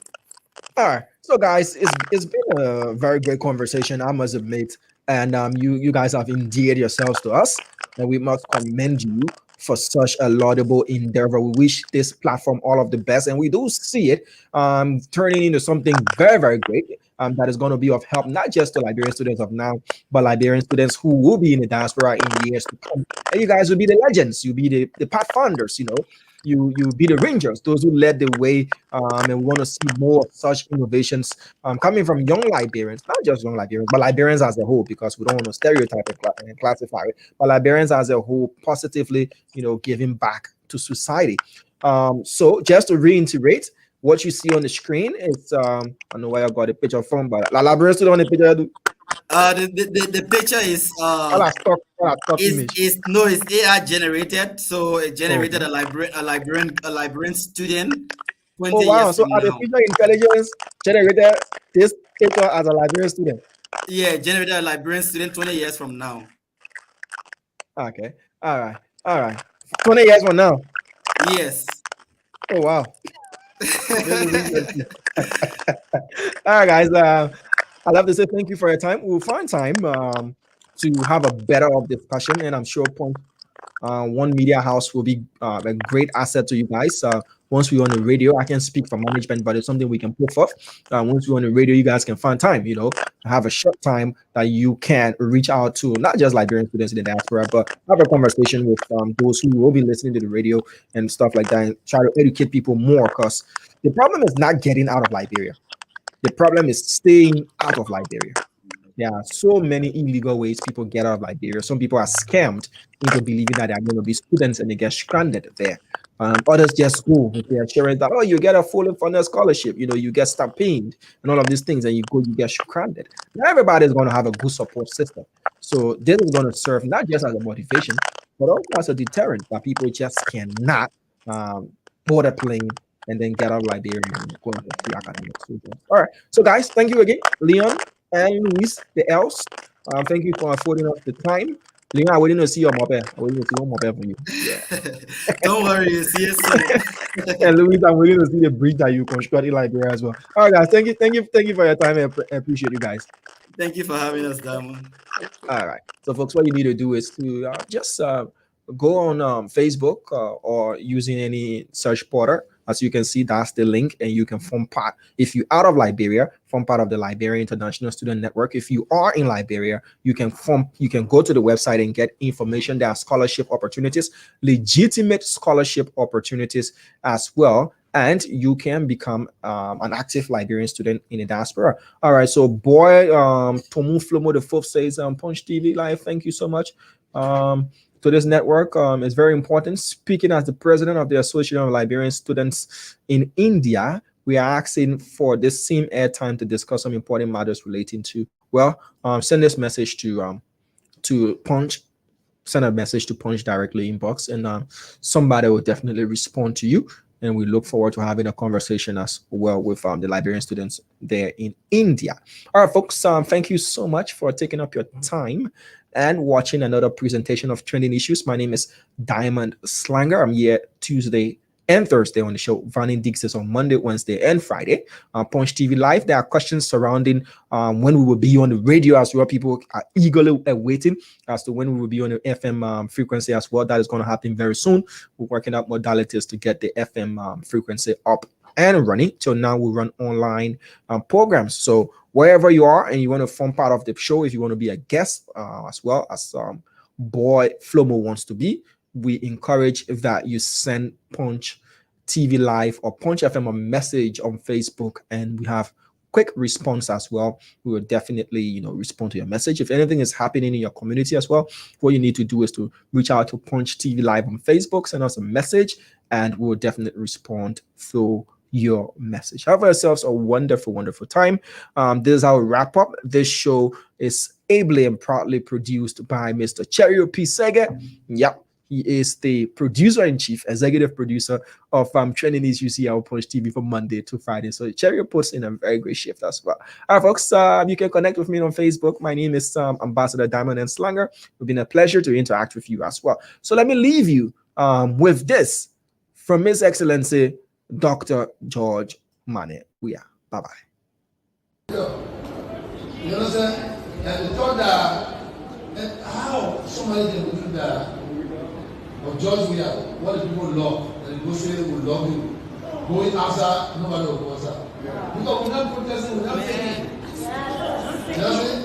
All right. So guys, it's been a very great conversation, I must admit, and you guys have endeared yourselves to us, and we must commend you for such a laudable endeavor. We wish this platform all of the best, and we do see it turning into something very, very great that is going to be of help, not just to Liberian students of now, but Liberian students who will be in the diaspora in years to come. And you guys will be the legends. You'll be the pathfinders, you be the rangers, those who led the way, and we want to see more of such innovations coming from young Liberians, not just young Liberians, but Liberians as a whole, because we don't want to stereotype and classify it, but Liberians as a whole positively, giving back to society. So just to reiterate, what you see on the screen is I don't know why I got a picture from, but Liberian student on the picture. The picture is it's AI generated, so it generated a librarian student 20 years So from now. artificial intelligence generated this picture as a librarian student. Yeah, generated a librarian student 20 years from now. Okay. All right. 20 years from now. Yes. Oh wow. All right, guys. I'd love to say thank you for your time. We'll find time to have a better discussion, and I'm sure One Media House will be a great asset to you guys. Once we're on the radio, I can speak for management, but it's something we can put forth. Once we're on the radio, you guys can find time, have a short time that you can reach out to not just Liberian students in the diaspora, but have a conversation with those who will be listening to the radio and stuff like that, and try to educate people more, because the problem is not getting out of Liberia. The problem is staying out of Liberia. There are so many illegal ways people get out of Liberia. Some people are scammed into believing that they're going to be students and they get stranded there. Others just go with the assurance that, you get a fully funded scholarship, you get stipend and all of these things, and you get stranded. Not everybody is going to have a good support system. So this is going to serve not just as a motivation, but also as a deterrent that people just cannot board a plane and then get out of Liberia and go into the academic students. All right. So guys, thank you again, Leon and Luis, the else. Thank you for affording us the time. Leon, I'm waiting to see your mobile. I'm waiting to see one mobile for you. Yeah. Don't worry, you see it soon. And Luis, I'm waiting to see the bridge that you construct in Liberia as well. All right, guys. Thank you for your time. I appreciate you guys. Thank you for having us, Diamond. All right. So, folks, what you need to do is to just go on Facebook or using any search portal. As you can see, that's the link, and you can form part. If you're out of Liberia, form part of the Liberia International Student Network. If you are in Liberia, you can go to the website and get information. There are scholarship opportunities, legitimate scholarship opportunities as well. And you can become an active Liberian student in the diaspora. All right. So, boy, Tomu Flomo the Fourth says, Punch TV Live, thank you so much. To this network is very important. Speaking as the president of the Association of Liberian Students in India, we are asking for this same airtime to discuss some important matters relating to, send this message to Punch, send a message to Punch directly inbox, and somebody will definitely respond to you. And we look forward to having a conversation as well with the Liberian students there in India. All right, folks, thank you so much for taking up your time and watching another presentation of Trending Issues. My name is Diamond Slanger. I'm here Tuesday and Thursday on the show. Vanny Dix is on Monday, Wednesday, and Friday. Punch TV Live. There are questions surrounding when we will be on the radio as well. People are eagerly waiting as to when we will be on the FM frequency as well. That is going to happen very soon. We're working out modalities to get the FM frequency up and running. Till now, we run online programs. So wherever you are and you want to form part of the show, if you want to be a guest as well as Boy Flomo wants to be, we encourage that you send Punch TV Live or Punch FM a message on Facebook, and we have quick response as well. We will definitely, respond to your message. If anything is happening in your community as well, what you need to do is to reach out to Punch TV Live on Facebook, send us a message, and we'll definitely respond through your message. Have yourselves a wonderful, wonderful time. This is our wrap up. This show is ably and proudly produced by Mr. Cherio P. Sege. Yep. He is the producer-in-chief, executive producer of Trending Issues here on Punch TV from Monday to Friday. So Cherio puts in a very great shift as well. All right, folks, you can connect with me on Facebook. My name is Ambassador Diamond and Slanger. It's been a pleasure to interact with you as well. So let me leave you with this from His Excellency, Dr. George Mane. We are. Bye-bye. You understand? And the thought that how somebody can do that. Of George Weah, what do people love? And go say we love you. Going after, nobody will answer. Because we're not protesting, we're not taking. You understand?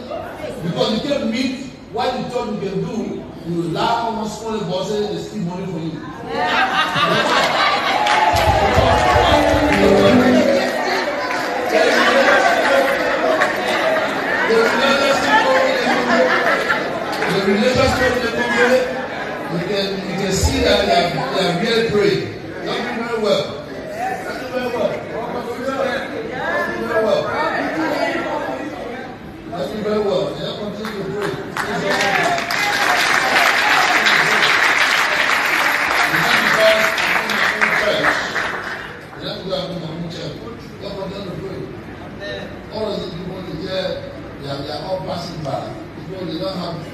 Because you can't meet what you thought you can do, you laugh on small bosses and steal money for you. The relationship in the country. You can see that they are really praying. Not doing very well. Not doing very well. Not doing very well. Not doing very well. have